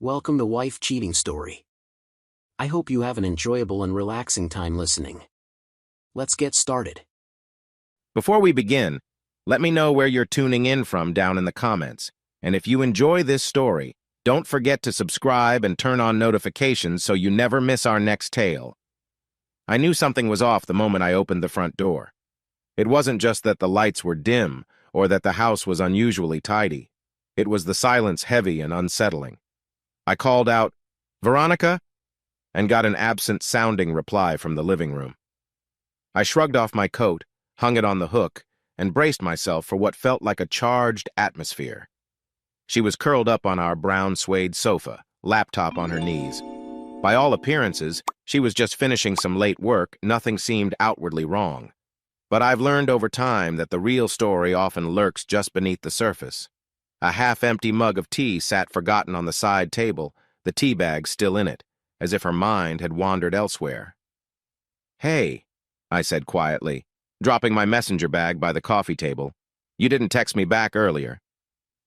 Welcome to Wife Cheating Story. I hope you have an enjoyable and relaxing time listening. Let's get started. Before we begin, let me know where you're tuning in from down in the comments. And if you enjoy this story, don't forget to subscribe and turn on notifications so you never miss our next tale. I knew something was off the moment I opened the front door. It wasn't just that the lights were dim or that the house was unusually tidy. It was the silence heavy and unsettling. I called out, "Veronica?" and got an absent-sounding reply from the living room. I shrugged off my coat, hung it on the hook, and braced myself for what felt like a charged atmosphere. She was curled up on our brown suede sofa, laptop on her knees. By all appearances, she was just finishing some late work. Nothing seemed outwardly wrong. But I've learned over time that the real story often lurks just beneath the surface. A half-empty mug of tea sat forgotten on the side table, the tea bag still in it, as if her mind had wandered elsewhere. "Hey," I said quietly, dropping my messenger bag by the coffee table. "You didn't text me back earlier."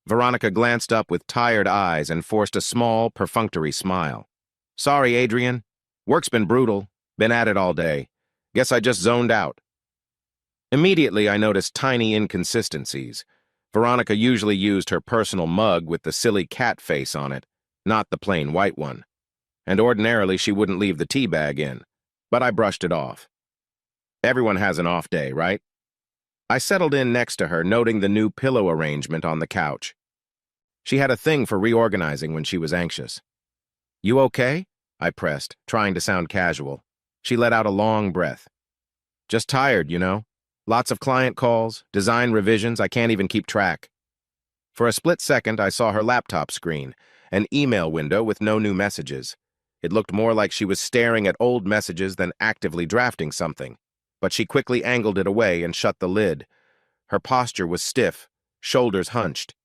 Veronica glanced up with tired eyes and forced a small, perfunctory smile. "Sorry, Adrian. Work's been brutal. Been at it all day. Guess I just zoned out." Immediately, I noticed tiny inconsistencies. Veronica usually used her personal mug with the silly cat face on it, not the plain white one. And ordinarily, she wouldn't leave the tea bag in, but I brushed it off. Everyone has an off day, right? I settled in next to her, noting the new pillow arrangement on the couch. She had a thing for reorganizing when she was anxious. "You okay?" I pressed, trying to sound casual. She let out a long breath. "Just tired, you know. Lots of client calls, design revisions, I can't even keep track." For a split second, I saw her laptop screen, an email window with no new messages. It looked more like she was staring at old messages than actively drafting something, but she quickly angled it away and shut the lid. Her posture was stiff, shoulders hunched.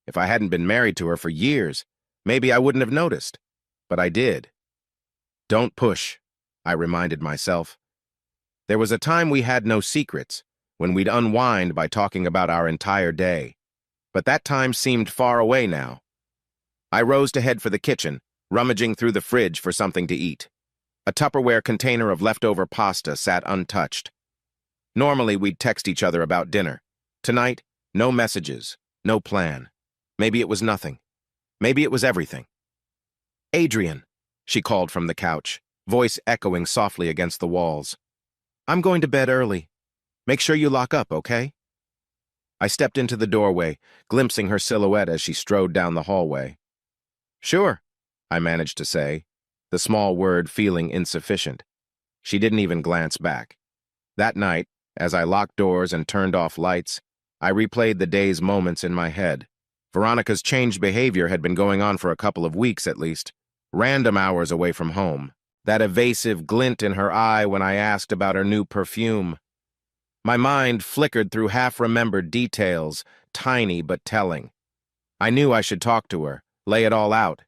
If I hadn't been married to her for years, maybe I wouldn't have noticed, but I did. "Don't push," I reminded myself. There was a time we had no secrets, when we'd unwind by talking about our entire day. But that time seemed far away now. I rose to head for the kitchen, rummaging through the fridge for something to eat. A Tupperware container of leftover pasta sat untouched. Normally, we'd text each other about dinner. Tonight, no messages, no plan. Maybe it was nothing. Maybe it was everything. "Adrian," she called from the couch, voice echoing softly against the walls. "I'm going to bed early. Make sure you lock up, okay?" I stepped into the doorway, glimpsing her silhouette as she strode down the hallway. "Sure," I managed to say, the small word feeling insufficient. She didn't even glance back. That night, as I locked doors and turned off lights, I replayed the day's moments in my head. Veronica's changed behavior had been going on for a couple of weeks at least. Random hours away from home. That evasive glint in her eye when I asked about her new perfume. My mind flickered through half-remembered details, tiny but telling. I knew I should talk to her, lay it all out.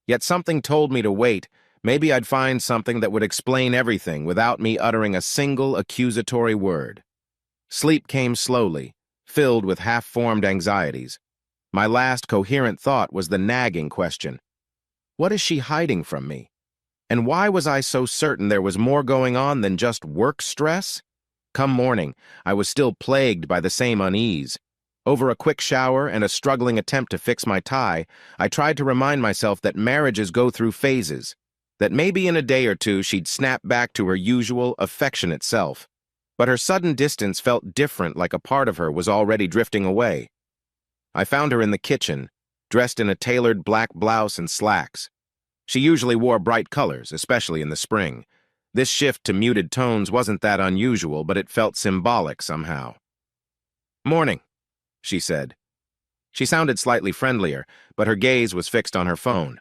Yet something told me to wait. Maybe I'd find something that would explain everything without me uttering a single accusatory word. Sleep came slowly, filled with half-formed anxieties. My last coherent thought was the nagging question. What is she hiding from me? And why was I so certain there was more going on than just work stress? Come morning, I was still plagued by the same unease. Over a quick shower and a struggling attempt to fix my tie, I tried to remind myself that marriages go through phases, that maybe in a day or two she'd snap back to her usual, affectionate self. But her sudden distance felt different, like a part of her was already drifting away. I found her in the kitchen, dressed in a tailored black blouse and slacks. She usually wore bright colors, especially in the spring. This shift to muted tones wasn't that unusual, but it felt symbolic somehow. "Morning," she said. She sounded slightly friendlier, but her gaze was fixed on her phone.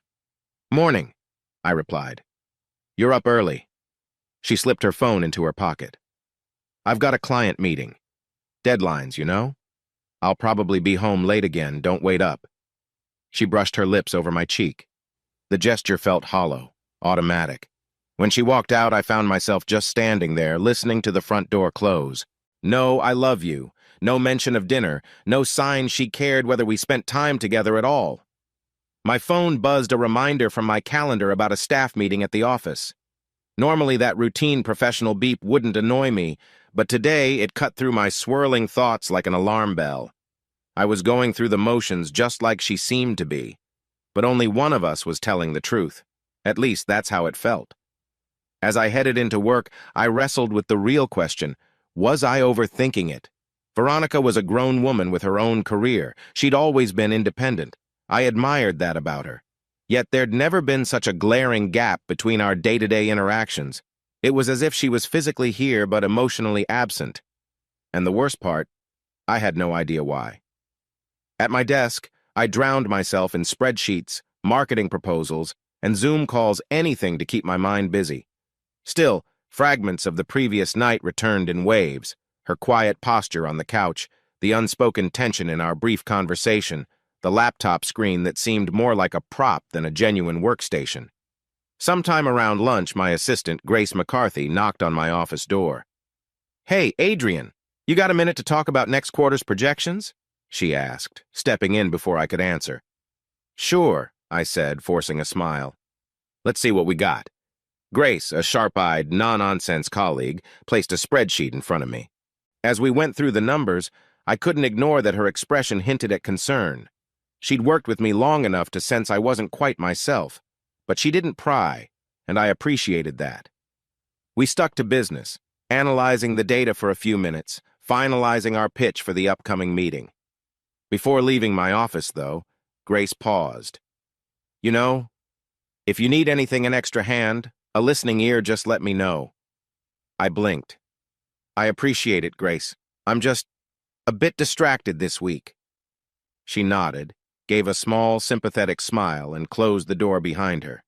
"Morning," I replied. "You're up early." She slipped her phone into her pocket. "I've got a client meeting. Deadlines, you know? I'll probably be home late again, don't wait up." She brushed her lips over my cheek. The gesture felt hollow, automatic. When she walked out, I found myself just standing there, listening to the front door close. No "I love you," no mention of dinner, no sign she cared whether we spent time together at all. My phone buzzed a reminder from my calendar about a staff meeting at the office. Normally, that routine professional beep wouldn't annoy me, but today it cut through my swirling thoughts like an alarm bell. I was going through the motions just like she seemed to be, but only one of us was telling the truth. At least that's how it felt. As I headed into work, I wrestled with the real question: was I overthinking it? Veronica was a grown woman with her own career. She'd always been independent. I admired that about her. Yet there'd never been such a glaring gap between our day-to-day interactions. It was as if she was physically here but emotionally absent. And the worst part, I had no idea why. At my desk, I drowned myself in spreadsheets, marketing proposals, and Zoom calls, anything to keep my mind busy. Still, fragments of the previous night returned in waves: her quiet posture on the couch, the unspoken tension in our brief conversation, the laptop screen that seemed more like a prop than a genuine workstation. Sometime around lunch, my assistant, Grace McCarthy, knocked on my office door. "Hey, Adrian, you got a minute to talk about next quarter's projections?" she asked, stepping in before I could answer. "Sure," I said, forcing a smile. "Let's see what we got." Grace, a sharp-eyed, no-nonsense colleague, placed a spreadsheet in front of me. As we went through the numbers, I couldn't ignore that her expression hinted at concern. She'd worked with me long enough to sense I wasn't quite myself, but she didn't pry, and I appreciated that. We stuck to business, analyzing the data for a few minutes, finalizing our pitch for the upcoming meeting. Before leaving my office, though, Grace paused. "You know, if you need anything an extra hand, a listening ear, just let me know." I blinked. "I appreciate it, Grace. I'm just a bit distracted this week." She nodded, gave a small, sympathetic smile, and closed the door behind her.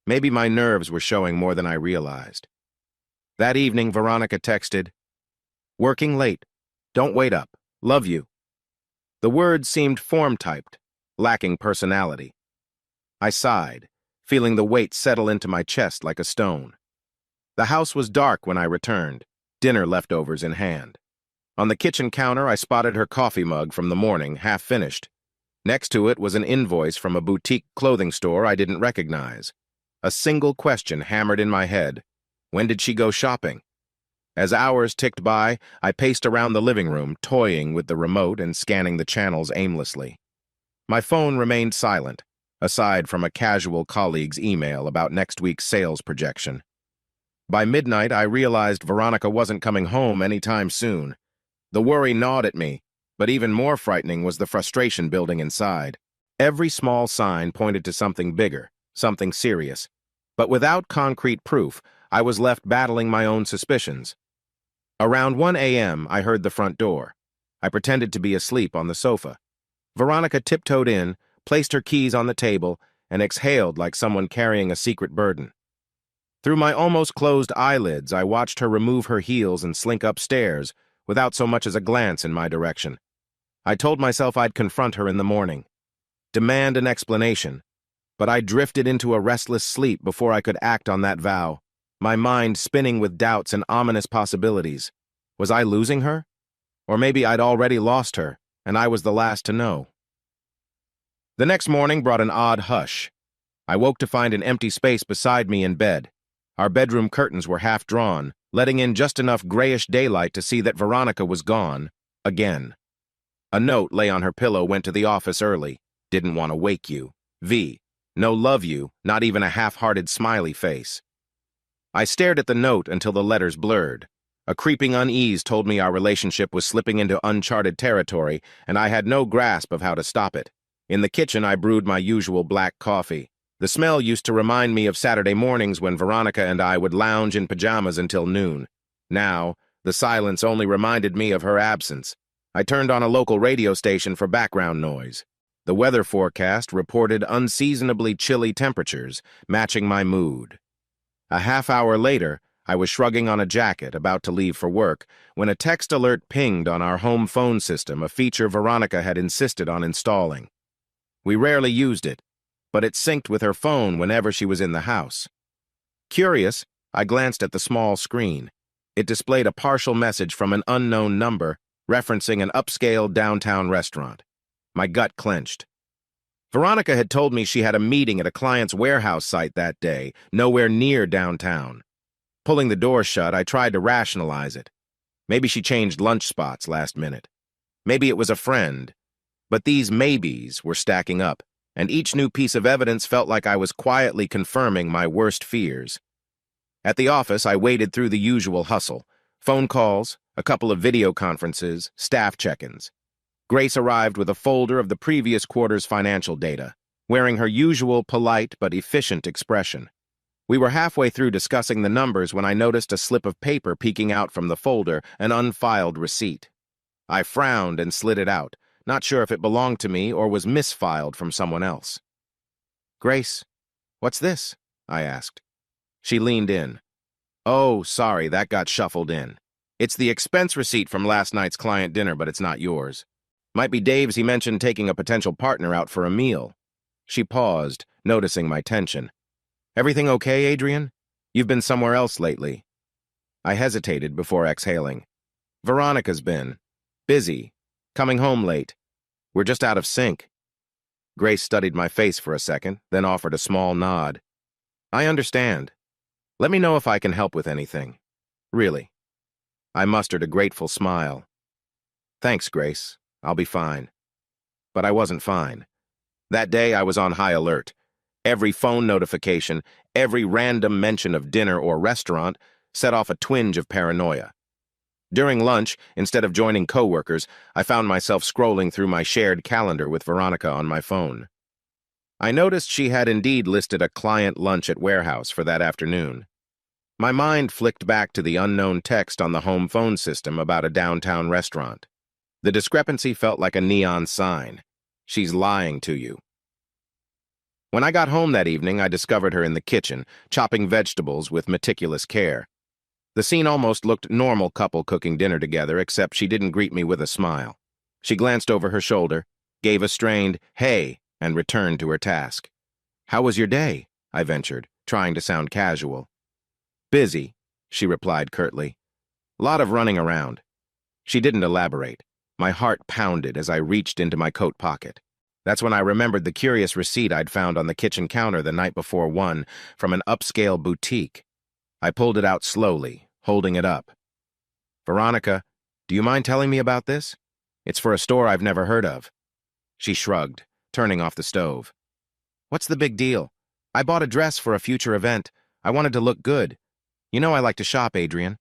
Maybe my nerves were showing more than I realized. That evening, Veronica texted, "Working late. Don't wait up. Love you." The words seemed form-typed, lacking personality. I sighed, feeling the weight settle into my chest like a stone. The house was dark when I returned, dinner leftovers in hand. On the kitchen counter, I spotted her coffee mug from the morning, half finished. Next to it was an invoice from a boutique clothing store I didn't recognize. A single question hammered in my head: when did she go shopping? As hours ticked by, I paced around the living room, toying with the remote and scanning the channels aimlessly. My phone remained silent, aside from a casual colleague's email about next week's sales projection. By midnight, I realized Veronica wasn't coming home anytime soon. The worry gnawed at me, but even more frightening was the frustration building inside. Every small sign pointed to something bigger, something serious. But without concrete proof, I was left battling my own suspicions. Around 1 a.m., I heard the front door. I pretended to be asleep on the sofa. Veronica tiptoed in, placed her keys on the table, and exhaled like someone carrying a secret burden. Through my almost closed eyelids, I watched her remove her heels and slink upstairs, without so much as a glance in my direction. I told myself I'd confront her in the morning, demand an explanation, but I drifted into a restless sleep before I could act on that vow, my mind spinning with doubts and ominous possibilities. Was I losing her? Or maybe I'd already lost her, and I was the last to know. The next morning brought an odd hush. I woke to find an empty space beside me in bed. Our bedroom curtains were half drawn, letting in just enough grayish daylight to see that Veronica was gone, again. A note lay on her pillow: "Went to the office early. Didn't want to wake you. V. No love you, not even a half-hearted smiley face." I stared at the note until the letters blurred. A creeping unease told me our relationship was slipping into uncharted territory, and I had no grasp of how to stop it. In the kitchen, I brewed my usual black coffee. The smell used to remind me of Saturday mornings when Veronica and I would lounge in pajamas until noon. Now, the silence only reminded me of her absence. I turned on a local radio station for background noise. The weather forecast reported unseasonably chilly temperatures, matching my mood. A half hour later, I was shrugging on a jacket, about to leave for work, when a text alert pinged on our home phone system, a feature Veronica had insisted on installing. We rarely used it, but it synced with her phone whenever she was in the house. Curious, I glanced at the small screen. It displayed a partial message from an unknown number referencing an upscale downtown restaurant. My gut clenched. Veronica had told me she had a meeting at a client's warehouse site that day, nowhere near downtown. Pulling the door shut, I tried to rationalize it. Maybe she changed lunch spots last minute. Maybe it was a friend. But these maybes were stacking up, and each new piece of evidence felt like I was quietly confirming my worst fears. At the office, I waded through the usual hustle. Phone calls, a couple of video conferences, staff check-ins. Grace arrived with a folder of the previous quarter's financial data, wearing her usual polite but efficient expression. We were halfway through discussing the numbers when I noticed a slip of paper peeking out from the folder, an unfiled receipt. I frowned and slid it out, not sure if it belonged to me or was misfiled from someone else. "Grace, what's this?" I asked. She leaned in. "Oh, sorry, that got shuffled in. It's the expense receipt from last night's client dinner, but it's not yours. Might be Dave's. He mentioned taking a potential partner out for a meal." She paused, noticing my tension. "Everything okay, Adrian? You've been somewhere else lately." I hesitated before exhaling. "Veronica's been. Busy. Coming home late. We're just out of sync." Grace studied my face for a second, then offered a small nod. "I understand. Let me know if I can help with anything. Really." I mustered a grateful smile. "Thanks, Grace. I'll be fine." But I wasn't fine. That day I was on high alert. Every phone notification, every random mention of dinner or restaurant set off a twinge of paranoia. During lunch, instead of joining coworkers, I found myself scrolling through my shared calendar with Veronica on my phone. I noticed she had indeed listed a client lunch at warehouse for that afternoon. My mind flicked back to the unknown text on the home phone system about a downtown restaurant. The discrepancy felt like a neon sign. She's lying to you. When I got home that evening, I discovered her in the kitchen, chopping vegetables with meticulous care. The scene almost looked normal couple cooking dinner together, except she didn't greet me with a smile. She glanced over her shoulder, gave a strained, "Hey," and returned to her task. "How was your day?" I ventured, trying to sound casual. "Busy," she replied curtly. "Lot of running around." She didn't elaborate. My heart pounded as I reached into my coat pocket. That's when I remembered the curious receipt I'd found on the kitchen counter the night before from an upscale boutique. I pulled it out slowly, holding it up. "Veronica, do you mind telling me about this? It's for a store I've never heard of." She shrugged, turning off the stove. "What's the big deal? I bought a dress for a future event. I wanted to look good. You know I like to shop, Adrian."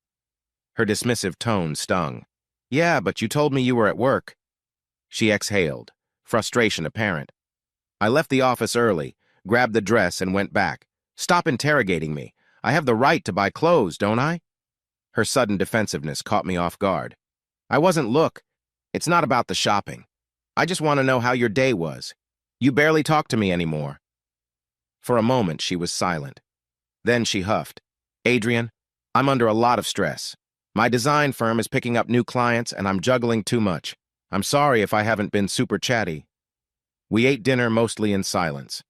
Her dismissive tone stung. "Yeah, but you told me you were at work." She exhaled, frustration apparent. I left the office early, grabbed the dress, and went back. "Stop interrogating me. I have the right to buy clothes, don't I?" Her sudden defensiveness caught me off guard. Look, it's not about the shopping. I just want to know how your day was. You barely talk to me anymore." For a moment, she was silent. Then she huffed. "Adrian, I'm under a lot of stress. My design firm is picking up new clients, and I'm juggling too much. I'm sorry if I haven't been super chatty." We ate dinner mostly in silence.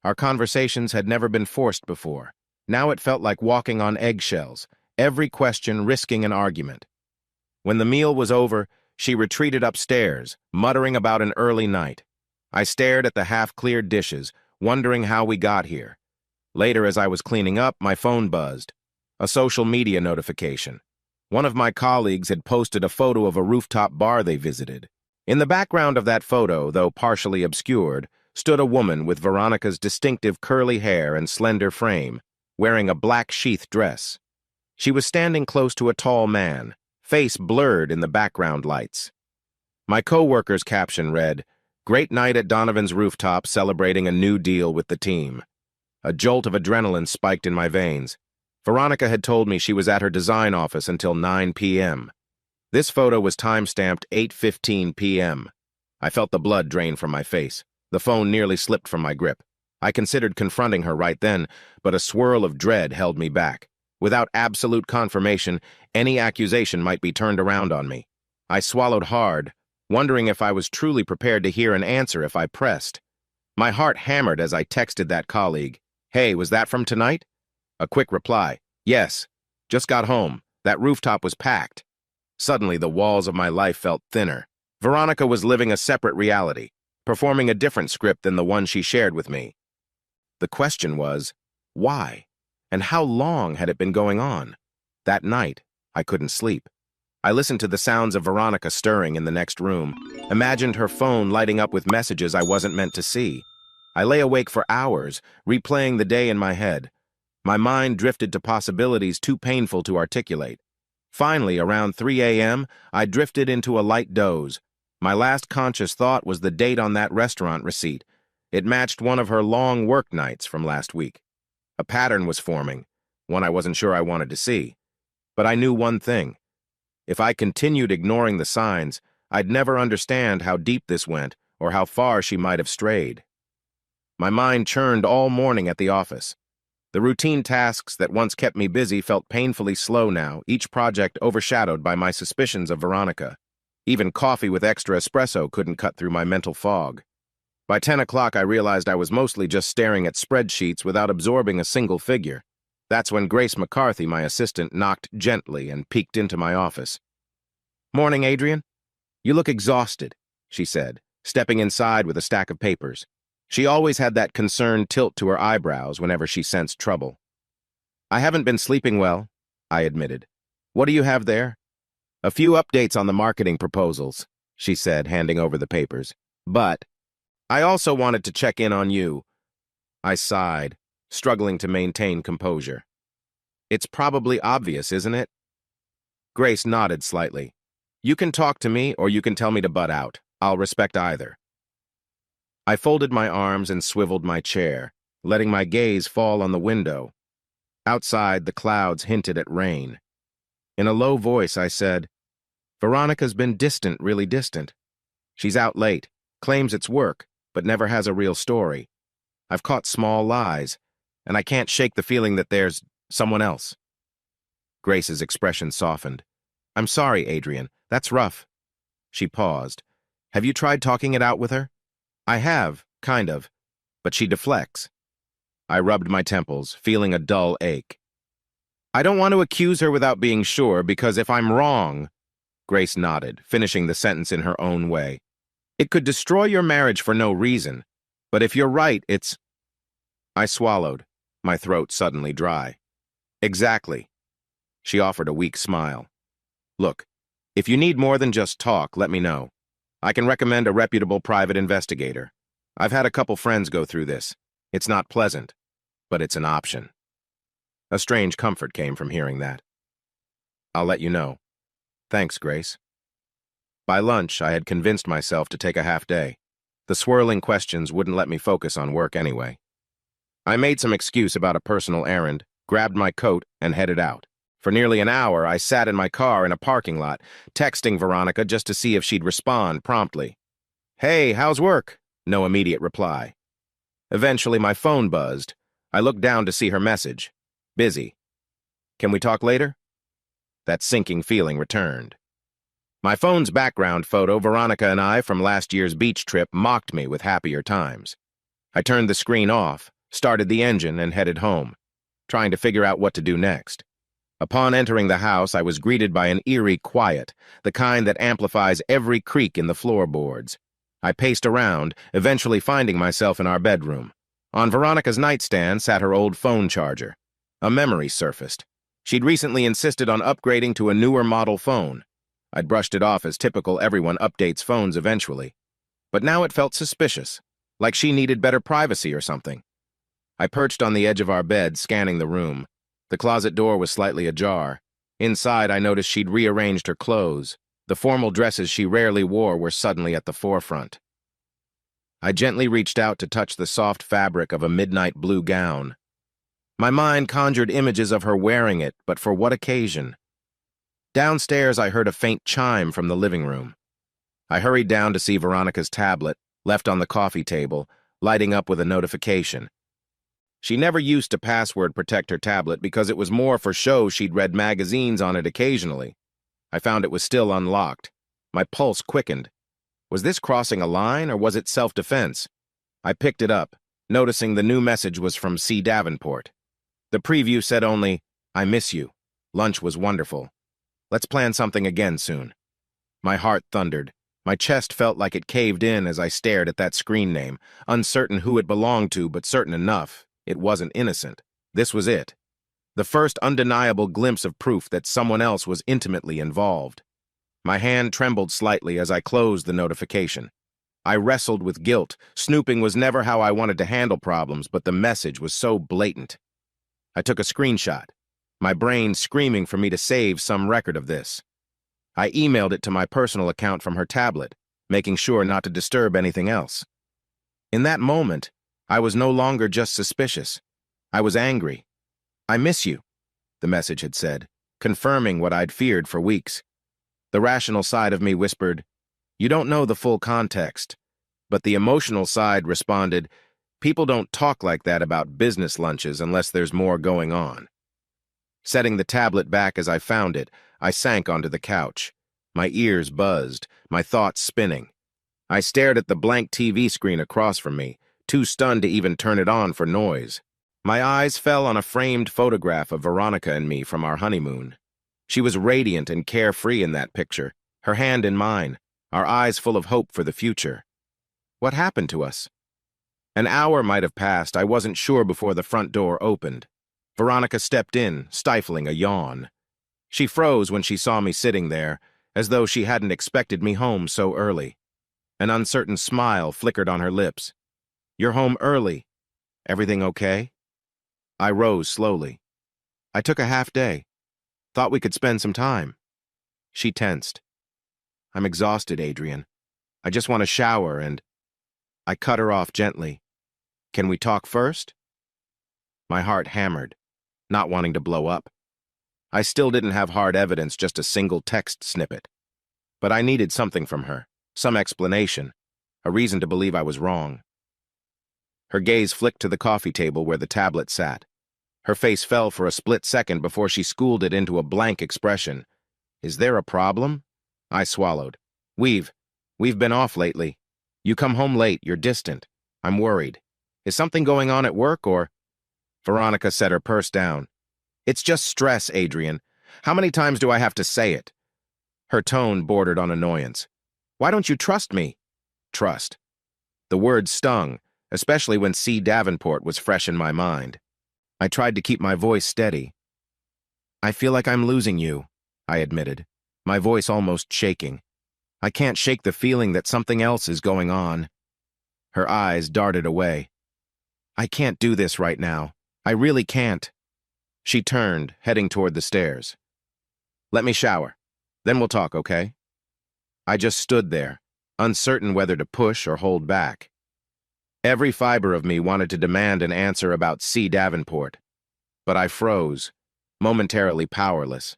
Our conversations had never been forced before. Now it felt like walking on eggshells, every question risking an argument. When the meal was over, she retreated upstairs, muttering about an early night. I stared at the half-cleared dishes, wondering how we got here. Later, as I was cleaning up, my phone buzzed. A social media notification. One of my colleagues had posted a photo of a rooftop bar they visited. In the background of that photo, though partially obscured, stood a woman with Veronica's distinctive curly hair and slender frame, wearing a black sheath dress. She was standing close to a tall man, face blurred in the background lights. My co-worker's caption read, "Great night at Donovan's rooftop celebrating a new deal with the team." A jolt of adrenaline spiked in my veins. Veronica had told me she was at her design office until 9 p.m. This photo was time-stamped 8:15 p.m. I felt the blood drain from my face. The phone nearly slipped from my grip. I considered confronting her right then, but a swirl of dread held me back. Without absolute confirmation, any accusation might be turned around on me. I swallowed hard, wondering if I was truly prepared to hear an answer if I pressed. My heart hammered as I texted that colleague. "Hey, was that from tonight?" A quick reply. "Yes. Just got home. That rooftop was packed." Suddenly, the walls of my life felt thinner. Veronica was living a separate reality. performing a different script than the one she shared with me. The question was, why? And how long had it been going on? That night, I couldn't sleep. I listened to the sounds of Veronica stirring in the next room, imagined her phone lighting up with messages I wasn't meant to see. I lay awake for hours, replaying the day in my head. My mind drifted to possibilities too painful to articulate. Finally, around 3 a.m., I drifted into a light doze. My last conscious thought was the date on that restaurant receipt. It matched one of her long work nights from last week. A pattern was forming, one I wasn't sure I wanted to see. But I knew one thing. If I continued ignoring the signs, I'd never understand how deep this went or how far she might have strayed. My mind churned all morning at the office. The routine tasks that once kept me busy felt painfully slow now, each project overshadowed by my suspicions of Veronica. Even coffee with extra espresso couldn't cut through my mental fog. By 10 o'clock, I realized I was mostly just staring at spreadsheets without absorbing a single figure. That's when Grace McCarthy, my assistant, knocked gently and peeked into my office. "Morning, Adrian. You look exhausted," she said, stepping inside with a stack of papers. She always had that concerned tilt to her eyebrows whenever she sensed trouble. "I haven't been sleeping well," I admitted. "What do you have there?" "A few updates on the marketing proposals," she said, handing over the papers. "But I also wanted to check in on you." I sighed, struggling to maintain composure. "It's probably obvious, isn't it?" Grace nodded slightly. "You can talk to me or you can tell me to butt out. I'll respect either." I folded my arms and swiveled my chair, letting my gaze fall on the window. Outside, the clouds hinted at rain. In a low voice, I said, "Veronica's been distant, really distant. She's out late, claims it's work, but never has a real story. I've caught small lies, and I can't shake the feeling that there's someone else." Grace's expression softened. "I'm sorry, Adrian. That's rough." She paused. "Have you tried talking it out with her?" "I have, kind of, but she deflects." I rubbed my temples, feeling a dull ache. "I don't want to accuse her without being sure, because if I'm wrong—" Grace nodded, finishing the sentence in her own way. "It could destroy your marriage for no reason, but if you're right, it's—" I swallowed, my throat suddenly dry. "Exactly." She offered a weak smile. "Look, if you need more than just talk, let me know. I can recommend a reputable private investigator. I've had a couple friends go through this. It's not pleasant, but it's an option." A strange comfort came from hearing that. "I'll let you know." "Thanks, Grace." By lunch, I had convinced myself to take a half day. The swirling questions wouldn't let me focus on work anyway. I made some excuse about a personal errand, grabbed my coat, and headed out. For nearly an hour, I sat in my car in a parking lot, texting Veronica just to see if she'd respond promptly. "Hey, how's work?" No immediate reply. Eventually, my phone buzzed. I looked down to see her message. "Busy. Can we talk later?" That sinking feeling returned. My phone's background photo, Veronica and I from last year's beach trip, mocked me with happier times. I turned the screen off, started the engine, and headed home, trying to figure out what to do next. Upon entering the house, I was greeted by an eerie quiet, the kind that amplifies every creak in the floorboards. I paced around, eventually finding myself in our bedroom. On Veronica's nightstand sat her old phone charger. A memory surfaced. She'd recently insisted on upgrading to a newer model phone. I'd brushed it off as typical, everyone updates phones eventually. But now it felt suspicious, like she needed better privacy or something. I perched on the edge of our bed, scanning the room. The closet door was slightly ajar. Inside, I noticed she'd rearranged her clothes. The formal dresses she rarely wore were suddenly at the forefront. I gently reached out to touch the soft fabric of a midnight blue gown. My mind conjured images of her wearing it, but for what occasion? Downstairs, I heard a faint chime from the living room. I hurried down to see Veronica's tablet, left on the coffee table, lighting up with a notification. She never used to password protect her tablet because it was more for show. She'd read magazines on it occasionally. I found it was still unlocked. My pulse quickened. Was this crossing a line, or was it self-defense? I picked it up, noticing the new message was from C. Davenport. The preview said only, "I miss you. Lunch was wonderful. Let's plan something again soon." My heart thundered. My chest felt like it caved in as I stared at that screen name, uncertain who it belonged to, but certain enough it wasn't innocent. This was it. The first undeniable glimpse of proof that someone else was intimately involved. My hand trembled slightly as I closed the notification. I wrestled with guilt. Snooping was never how I wanted to handle problems, but the message was so blatant. I took a screenshot, my brain screaming for me to save some record of this. I emailed it to my personal account from her tablet, making sure not to disturb anything else. In that moment, I was no longer just suspicious. I was angry. "I miss you," the message had said, confirming what I'd feared for weeks. The rational side of me whispered, "You don't know the full context." But the emotional side responded, "People don't talk like that about business lunches unless there's more going on." Setting the tablet back as I found it, I sank onto the couch. My ears buzzed, my thoughts spinning. I stared at the blank TV screen across from me, too stunned to even turn it on for noise. My eyes fell on a framed photograph of Veronica and me from our honeymoon. She was radiant and carefree in that picture, her hand in mine, our eyes full of hope for the future. What happened to us? An hour might have passed, I wasn't sure, before the front door opened. Veronica stepped in, stifling a yawn. She froze when she saw me sitting there, as though she hadn't expected me home so early. An uncertain smile flickered on her lips. "You're home early. Everything okay?" I rose slowly. "I took a half day. Thought we could spend some time." She tensed. "I'm exhausted, Adrian. I just want a shower and—" I cut her off gently. "Can we talk first?" My heart hammered, not wanting to blow up. I still didn't have hard evidence, just a single text snippet. But I needed something from her, some explanation, a reason to believe I was wrong. Her gaze flicked to the coffee table where the tablet sat. Her face fell for a split second before she schooled it into a blank expression. "Is there a problem?" I swallowed. We've been off lately. You come home late, you're distant. I'm worried. Is something going on at work or—" Veronica set her purse down. "It's just stress, Adrian. How many times do I have to say it?" Her tone bordered on annoyance. "Why don't you trust me?" Trust. The word stung, especially when C. Davenport was fresh in my mind. I tried to keep my voice steady. "I feel like I'm losing you," I admitted, my voice almost shaking. "I can't shake the feeling that something else is going on." Her eyes darted away. "I can't do this right now. I really can't." She turned, heading toward the stairs. "Let me shower. Then we'll talk, okay?" I just stood there, uncertain whether to push or hold back. Every fiber of me wanted to demand an answer about C. Davenport, but I froze, momentarily powerless.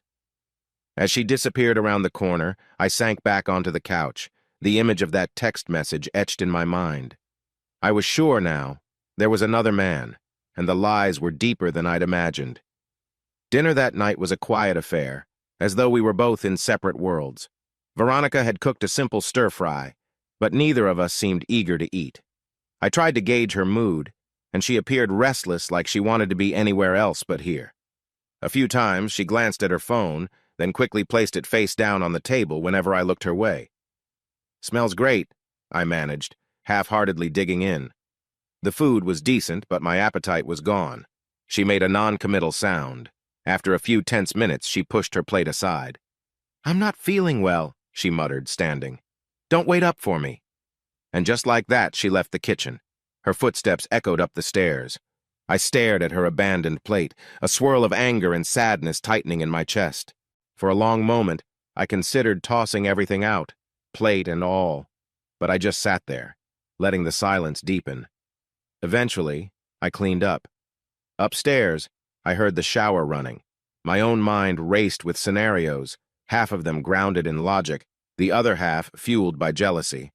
As she disappeared around the corner, I sank back onto the couch, the image of that text message etched in my mind. I was sure now there was another man, and the lies were deeper than I'd imagined. Dinner that night was a quiet affair, as though we were both in separate worlds. Veronica had cooked a simple stir-fry, but neither of us seemed eager to eat. I tried to gauge her mood, and she appeared restless, like she wanted to be anywhere else but here. A few times she glanced at her phone, then quickly placed it face down on the table whenever I looked her way. "Smells great," I managed, half-heartedly digging in. The food was decent, but my appetite was gone. She made a non-committal sound. After a few tense minutes, she pushed her plate aside. "I'm not feeling well," she muttered, standing. "Don't wait up for me." And just like that, she left the kitchen. Her footsteps echoed up the stairs. I stared at her abandoned plate, a swirl of anger and sadness tightening in my chest. For a long moment, I considered tossing everything out, plate and all, but I just sat there, letting the silence deepen. Eventually, I cleaned up. Upstairs, I heard the shower running. My own mind raced with scenarios, half of them grounded in logic, the other half fueled by jealousy.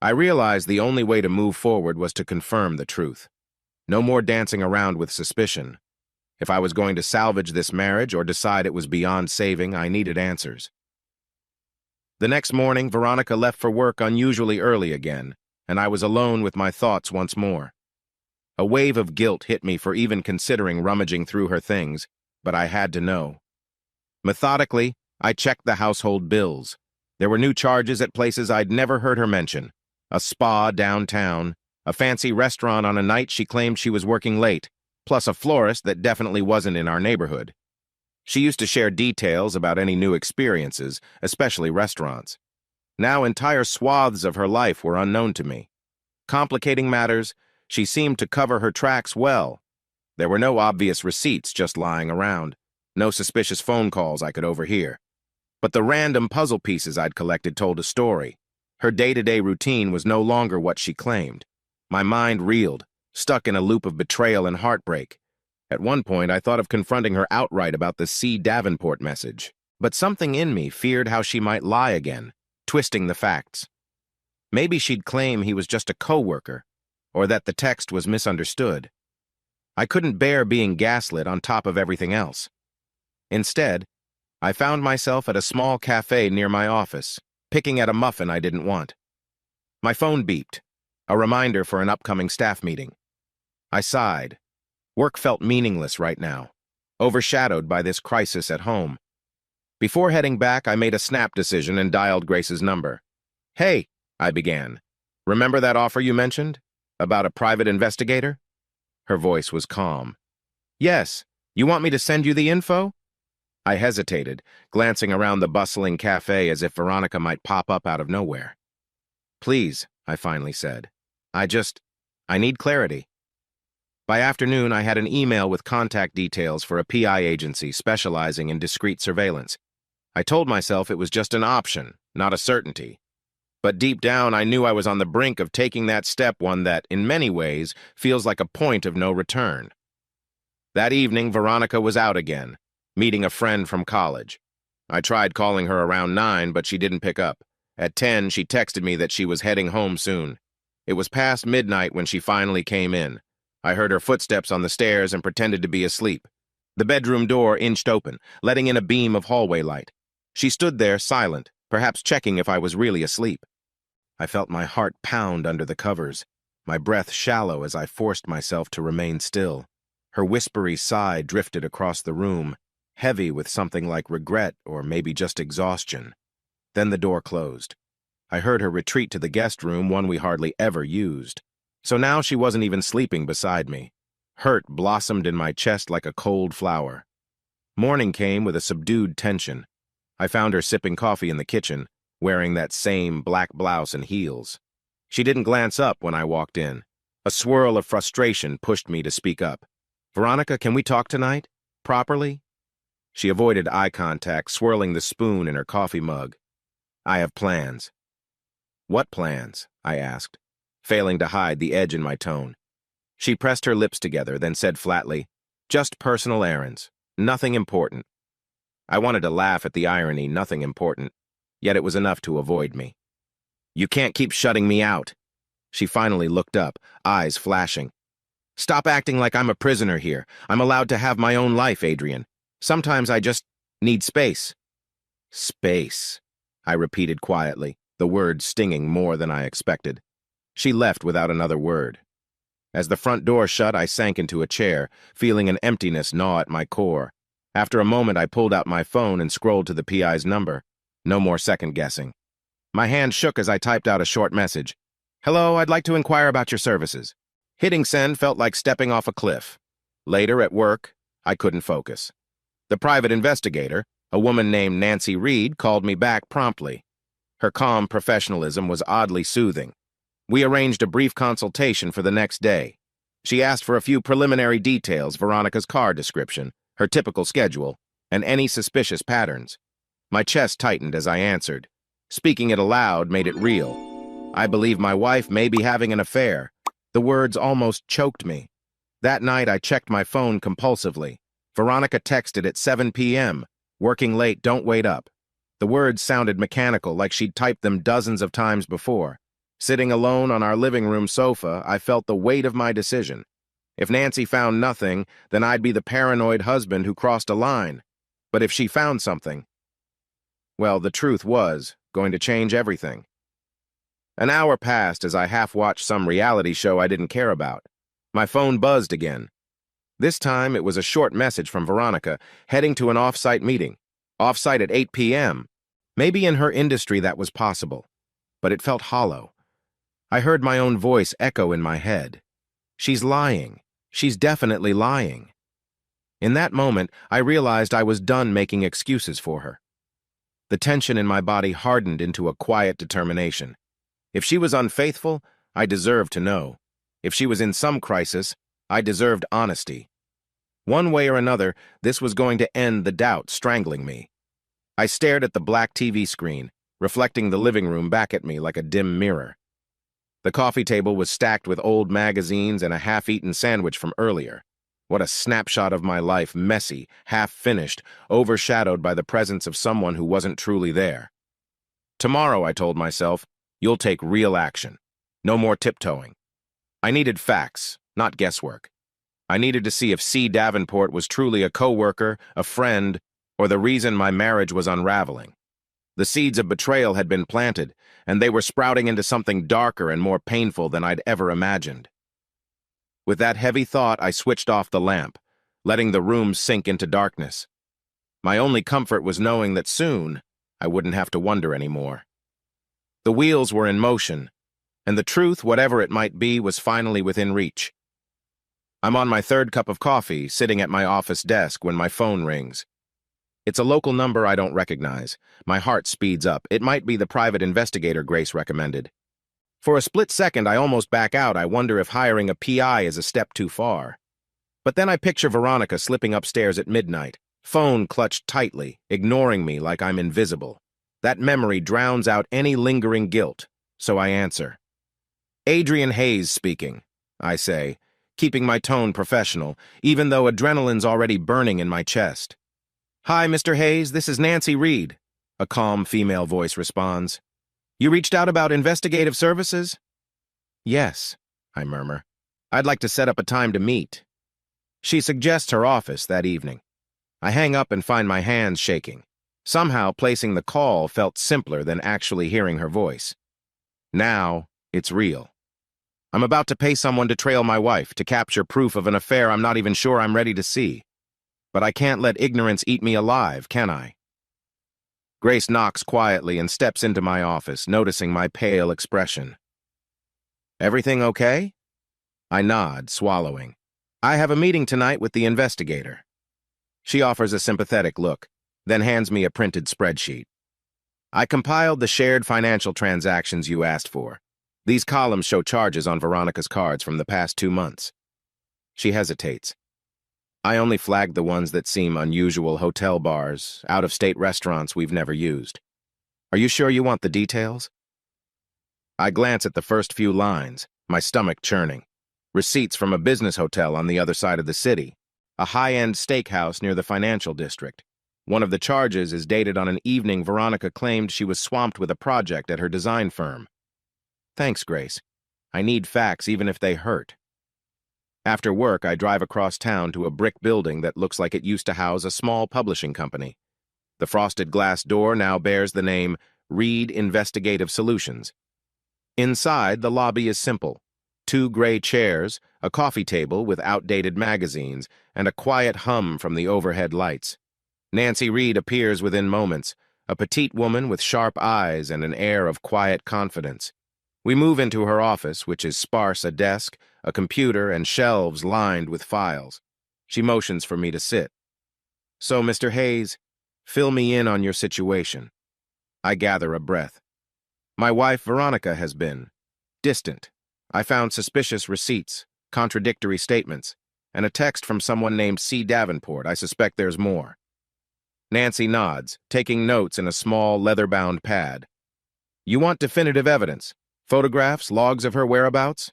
I realized the only way to move forward was to confirm the truth. No more dancing around with suspicion. If I was going to salvage this marriage or decide it was beyond saving, I needed answers. The next morning, Veronica left for work unusually early again, and I was alone with my thoughts once more. A wave of guilt hit me for even considering rummaging through her things, but I had to know. Methodically, I checked the household bills. There were new charges at places I'd never heard her mention. A spa downtown, a fancy restaurant on a night she claimed she was working late, plus a florist that definitely wasn't in our neighborhood. She used to share details about any new experiences, especially restaurants. Now entire swaths of her life were unknown to me. Complicating matters, she seemed to cover her tracks well. There were no obvious receipts just lying around, no suspicious phone calls I could overhear. But the random puzzle pieces I'd collected told a story. Her day-to-day routine was no longer what she claimed. My mind reeled, stuck in a loop of betrayal and heartbreak. At one point, I thought of confronting her outright about the C. Davenport message. But something in me feared how she might lie again, twisting the facts. Maybe she'd claim he was just a coworker, or that the text was misunderstood. I couldn't bear being gaslit on top of everything else. Instead, I found myself at a small cafe near my office, picking at a muffin I didn't want. My phone beeped, a reminder for an upcoming staff meeting. I sighed. Work felt meaningless right now, overshadowed by this crisis at home. Before heading back, I made a snap decision and dialed Grace's number. "Hey," I began. "Remember that offer you mentioned? About a private investigator?" Her voice was calm. "Yes. You want me to send you the info?" I hesitated, glancing around the bustling cafe as if Veronica might pop up out of nowhere. "Please," I finally said. I need clarity." By afternoon, I had an email with contact details for a PI agency specializing in discreet surveillance. I told myself it was just an option, not a certainty. But deep down, I knew I was on the brink of taking that step, one that, in many ways, feels like a point of no return. That evening, Veronica was out again, meeting a friend from college. I tried calling her around 9, but she didn't pick up. At 10, she texted me that she was heading home soon. It was past midnight when she finally came in. I heard her footsteps on the stairs and pretended to be asleep. The bedroom door inched open, letting in a beam of hallway light. She stood there, silent, perhaps checking if I was really asleep. I felt my heart pound under the covers, my breath shallow as I forced myself to remain still. Her whispery sigh drifted across the room, heavy with something like regret or maybe just exhaustion. Then the door closed. I heard her retreat to the guest room, one we hardly ever used. So now she wasn't even sleeping beside me. Hurt blossomed in my chest like a cold flower. Morning came with a subdued tension. I found her sipping coffee in the kitchen, wearing that same black blouse and heels. She didn't glance up when I walked in. A swirl of frustration pushed me to speak up. "Veronica, can we talk tonight? Properly?" She avoided eye contact, swirling the spoon in her coffee mug. "I have plans." "What plans?" I asked, failing to hide the edge in my tone. She pressed her lips together, then said flatly, "Just personal errands. Nothing important." I wanted to laugh at the irony, nothing important, yet it was enough to avoid me. "You can't keep shutting me out." She finally looked up, eyes flashing. "Stop acting like I'm a prisoner here. I'm allowed to have my own life, Adrian. Sometimes I just need space." "Space," I repeated quietly, the words stinging more than I expected. She left without another word. As the front door shut, I sank into a chair, feeling an emptiness gnaw at my core. After a moment, I pulled out my phone and scrolled to the PI's number. No more second-guessing. My hand shook as I typed out a short message. "Hello, I'd like to inquire about your services." Hitting send felt like stepping off a cliff. Later, at work, I couldn't focus. The private investigator, a woman named Nancy Reed, called me back promptly. Her calm professionalism was oddly soothing. We arranged a brief consultation for the next day. She asked for a few preliminary details, Veronica's car description, her typical schedule, and any suspicious patterns. My chest tightened as I answered. Speaking it aloud made it real. "I believe my wife may be having an affair." The words almost choked me. That night, I checked my phone compulsively. Veronica texted at 7 p.m. "Working late, don't wait up." The words sounded mechanical, like she'd typed them dozens of times before. Sitting alone on our living room sofa, I felt the weight of my decision. If Nancy found nothing, then I'd be the paranoid husband who crossed a line. But if she found something, well, the truth was going to change everything. An hour passed as I half-watched some reality show I didn't care about. My phone buzzed again. This time, it was a short message from Veronica, heading to an off-site meeting. Off-site at 8 p.m. Maybe in her industry that was possible, but it felt hollow. I heard my own voice echo in my head. She's lying. She's definitely lying. In that moment, I realized I was done making excuses for her. The tension in my body hardened into a quiet determination. If she was unfaithful, I deserved to know. If she was in some crisis, I deserved honesty. One way or another, this was going to end the doubt strangling me. I stared at the black TV screen, reflecting the living room back at me like a dim mirror. The coffee table was stacked with old magazines and a half-eaten sandwich from earlier. What a snapshot of my life, messy, half-finished, overshadowed by the presence of someone who wasn't truly there. Tomorrow, I told myself, you'll take real action. No more tiptoeing. I needed facts, not guesswork. I needed to see if C. Davenport was truly a coworker, a friend, or the reason my marriage was unraveling. The seeds of betrayal had been planted, and they were sprouting into something darker and more painful than I'd ever imagined. With that heavy thought, I switched off the lamp, letting the room sink into darkness. My only comfort was knowing that soon I wouldn't have to wonder anymore. The wheels were in motion, and the truth, whatever it might be, was finally within reach. I'm on my third cup of coffee, sitting at my office desk when my phone rings. It's a local number I don't recognize. My heart speeds up. It might be the private investigator Grace recommended. For a split second, I almost back out. I wonder if hiring a PI is a step too far. But then I picture Veronica slipping upstairs at midnight, phone clutched tightly, ignoring me like I'm invisible. That memory drowns out any lingering guilt, so I answer. Adrian Hayes speaking, I say, keeping my tone professional, even though adrenaline's already burning in my chest. Hi, Mr. Hayes, this is Nancy Reed, a calm female voice responds. You reached out about investigative services? Yes, I murmur. I'd like to set up a time to meet. She suggests her office that evening. I hang up and find my hands shaking. Somehow, placing the call felt simpler than actually hearing her voice. Now, it's real. I'm about to pay someone to trail my wife, to capture proof of an affair I'm not even sure I'm ready to see. But I can't let ignorance eat me alive, can I? Grace knocks quietly and steps into my office, noticing my pale expression. Everything okay? I nod, swallowing. I have a meeting tonight with the investigator. She offers a sympathetic look, then hands me a printed spreadsheet. I compiled the shared financial transactions you asked for. These columns show charges on Veronica's cards from the past 2 months. She hesitates. I only flagged the ones that seem unusual: hotel bars, out-of-state restaurants we've never used. Are you sure you want the details? I glance at the first few lines, my stomach churning. Receipts from a business hotel on the other side of the city, a high-end steakhouse near the financial district. One of the charges is dated on an evening Veronica claimed she was swamped with a project at her design firm. Thanks, Grace. I need facts even if they hurt. After work, I drive across town to a brick building that looks like it used to house a small publishing company. The frosted glass door now bears the name Reed Investigative Solutions. Inside, the lobby is simple. 2 gray chairs, a coffee table with outdated magazines, and a quiet hum from the overhead lights. Nancy Reed appears within moments, a petite woman with sharp eyes and an air of quiet confidence. We move into her office, which is sparse: a desk, a computer, and shelves lined with files. She motions for me to sit. So, Mr. Hayes, fill me in on your situation. I gather a breath. My wife, Veronica, has been distant. I found suspicious receipts, contradictory statements, and a text from someone named C. Davenport. I suspect there's more. Nancy nods, taking notes in a small, leather-bound pad. You want definitive evidence? Photographs, logs of her whereabouts?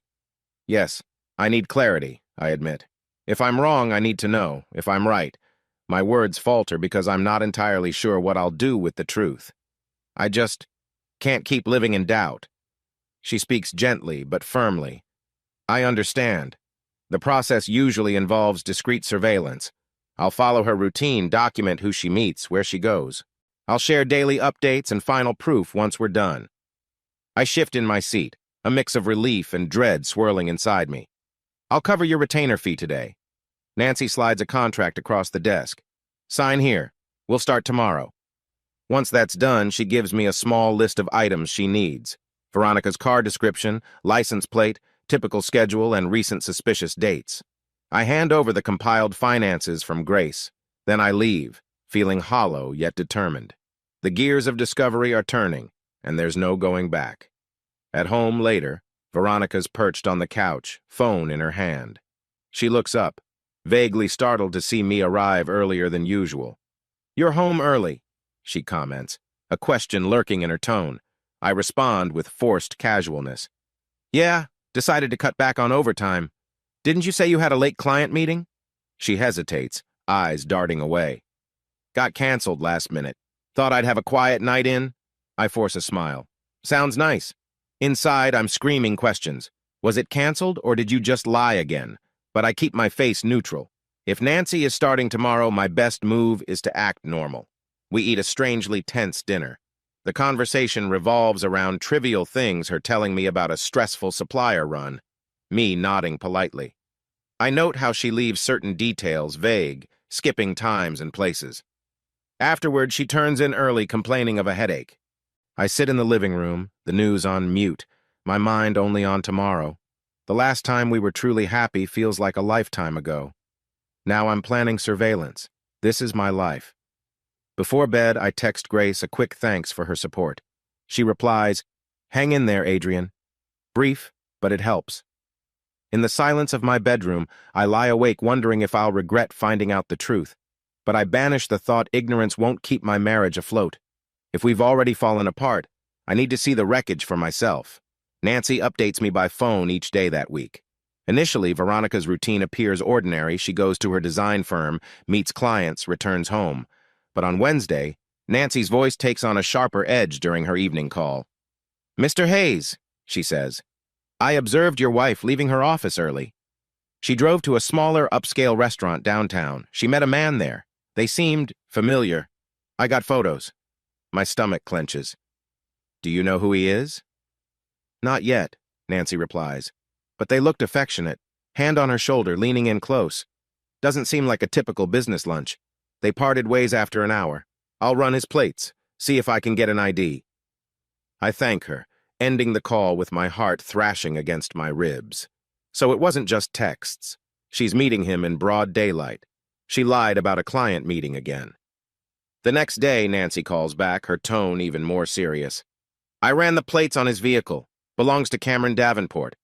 Yes, I need clarity, I admit. If I'm wrong, I need to know. If I'm right, my words falter because I'm not entirely sure what I'll do with the truth. I just can't keep living in doubt. She speaks gently but firmly. I understand. The process usually involves discreet surveillance. I'll follow her routine, document who she meets, where she goes. I'll share daily updates and final proof once we're done. I shift in my seat, a mix of relief and dread swirling inside me. I'll cover your retainer fee today. Nancy slides a contract across the desk. Sign here. We'll start tomorrow. Once that's done, she gives me a small list of items she needs. Veronica's car description, license plate, typical schedule, and recent suspicious dates. I hand over the compiled finances from Grace. Then I leave, feeling hollow yet determined. The gears of discovery are turning, and there's no going back. At home later, Veronica's perched on the couch, phone in her hand. She looks up, vaguely startled to see me arrive earlier than usual. "You're home early," she comments, a question lurking in her tone. I respond with forced casualness. "Yeah, decided to cut back on overtime. Didn't you say you had a late client meeting?" She hesitates, eyes darting away. "Got canceled last minute. Thought I'd have a quiet night in?" I force a smile. "Sounds nice." Inside, I'm screaming questions. Was it canceled, or did you just lie again? But I keep my face neutral. If Nancy is starting tomorrow, my best move is to act normal. We eat a strangely tense dinner. The conversation revolves around trivial things, her telling me about a stressful supplier run, me nodding politely. I note how she leaves certain details vague, skipping times and places. Afterward, she turns in early, complaining of a headache. I sit in the living room, the news on mute, my mind only on tomorrow. The last time we were truly happy feels like a lifetime ago. Now I'm planning surveillance. This is my life. Before bed, I text Grace a quick thanks for her support. She replies, "Hang in there, Adrian." Brief, but it helps. In the silence of my bedroom, I lie awake wondering if I'll regret finding out the truth. But I banish the thought ignorance won't keep my marriage afloat. If we've already fallen apart, I need to see the wreckage for myself. Nancy updates me by phone each day that week. Initially, Veronica's routine appears ordinary. She goes to her design firm, meets clients, returns home. But on Wednesday, Nancy's voice takes on a sharper edge during her evening call. "Mr. Hayes," she says, "I observed your wife leaving her office early. She drove to a smaller, upscale restaurant downtown. She met a man there. They seemed familiar. I got photos." My stomach clenches. "Do you know who he is?" "Not yet," Nancy replies. "But they looked affectionate, hand on her shoulder, leaning in close. Doesn't seem like a typical business lunch. They parted ways after an hour. I'll run his plates, see if I can get an ID." I thank her, ending the call with my heart thrashing against my ribs. So it wasn't just texts. She's meeting him in broad daylight. She lied about a client meeting again. The next day, Nancy calls back, her tone even more serious. "I ran the plates on his vehicle. Belongs to Cameron Davenport.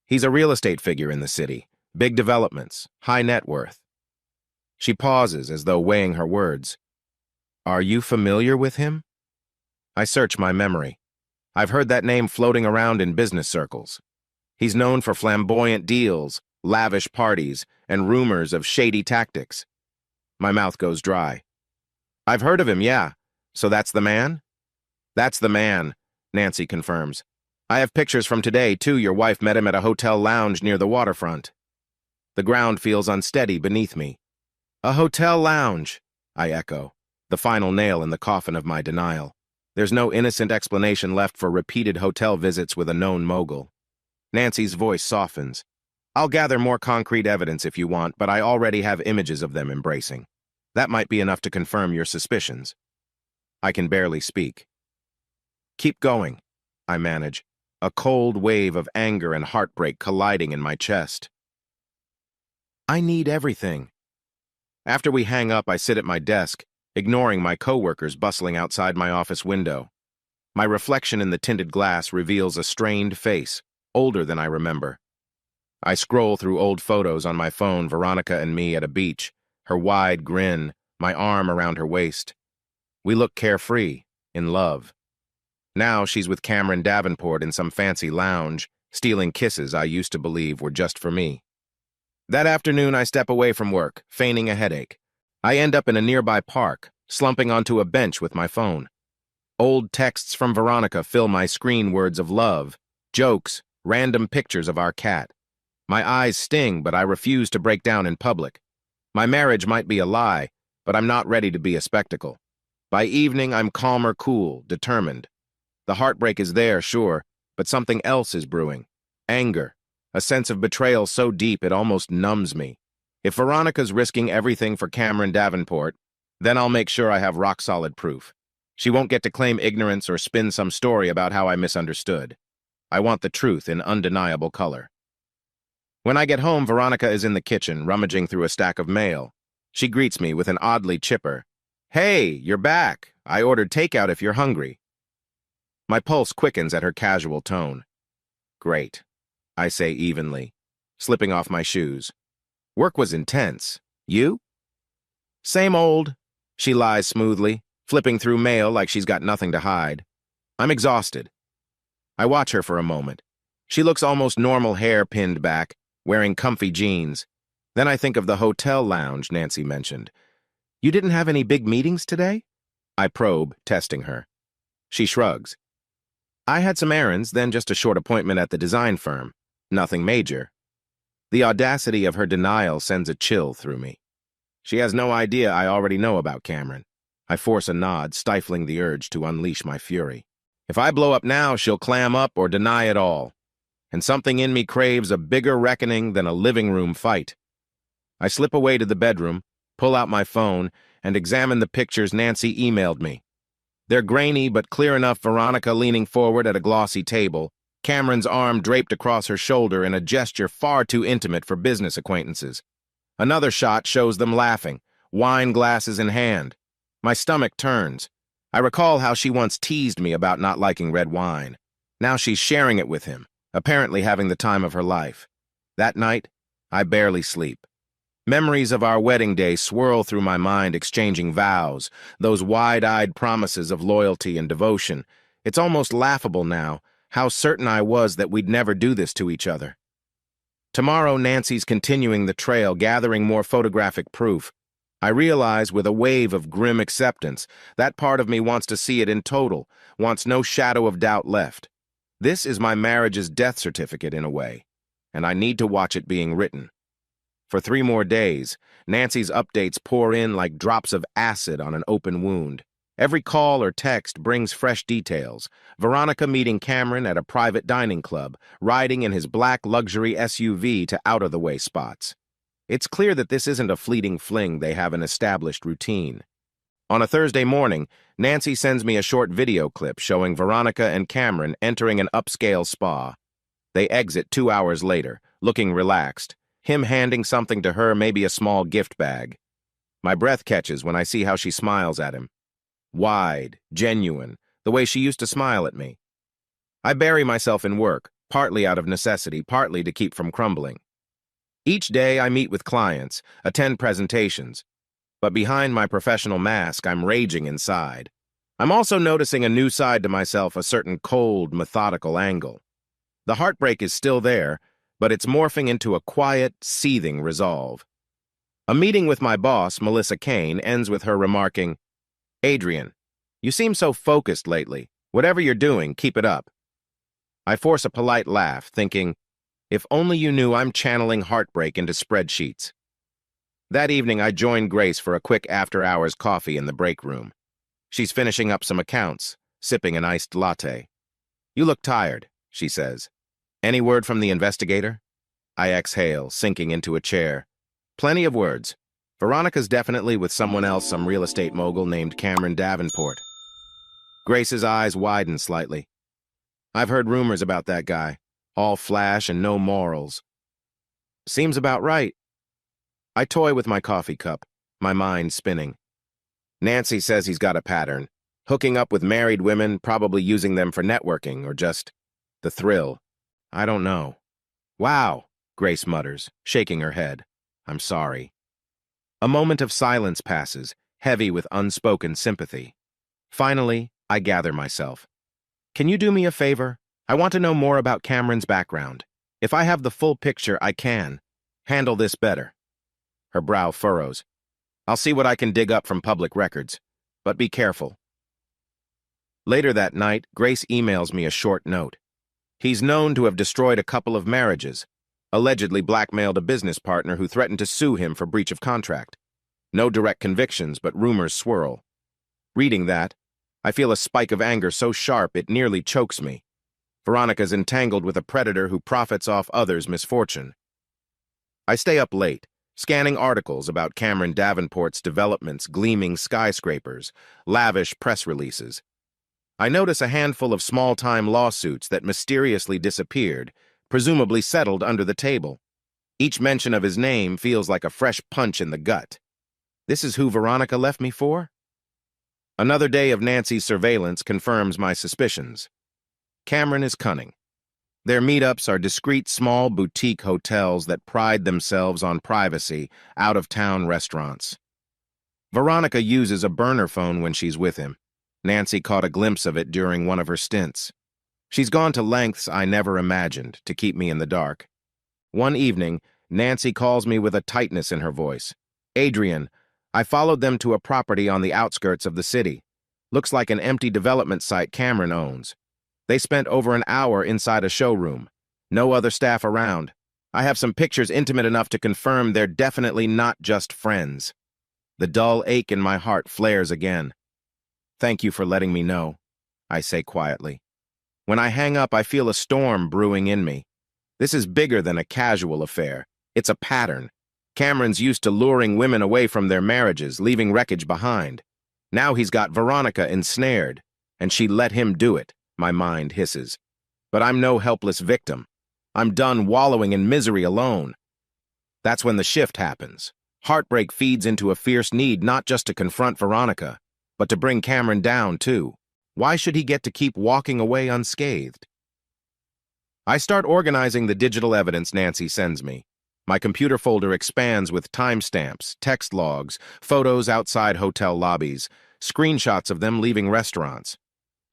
He's a real estate figure in the city. Big developments, high net worth." She pauses as though weighing her words. "Are you familiar with him?" I search my memory. I've heard that name floating around in business circles. He's known for flamboyant deals, lavish parties, and rumors of shady tactics. My mouth goes dry. "I've heard of him, yeah. So that's the man?" "That's the man," Nancy confirms. "I have pictures from today, too. Your wife met him at a hotel lounge near the waterfront." The ground feels unsteady beneath me. "A hotel lounge," I echo, the final nail in the coffin of my denial. There's no innocent explanation left for repeated hotel visits with a known mogul. Nancy's voice softens. "I'll gather more concrete evidence if you want, but I already have images of them embracing. That might be enough to confirm your suspicions." I can barely speak. "Keep going," I manage, a cold wave of anger and heartbreak colliding in my chest. "I need everything." After we hang up, I sit at my desk, ignoring my coworkers bustling outside my office window. My reflection in the tinted glass reveals a strained face, older than I remember. I scroll through old photos on my phone, Veronica and me at a beach, her wide grin, my arm around her waist. We look carefree, in love. Now she's with Cameron Davenport in some fancy lounge, stealing kisses I used to believe were just for me. That afternoon, I step away from work, feigning a headache. I end up in a nearby park, slumping onto a bench with my phone. Old texts from Veronica fill my screen, words of love, jokes, random pictures of our cat. My eyes sting, but I refuse to break down in public. My marriage might be a lie, but I'm not ready to be a spectacle. By evening, I'm calmer, cool, determined. The heartbreak is there, sure, but something else is brewing. Anger, a sense of betrayal so deep it almost numbs me. If Veronica's risking everything for Cameron Davenport, then I'll make sure I have rock-solid proof. She won't get to claim ignorance or spin some story about how I misunderstood. I want the truth in undeniable color. When I get home, Veronica is in the kitchen, rummaging through a stack of mail. She greets me with an oddly chipper, "Hey, you're back. I ordered takeout if you're hungry." My pulse quickens at her casual tone. "Great," I say evenly, slipping off my shoes. "Work was intense. You?" "Same old," she lies smoothly, flipping through mail like she's got nothing to hide. I'm exhausted. I watch her for a moment. She looks almost normal, hair pinned back, wearing comfy jeans. Then I think of the hotel lounge Nancy mentioned. "You didn't have any big meetings today?" I probe, testing her. She shrugs. "I had some errands, then just a short appointment at the design firm. Nothing major." The audacity of her denial sends a chill through me. She has no idea I already know about Cameron. I force a nod, stifling the urge to unleash my fury. If I blow up now, she'll clam up or deny it all. And something in me craves a bigger reckoning than a living room fight. I slip away to the bedroom, pull out my phone, and examine the pictures Nancy emailed me. They're grainy but clear enough. Veronica leaning forward at a glossy table, Cameron's arm draped across her shoulder in a gesture far too intimate for business acquaintances. Another shot shows them laughing, wine glasses in hand. My stomach turns. I recall how she once teased me about not liking red wine. Now she's sharing it with him, apparently having the time of her life. That night, I barely sleep. Memories of our wedding day swirl through my mind, exchanging vows, those wide-eyed promises of loyalty and devotion. It's almost laughable now, how certain I was that we'd never do this to each other. Tomorrow, Nancy's continuing the trail, gathering more photographic proof. I realize with a wave of grim acceptance, that part of me wants to see it in total, wants no shadow of doubt left. This is my marriage's death certificate in a way, and I need to watch it being written. For 3 more days, Nancy's updates pour in like drops of acid on an open wound. Every call or text brings fresh details. Veronica meeting Cameron at a private dining club, riding in his black luxury SUV to out-of-the-way spots. It's clear that this isn't a fleeting fling, they have an established routine. On a Thursday morning, Nancy sends me a short video clip showing Veronica and Cameron entering an upscale spa. They exit 2 hours later, looking relaxed, him handing something to her, maybe a small gift bag. My breath catches when I see how she smiles at him. Wide, genuine, the way she used to smile at me. I bury myself in work, partly out of necessity, partly to keep from crumbling. Each day I meet with clients, attend presentations, but behind my professional mask, I'm raging inside. I'm also noticing a new side to myself, a certain cold, methodical angle. The heartbreak is still there, but it's morphing into a quiet, seething resolve. A meeting with my boss, Melissa Kane, ends with her remarking, "Adrian, you seem so focused lately. Whatever you're doing, keep it up." I force a polite laugh, thinking, if only you knew I'm channeling heartbreak into spreadsheets. That evening, I join Grace for a quick after-hours coffee in the break room. She's finishing up some accounts, sipping an iced latte. "You look tired," she says. "Any word from the investigator?" I exhale, sinking into a chair. "Plenty of words. Veronica's definitely with someone else, some real estate mogul named Cameron Davenport." Grace's eyes widen slightly. "I've heard rumors about that guy. All flash and no morals." "Seems about right." I toy with my coffee cup, my mind spinning. Nancy says he's got a pattern. Hooking up with married women, probably using them for networking or just the thrill. I don't know. "Wow," Grace mutters, shaking her head. "I'm sorry." A moment of silence passes, heavy with unspoken sympathy. Finally, I gather myself. "Can you do me a favor? I want to know more about Cameron's background. If I have the full picture, I can handle this better." Her brow furrows. "I'll see what I can dig up from public records, but be careful." Later that night, Grace emails me a short note. He's known to have destroyed a couple of marriages, allegedly blackmailed a business partner who threatened to sue him for breach of contract. No direct convictions, but rumors swirl. Reading that, I feel a spike of anger so sharp it nearly chokes me. Veronica's entangled with a predator who profits off others' misfortune. I stay up late, scanning articles about Cameron Davenport's developments, gleaming skyscrapers, lavish press releases. I notice a handful of small-time lawsuits that mysteriously disappeared, presumably settled under the table. Each mention of his name feels like a fresh punch in the gut. This is who Veronica left me for? Another day of Nancy's surveillance confirms my suspicions. Cameron is cunning. Their meetups are discreet small boutique hotels that pride themselves on privacy, out-of-town restaurants. Veronica uses a burner phone when she's with him. Nancy caught a glimpse of it during one of her stints. She's gone to lengths I never imagined to keep me in the dark. One evening, Nancy calls me with a tightness in her voice. "Adrian, I followed them to a property on the outskirts of the city. Looks like an empty development site Cameron owns. They spent over an hour inside a showroom. No other staff around. I have some pictures intimate enough to confirm they're definitely not just friends." The dull ache in my heart flares again. "Thank you for letting me know," I say quietly. When I hang up, I feel a storm brewing in me. This is bigger than a casual affair. It's a pattern. Cameron's used to luring women away from their marriages, leaving wreckage behind. Now he's got Veronica ensnared, and she let him do it, my mind hisses. But I'm no helpless victim. I'm done wallowing in misery alone. That's when the shift happens. Heartbreak feeds into a fierce need not just to confront Veronica, but to bring Cameron down, too. Why should he get to keep walking away unscathed? I start organizing the digital evidence Nancy sends me. My computer folder expands with timestamps, text logs, photos outside hotel lobbies, screenshots of them leaving restaurants.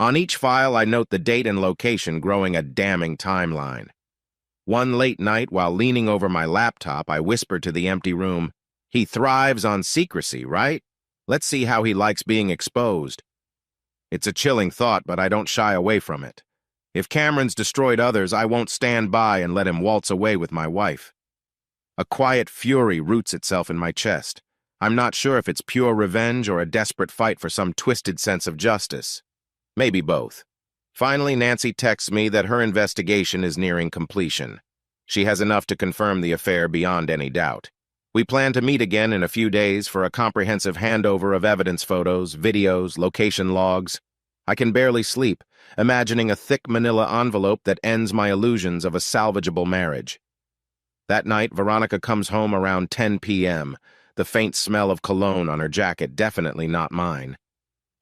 On each file, I note the date and location, growing a damning timeline. One late night, while leaning over my laptop, I whispered to the empty room, "He thrives on secrecy, right? Let's see how he likes being exposed." It's a chilling thought, but I don't shy away from it. If Cameron's destroyed others, I won't stand by and let him waltz away with my wife. A quiet fury roots itself in my chest. I'm not sure if it's pure revenge or a desperate fight for some twisted sense of justice. Maybe both. Finally, Nancy texts me that her investigation is nearing completion. She has enough to confirm the affair beyond any doubt. We plan to meet again in a few days for a comprehensive handover of evidence photos, videos, location logs. I can barely sleep, imagining a thick manila envelope that ends my illusions of a salvageable marriage. That night, Veronica comes home around 10 p.m., the faint smell of cologne on her jacket definitely not mine.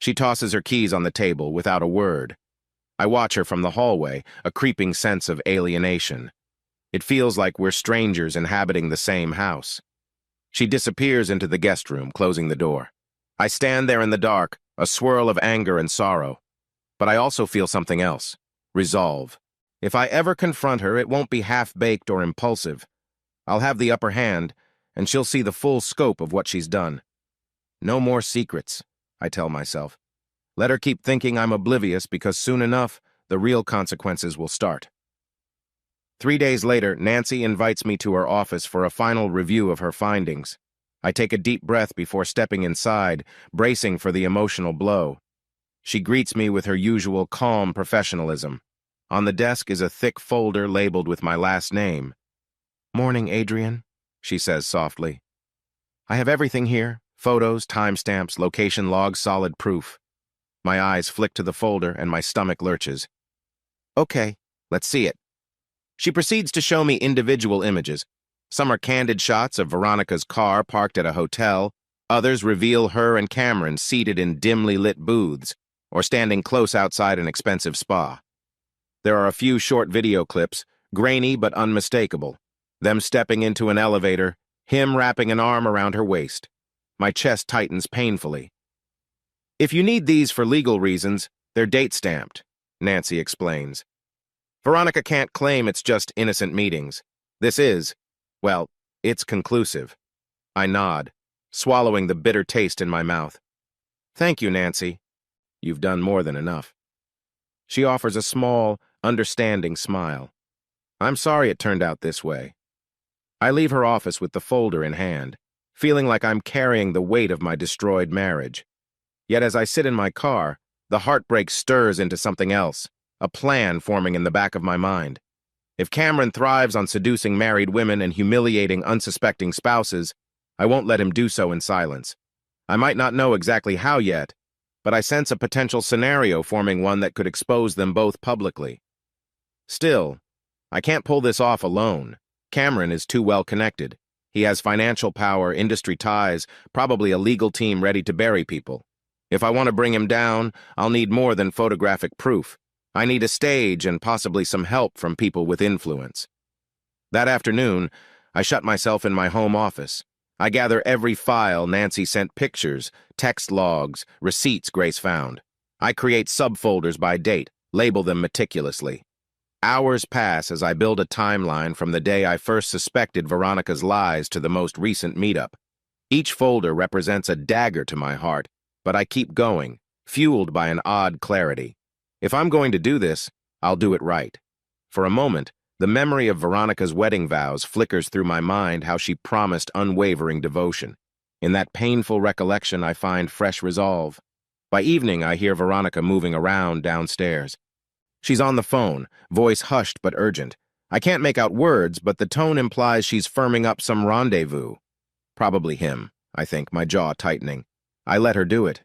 She tosses her keys on the table without a word. I watch her from the hallway, a creeping sense of alienation. It feels like we're strangers inhabiting the same house. She disappears into the guest room, closing the door. I stand there in the dark, a swirl of anger and sorrow. But I also feel something else, resolve. If I ever confront her, it won't be half-baked or impulsive. I'll have the upper hand, and she'll see the full scope of what she's done. No more secrets, I tell myself. Let her keep thinking I'm oblivious, because soon enough, the real consequences will start. 3 days later, Nancy invites me to her office for a final review of her findings. I take a deep breath before stepping inside, bracing for the emotional blow. She greets me with her usual calm professionalism. On the desk is a thick folder labeled with my last name. "Morning, Adrian," she says softly. I have everything here: photos, timestamps, location logs, solid proof. My eyes flick to the folder and my stomach lurches. "Okay, let's see it." She proceeds to show me individual images. Some are candid shots of Veronica's car parked at a hotel. Others reveal her and Cameron seated in dimly lit booths or standing close outside an expensive spa. There are a few short video clips, grainy but unmistakable. Them stepping into an elevator, him wrapping an arm around her waist. My chest tightens painfully. "If you need these for legal reasons, they're date-stamped," Nancy explains. Veronica can't claim it's just innocent meetings. This is, well, it's conclusive. I nod, swallowing the bitter taste in my mouth. "Thank you, Nancy. You've done more than enough." She offers a small, understanding smile. I'm sorry it turned out this way. I leave her office with the folder in hand, feeling like I'm carrying the weight of my destroyed marriage. Yet as I sit in my car, the heartbreak stirs into something else, a plan forming in the back of my mind. If Cameron thrives on seducing married women and humiliating unsuspecting spouses, I won't let him do so in silence. I might not know exactly how yet, but I sense a potential scenario forming one that could expose them both publicly. Still, I can't pull this off alone. Cameron is too well connected. He has financial power, industry ties, probably a legal team ready to bury people. If I want to bring him down, I'll need more than photographic proof. I need a stage and possibly some help from people with influence. That afternoon, I shut myself in my home office. I gather every file Nancy sent, pictures, text logs, receipts Grace found. I create subfolders by date, label them meticulously. Hours pass as I build a timeline from the day I first suspected Veronica's lies to the most recent meetup. Each folder represents a dagger to my heart, but I keep going, fueled by an odd clarity. If I'm going to do this, I'll do it right. For a moment, the memory of Veronica's wedding vows flickers through my mind, how she promised unwavering devotion. In that painful recollection, I find fresh resolve. By evening, I hear Veronica moving around downstairs. She's on the phone, voice hushed but urgent. I can't make out words, but the tone implies she's firming up some rendezvous. Probably him, I think, my jaw tightening. I let her do it.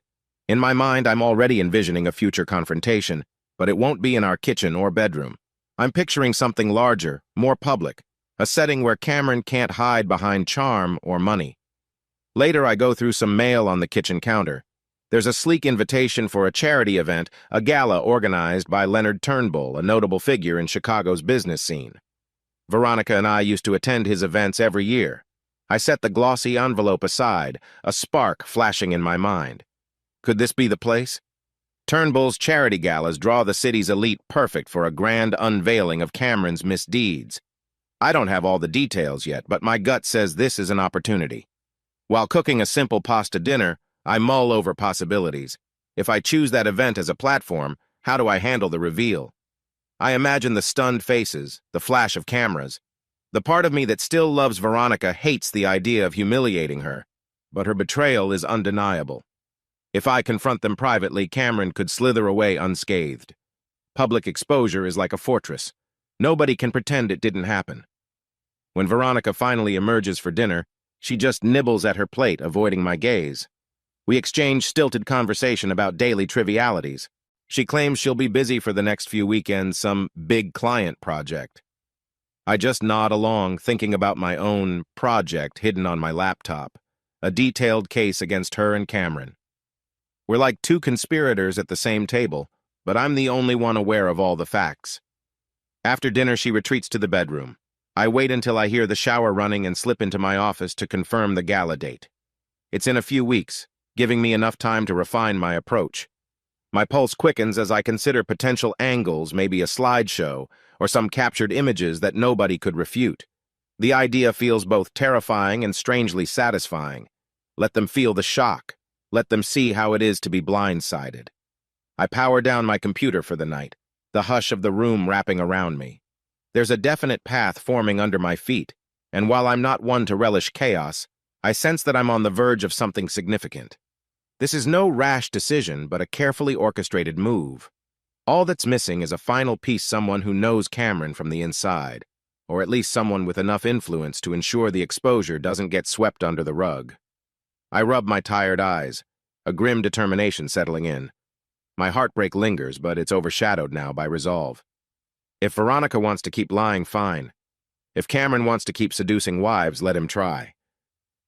In my mind, I'm already envisioning a future confrontation, but it won't be in our kitchen or bedroom. I'm picturing something larger, more public, a setting where Cameron can't hide behind charm or money. Later, I go through some mail on the kitchen counter. There's a sleek invitation for a charity event, a gala organized by Leonard Turnbull, a notable figure in Chicago's business scene. Veronica and I used to attend his events every year. I set the glossy envelope aside, a spark flashing in my mind. Could this be the place? Turnbull's charity galas draw the city's elite, perfect for a grand unveiling of Cameron's misdeeds. I don't have all the details yet, but my gut says this is an opportunity. While cooking a simple pasta dinner, I mull over possibilities. If I choose that event as a platform, how do I handle the reveal? I imagine the stunned faces, the flash of cameras. The part of me that still loves Veronica hates the idea of humiliating her, but her betrayal is undeniable. If I confront them privately, Cameron could slither away unscathed. Public exposure is like a fortress. Nobody can pretend it didn't happen. When Veronica finally emerges for dinner, she just nibbles at her plate, avoiding my gaze. We exchange stilted conversation about daily trivialities. She claims she'll be busy for the next few weekends, some big client project. I just nod along, thinking about my own project hidden on my laptop, a detailed case against her and Cameron. We're like two conspirators at the same table, but I'm the only one aware of all the facts. After dinner, she retreats to the bedroom. I wait until I hear the shower running and slip into my office to confirm the gala date. It's in a few weeks, giving me enough time to refine my approach. My pulse quickens as I consider potential angles, maybe a slideshow, or some captured images that nobody could refute. The idea feels both terrifying and strangely satisfying. Let them feel the shock. Let them see how it is to be blindsided. I power down my computer for the night, the hush of the room wrapping around me. There's a definite path forming under my feet, and while I'm not one to relish chaos, I sense that I'm on the verge of something significant. This is no rash decision, but a carefully orchestrated move. All that's missing is a final piece, someone who knows Cameron from the inside, or at least someone with enough influence to ensure the exposure doesn't get swept under the rug. I rub my tired eyes, a grim determination settling in. My heartbreak lingers, but it's overshadowed now by resolve. If Veronica wants to keep lying, fine. If Cameron wants to keep seducing wives, let him try.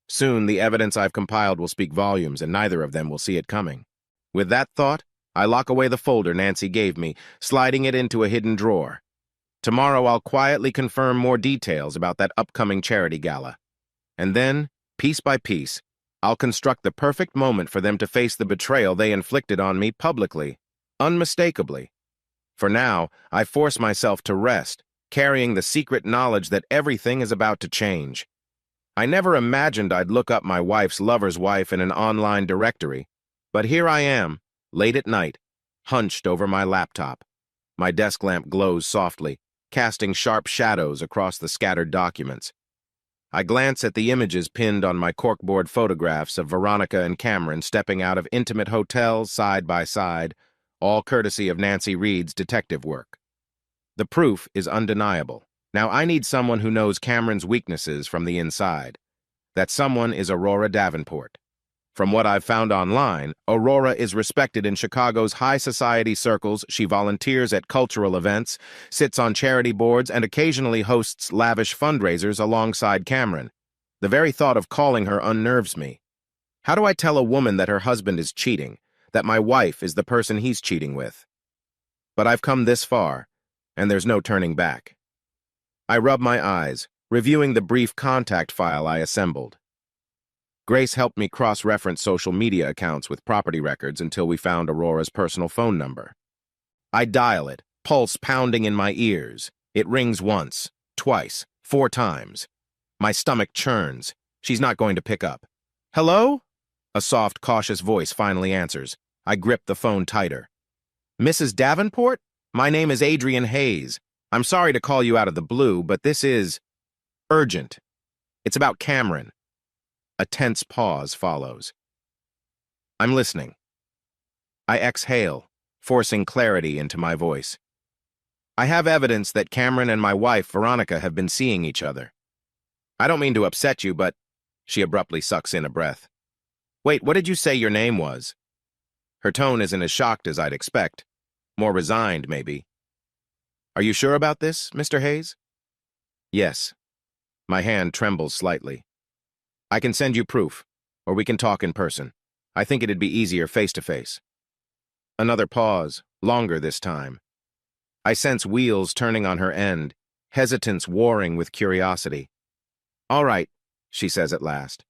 Soon, the evidence I've compiled will speak volumes, and neither of them will see it coming. With that thought, I lock away the folder Nancy gave me, sliding it into a hidden drawer. Tomorrow, I'll quietly confirm more details about that upcoming charity gala. And then, piece by piece, I'll construct the perfect moment for them to face the betrayal they inflicted on me publicly, unmistakably. For now, I force myself to rest, carrying the secret knowledge that everything is about to change. I never imagined I'd look up my wife's lover's wife in an online directory, but here I am, late at night, hunched over my laptop. My desk lamp glows softly, casting sharp shadows across the scattered documents. I glance at the images pinned on my corkboard photographs of Veronica and Cameron stepping out of intimate hotels side by side, all courtesy of Nancy Reed's detective work. The proof is undeniable. Now, I need someone who knows Cameron's weaknesses from the inside. That someone is Aurora Davenport. From what I've found online, Aurora is respected in Chicago's high society circles. She volunteers at cultural events, sits on charity boards, and occasionally hosts lavish fundraisers alongside Cameron. The very thought of calling her unnerves me. How do I tell a woman that her husband is cheating, that my wife is the person he's cheating with? But I've come this far, and there's no turning back. I rub my eyes, reviewing the brief contact file I assembled. Grace helped me cross-reference social media accounts with property records until we found Aurora's personal phone number. I dial it, pulse pounding in my ears. It rings once, twice, 4 times. My stomach churns. She's not going to pick up. "Hello?" A soft, cautious voice finally answers. I grip the phone tighter. "Mrs. Davenport? My name is Adrian Hayes. I'm sorry to call you out of the blue, but this is urgent. It's about Cameron." A tense pause follows. I'm listening. I exhale, forcing clarity into my voice. I have evidence that Cameron and my wife, Veronica, have been seeing each other. I don't mean to upset you, but... She abruptly sucks in a breath. "Wait, what did you say your name was?" Her tone isn't as shocked as I'd expect. More resigned, maybe. "Are you sure about this, Mr. Hayes?" "Yes." My hand trembles slightly. "I can send you proof, or we can talk in person. I think it'd be easier face-to-face." Another pause, longer this time. I sense wheels turning on her end, hesitance warring with curiosity. "All right," she says at last.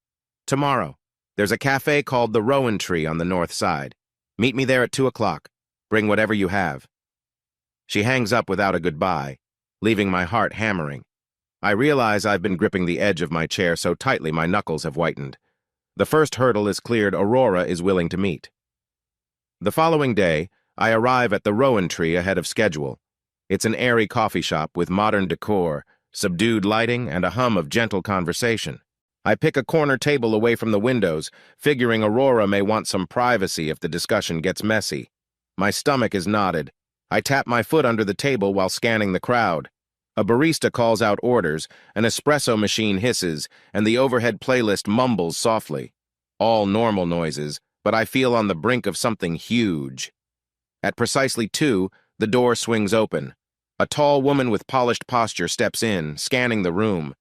"Tomorrow. There's a cafe called the Rowan Tree on the north side. Meet me there at 2 o'clock. Bring whatever you have." She hangs up without a goodbye, leaving my heart hammering. I realize I've been gripping the edge of my chair so tightly my knuckles have whitened. The first hurdle is cleared. Aurora is willing to meet. The following day, I arrive at the Rowan Tree ahead of schedule. It's an airy coffee shop with modern decor, subdued lighting, and a hum of gentle conversation. I pick a corner table away from the windows, figuring Aurora may want some privacy if the discussion gets messy. My stomach is knotted. I tap my foot under the table while scanning the crowd. A barista calls out orders, an espresso machine hisses, and the overhead playlist mumbles softly. All normal noises, but I feel on the brink of something huge. At precisely 2, the door swings open. A tall woman with polished posture steps in, scanning the room.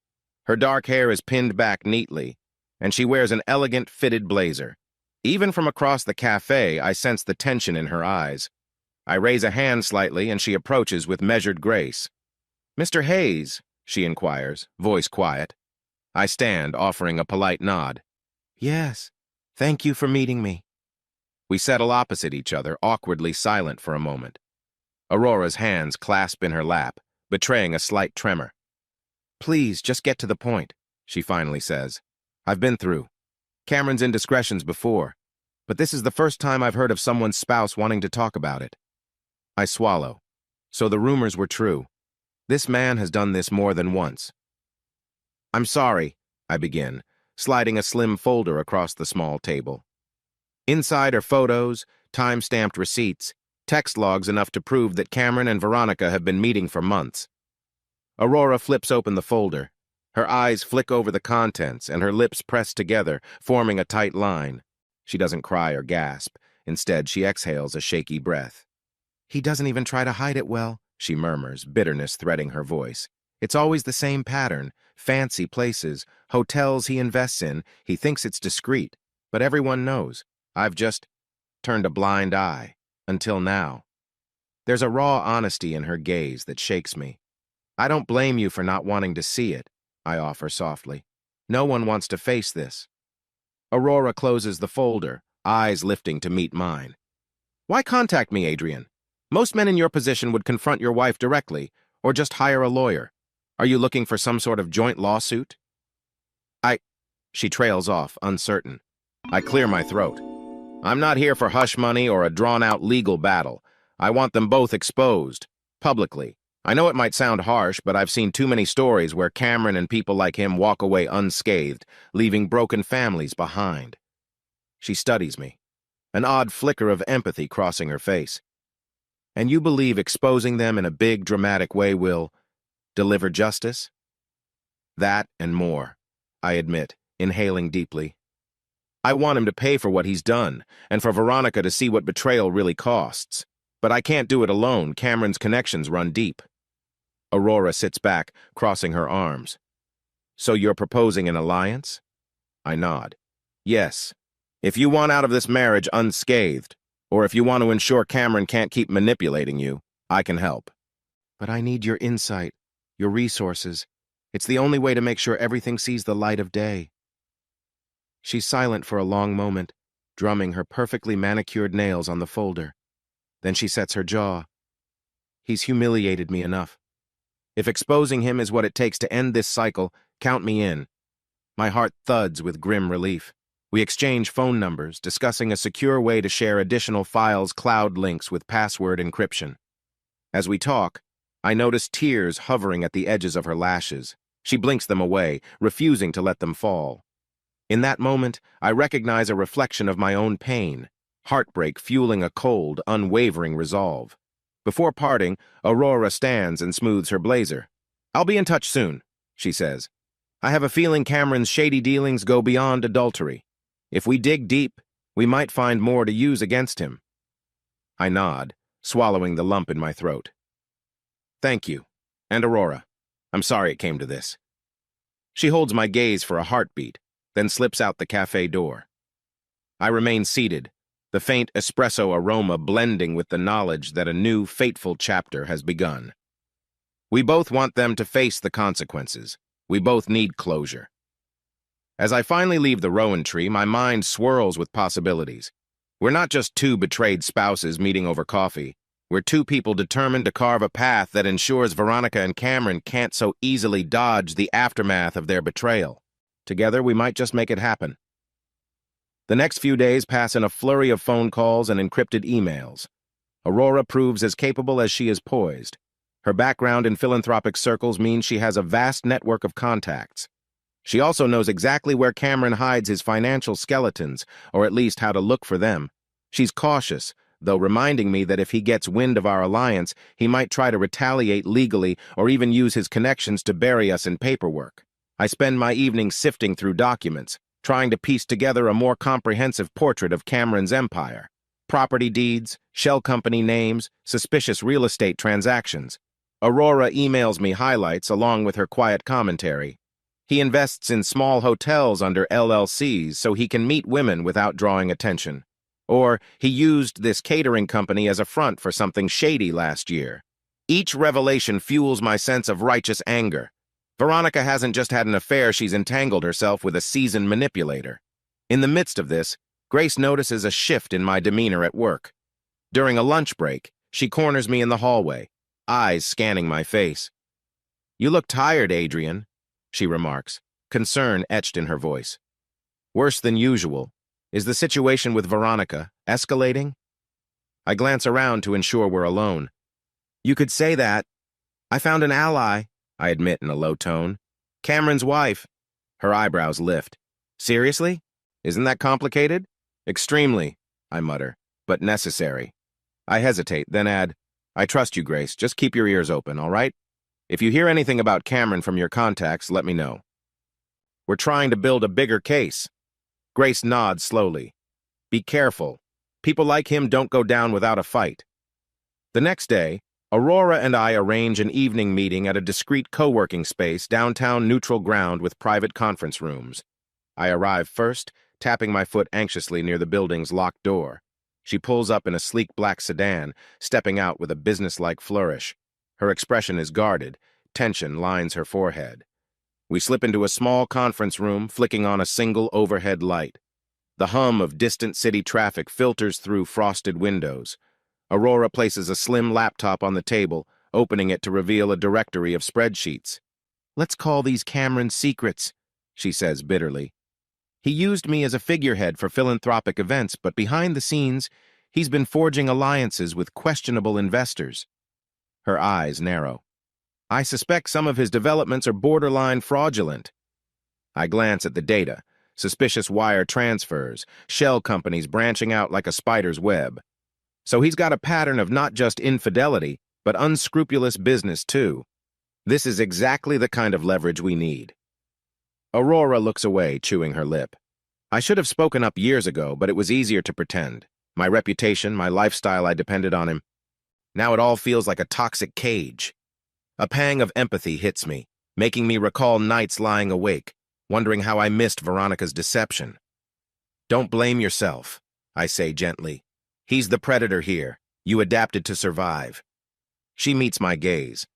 Her dark hair is pinned back neatly, and she wears an elegant, fitted blazer. Even from across the cafe, I sense the tension in her eyes. I raise a hand slightly, and she approaches with measured grace. "Mr. Hayes," she inquires, voice quiet. I stand, offering a polite nod. "Yes, thank you for meeting me." We settle opposite each other, awkwardly silent for a moment. Aurora's hands clasp in her lap, betraying a slight tremor. "Please, just get to the point," she finally says. "I've been through Cameron's indiscretions before, but this is the first time I've heard of someone's spouse wanting to talk about it." I swallow. So the rumors were true. This man has done this more than once. "I'm sorry," I begin, sliding a slim folder across the small table. Inside are photos, time-stamped receipts, text logs enough to prove that Cameron and Veronica have been meeting for months. Aurora flips open the folder. Her eyes flick over the contents, and her lips press together, forming a tight line. She doesn't cry or gasp. Instead, she exhales a shaky breath. "He doesn't even try to hide it well," she murmurs, bitterness threading her voice. "It's always the same pattern. Fancy places, hotels he invests in. He thinks it's discreet, but everyone knows. I've just turned a blind eye. Until now." There's a raw honesty in her gaze that shakes me. "I don't blame you for not wanting to see it," I offer softly. "No one wants to face this." Aurora closes the folder, eyes lifting to meet mine. "Why contact me, Adrian? Most men in your position would confront your wife directly, or just hire a lawyer. Are you looking for some sort of joint lawsuit?" She trails off, uncertain. I clear my throat. "I'm not here for hush money or a drawn-out legal battle. I want them both exposed, publicly. I know it might sound harsh, but I've seen too many stories where Cameron and people like him walk away unscathed, leaving broken families behind." She studies me, an odd flicker of empathy crossing her face. "And you believe exposing them in a big, dramatic way will Deliver justice? That and more, I admit, inhaling deeply. I want him to pay for what he's done, and for Veronica to see what betrayal really costs. But I can't do it alone. Cameron's connections run deep. Aurora sits back, crossing her arms. So you're proposing an alliance? I nod. Yes. If you want out of this marriage unscathed, or if you want to ensure Cameron can't keep manipulating you, I can help. But I need your insight, your resources. It's the only way to make sure everything sees the light of day. She's silent for a long moment, drumming her perfectly manicured nails on the folder. Then she sets her jaw. He's humiliated me enough. If exposing him is what it takes to end this cycle, count me in. My heart thuds with grim relief. We exchange phone numbers, discussing a secure way to share additional files' cloud links with password encryption. As we talk, I notice tears hovering at the edges of her lashes. She blinks them away, refusing to let them fall. In that moment, I recognize a reflection of my own pain, heartbreak fueling a cold, unwavering resolve. Before parting, Aurora stands and smooths her blazer. I'll be in touch soon, she says. I have a feeling Cameron's shady dealings go beyond adultery. If we dig deep, we might find more to use against him. I nod, swallowing the lump in my throat. Thank you. And Aurora, I'm sorry it came to this. She holds my gaze for a heartbeat, then slips out the cafe door. I remain seated, the faint espresso aroma blending with the knowledge that a new, fateful chapter has begun. We both want them to face the consequences. We both need closure. As I finally leave the rowan tree, my mind swirls with possibilities. We're not just two betrayed spouses meeting over coffee. We're two people determined to carve a path that ensures Veronica and Cameron can't so easily dodge the aftermath of their betrayal. Together, we might just make it happen. The next few days pass in a flurry of phone calls and encrypted emails. Aurora proves as capable as she is poised. Her background in philanthropic circles means she has a vast network of contacts. She also knows exactly where Cameron hides his financial skeletons, or at least how to look for them. She's cautious, though reminding me that if he gets wind of our alliance, he might try to retaliate legally or even use his connections to bury us in paperwork. I spend my evenings sifting through documents, trying to piece together a more comprehensive portrait of Cameron's empire. Property deeds, shell company names, suspicious real estate transactions. Aurora emails me highlights along with her quiet commentary. He invests in small hotels under LLCs so he can meet women without drawing attention. Or he used this catering company as a front for something shady last year. Each revelation fuels my sense of righteous anger. Veronica hasn't just had an affair, she's entangled herself with a seasoned manipulator. In the midst of this, Grace notices a shift in my demeanor at work. During a lunch break, she corners me in the hallway, eyes scanning my face. "You look tired, Adrian," she remarks, concern etched in her voice. "Worse than usual. Is the situation with Veronica escalating?" I glance around to ensure we're alone. "You could say that. I found an ally," I admit in a low tone. "Cameron's wife." Her eyebrows lift. "Seriously? Isn't that complicated?" "Extremely," I mutter, "but necessary." I hesitate, then add, "I trust you, Grace. Just keep your ears open, all right? If you hear anything about Cameron from your contacts, let me know." "We're trying to build a bigger case." Grace nods slowly. "Be careful. People like him don't go down without a fight." The next day, Aurora and I arrange an evening meeting at a discreet co-working space downtown neutral ground with private conference rooms. I arrive first, tapping my foot anxiously near the building's locked door. She pulls up in a sleek black sedan, stepping out with a businesslike flourish. Her expression is guarded, tension lines her forehead. We slip into a small conference room, flicking on a single overhead light. The hum of distant city traffic filters through frosted windows. Aurora places a slim laptop on the table, opening it to reveal a directory of spreadsheets. "Let's call these Cameron's secrets," she says bitterly. "He used me as a figurehead for philanthropic events, but behind the scenes, he's been forging alliances with questionable investors." Her eyes narrow. "I suspect some of his developments are borderline fraudulent." I glance at the data, suspicious wire transfers, shell companies branching out like a spider's web. So he's got a pattern of not just infidelity, but unscrupulous business too. This is exactly the kind of leverage we need. Aurora looks away, chewing her lip. I should have spoken up years ago, but it was easier to pretend. My reputation, my lifestyle, I depended on him. Now it all feels like a toxic cage. A pang of empathy hits me, making me recall nights lying awake, wondering how I missed Veronica's deception. Don't blame yourself, I say gently. He's the predator here. You adapted to survive. She meets my gaze.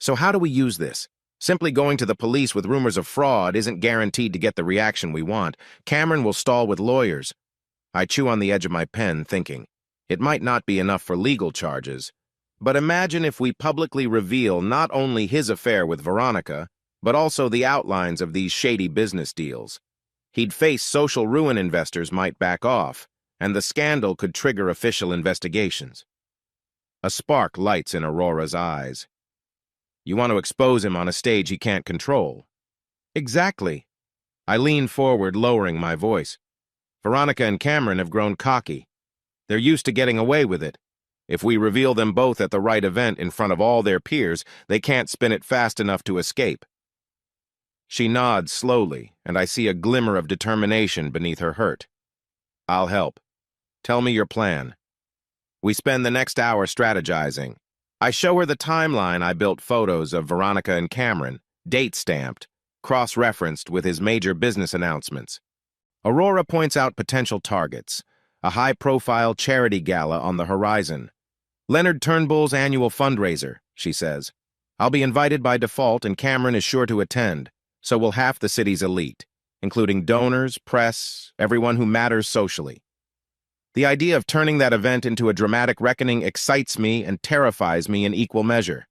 So how do we use this? Simply going to the police with rumors of fraud isn't guaranteed to get the reaction we want. Cameron will stall with lawyers. I chew on the edge of my pen, thinking, it might not be enough for legal charges, but imagine if we publicly reveal not only his affair with Veronica, but also the outlines of these shady business deals. He'd face social ruin, investors might back off, and the scandal could trigger official investigations. A spark lights in Aurora's eyes. You want to expose him on a stage he can't control. Exactly. I lean forward, lowering my voice. Veronica and Cameron have grown cocky. They're used to getting away with it. If we reveal them both at the right event in front of all their peers, they can't spin it fast enough to escape. She nods slowly, and I see a glimmer of determination beneath her hurt. I'll help. Tell me your plan. We spend the next hour strategizing. I show her the timeline. I built photos of Veronica and Cameron, date-stamped, cross-referenced with his major business announcements. Aurora points out potential targets, a high-profile charity gala on the horizon. Leonard Turnbull's annual fundraiser, she says. I'll be invited by default, and Cameron is sure to attend, so will half the city's elite, including donors, press, everyone who matters socially. The idea of turning that event into a dramatic reckoning excites me and terrifies me in equal measure.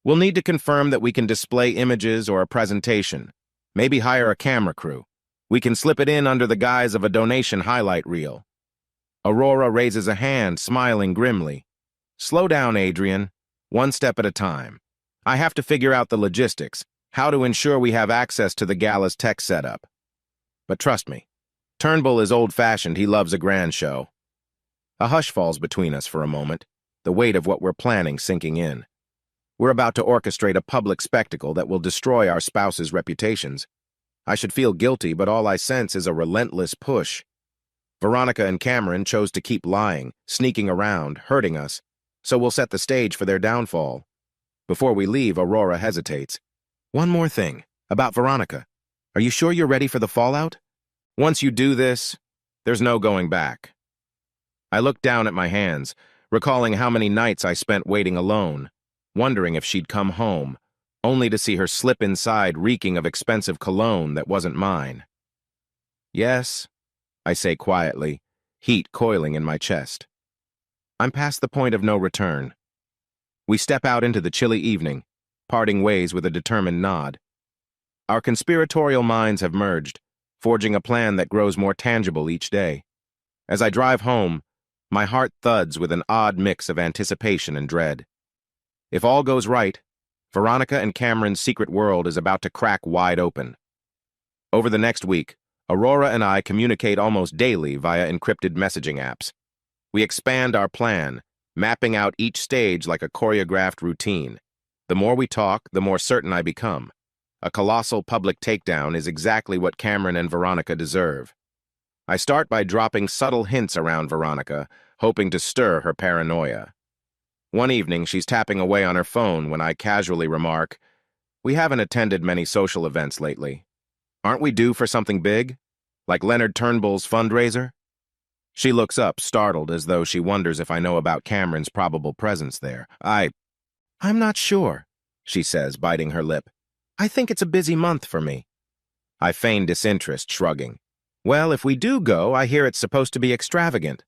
We'll need to confirm that we can display images or a presentation, maybe hire a camera crew. We can slip it in under the guise of a donation highlight reel. Aurora raises a hand, smiling grimly. Slow down, Adrian. One step at a time. I have to figure out the logistics, how to ensure we have access to the gala's tech setup. But trust me, Turnbull is old-fashioned. He loves a grand show. A hush falls between us for a moment, the weight of what we're planning sinking in. We're about to orchestrate a public spectacle that will destroy our spouses' reputations. I should feel guilty, but all I sense is a relentless push. Veronica and Cameron chose to keep lying, sneaking around, hurting us, so we'll set the stage for their downfall. Before we leave, Aurora hesitates. One more thing, about Veronica. Are you sure you're ready for the fallout? Once you do this, there's no going back. I looked down at my hands, recalling how many nights I spent waiting alone, wondering if she'd come home, only to see her slip inside reeking of expensive cologne that wasn't mine. Yes, I say quietly, heat coiling in my chest. I'm past the point of no return. We step out into the chilly evening, parting ways with a determined nod. Our conspiratorial minds have merged, forging a plan that grows more tangible each day. As I drive home, my heart thuds with an odd mix of anticipation and dread. If all goes right, Veronica and Cameron's secret world is about to crack wide open. Over the next week, Aurora and I communicate almost daily via encrypted messaging apps. We expand our plan, mapping out each stage like a choreographed routine. The more we talk, the more certain I become. A colossal public takedown is exactly what Cameron and Veronica deserve. I start by dropping subtle hints around Veronica, hoping to stir her paranoia. One evening, she's tapping away on her phone when I casually remark, "We haven't attended many social events lately. Aren't we due for something big? Like Leonard Turnbull's fundraiser?" She looks up, startled, as though she wonders if I know about Cameron's probable presence there. I'm not sure, she says, biting her lip. I think it's a busy month for me. I feign disinterest, shrugging. Well, if we do go, I hear it's supposed to be extravagant.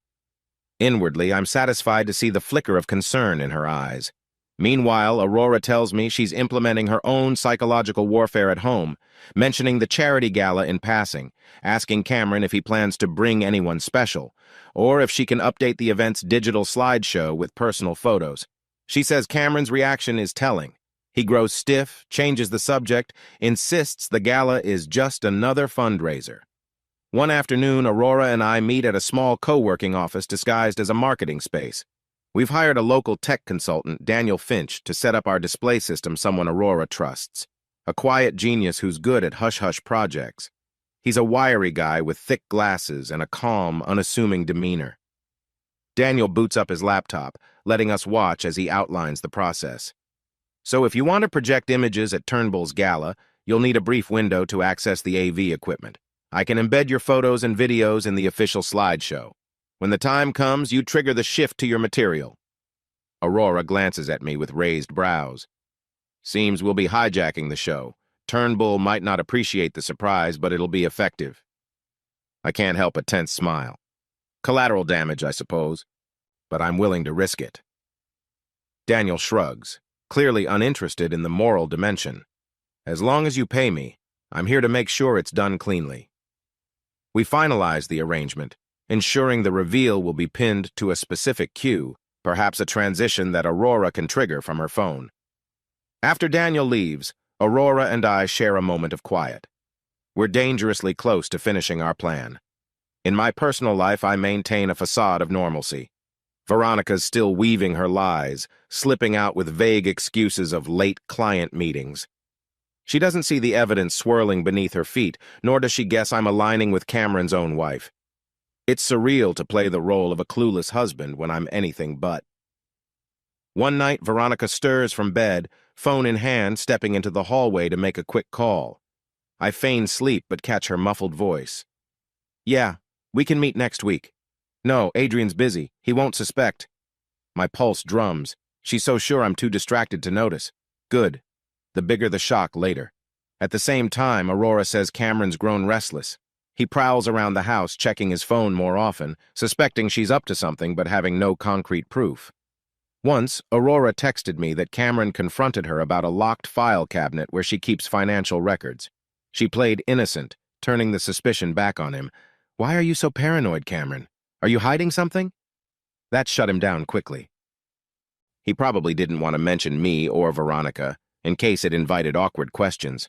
Inwardly, I'm satisfied to see the flicker of concern in her eyes. Meanwhile, Aurora tells me she's implementing her own psychological warfare at home, mentioning the charity gala in passing, asking Cameron if he plans to bring anyone special, or if she can update the event's digital slideshow with personal photos. She says Cameron's reaction is telling. He grows stiff, changes the subject, insists the gala is just another fundraiser. One afternoon, Aurora and I meet at a small co-working office disguised as a marketing space. We've hired a local tech consultant, Daniel Finch, to set up our display system, someone Aurora trusts. A quiet genius who's good at hush-hush projects. He's a wiry guy with thick glasses and a calm, unassuming demeanor. Daniel boots up his laptop, letting us watch as he outlines the process. So if you want to project images at Turnbull's gala, you'll need a brief window to access the AV equipment. I can embed your photos and videos in the official slideshow. When the time comes, you trigger the shift to your material. Aurora glances at me with raised brows. Seems we'll be hijacking the show. Turnbull might not appreciate the surprise, but it'll be effective. I can't help a tense smile. Collateral damage, I suppose, but I'm willing to risk it. Daniel shrugs, clearly uninterested in the moral dimension. As long as you pay me, I'm here to make sure it's done cleanly. We finalize the arrangement, ensuring the reveal will be pinned to a specific cue, perhaps a transition that Aurora can trigger from her phone. After Daniel leaves, Aurora and I share a moment of quiet. We're dangerously close to finishing our plan. In my personal life, I maintain a facade of normalcy. Veronica's still weaving her lies, slipping out with vague excuses of late client meetings. She doesn't see the evidence swirling beneath her feet, nor does she guess I'm aligning with Cameron's own wife. It's surreal to play the role of a clueless husband when I'm anything but. One night, Veronica stirs from bed, phone in hand, stepping into the hallway to make a quick call. I feign sleep but catch her muffled voice. Yeah, we can meet next week. No, Adrian's busy. He won't suspect. My pulse drums. She's so sure I'm too distracted to notice. Good. The bigger the shock later. At the same time, Aurora says Cameron's grown restless. He prowls around the house, checking his phone more often, suspecting she's up to something but having no concrete proof. Once, Aurora texted me that Cameron confronted her about a locked file cabinet where she keeps financial records. She played innocent, turning the suspicion back on him. Why are you so paranoid, Cameron? Are you hiding something? That shut him down quickly. He probably didn't want to mention me or Veronica, in case it invited awkward questions.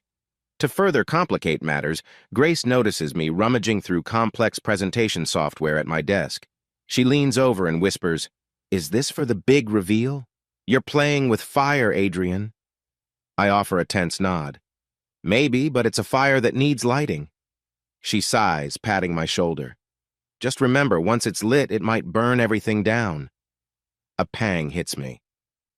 To further complicate matters, Grace notices me rummaging through complex presentation software at my desk. She leans over and whispers, "Is this for the big reveal? You're playing with fire, Adrian." I offer a tense nod. Maybe, but it's a fire that needs lighting. She sighs, patting my shoulder. Just remember, once it's lit, it might burn everything down. A pang hits me.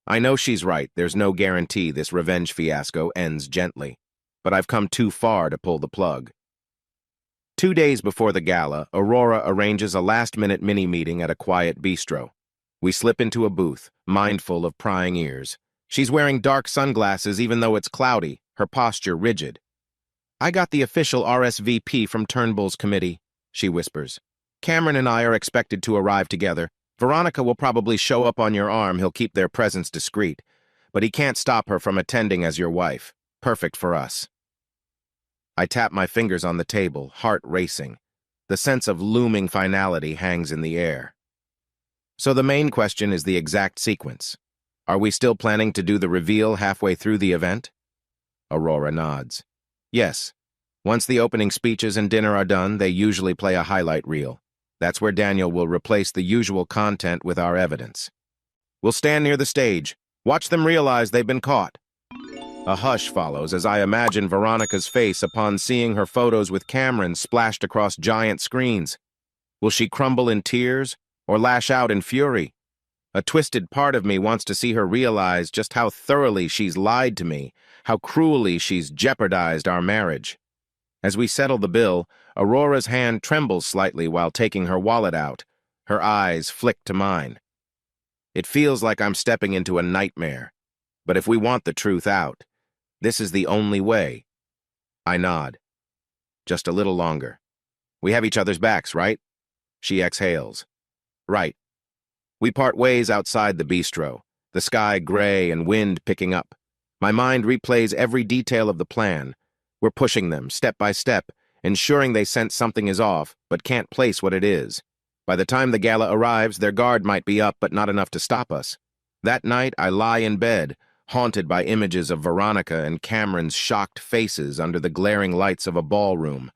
I know she's right. There's no guarantee this revenge fiasco ends gently. But I've come too far to pull the plug. 2 days before the gala, Aurora arranges a last-minute mini-meeting at a quiet bistro. We slip into a booth, mindful of prying ears. She's wearing dark sunglasses even though it's cloudy, her posture rigid. "I got the official RSVP from Turnbull's committee," she whispers. "Cameron and I are expected to arrive together. Veronica will probably show up on your arm. He'll keep their presence discreet. But he can't stop her from attending as your wife. Perfect for us." I tap my fingers on the table, heart racing. The sense of looming finality hangs in the air. So the main question is the exact sequence. Are we still planning to do the reveal halfway through the event? Aurora nods. Yes. Once the opening speeches and dinner are done, they usually play a highlight reel. That's where Daniel will replace the usual content with our evidence. We'll stand near the stage. Watch them realize they've been caught. A hush follows as I imagine Veronica's face upon seeing her photos with Cameron splashed across giant screens. Will she crumble in tears or lash out in fury? A twisted part of me wants to see her realize just how thoroughly she's lied to me, how cruelly she's jeopardized our marriage. As we settle the bill, Aurora's hand trembles slightly while taking her wallet out. Her eyes flick to mine. It feels like I'm stepping into a nightmare. But if we want the truth out, this is the only way. I nod. Just a little longer. We have each other's backs, right? She exhales. Right. We part ways outside the bistro, the sky gray and wind picking up. My mind replays every detail of the plan. We're pushing them, step by step, ensuring they sense something is off, but can't place what it is. By the time the gala arrives, their guard might be up, but not enough to stop us. That night, I lie in bed, haunted by images of Veronica and Cameron's shocked faces under the glaring lights of a ballroom.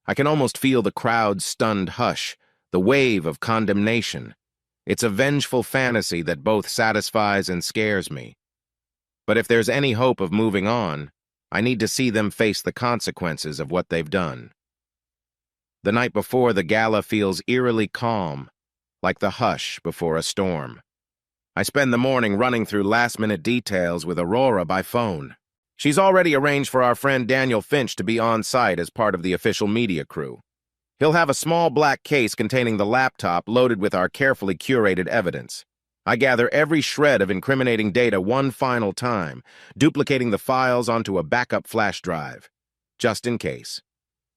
I can almost feel the crowd's stunned hush, the wave of condemnation. It's a vengeful fantasy that both satisfies and scares me. But if there's any hope of moving on, I need to see them face the consequences of what they've done. The night before the gala feels eerily calm, like the hush before a storm. I spend the morning running through last-minute details with Aurora by phone. She's already arranged for our friend Daniel Finch to be on site as part of the official media crew. He'll have a small black case containing the laptop loaded with our carefully curated evidence. I gather every shred of incriminating data one final time, duplicating the files onto a backup flash drive, just in case.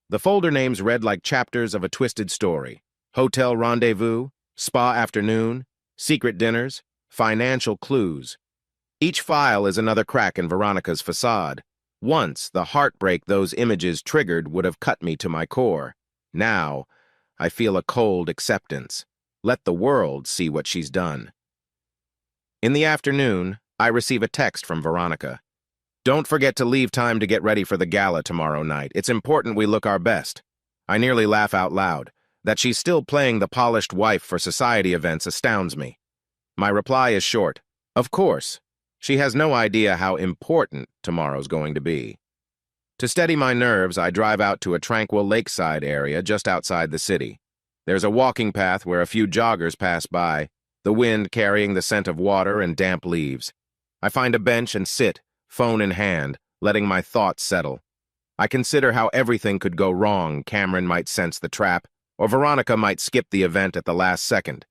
The folder names read like chapters of a twisted story: hotel rendezvous, spa afternoon, secret dinners, financial clues. Each file is another crack in Veronica's facade. Once, the heartbreak those images triggered would have cut me to my core. Now, I feel a cold acceptance. Let the world see what she's done. In the afternoon, I receive a text from Veronica. Don't forget to leave time to get ready for the gala tomorrow night. It's important we look our best. I nearly laugh out loud. That she's still playing the polished wife for society events astounds me. My reply is short. Of course. She has no idea how important tomorrow's going to be. To steady my nerves, I drive out to a tranquil lakeside area just outside the city. There's a walking path where a few joggers pass by, the wind carrying the scent of water and damp leaves. I find a bench and sit, phone in hand, letting my thoughts settle. I consider how everything could go wrong. Cameron might sense the trap, or Veronica might skip the event at the last second.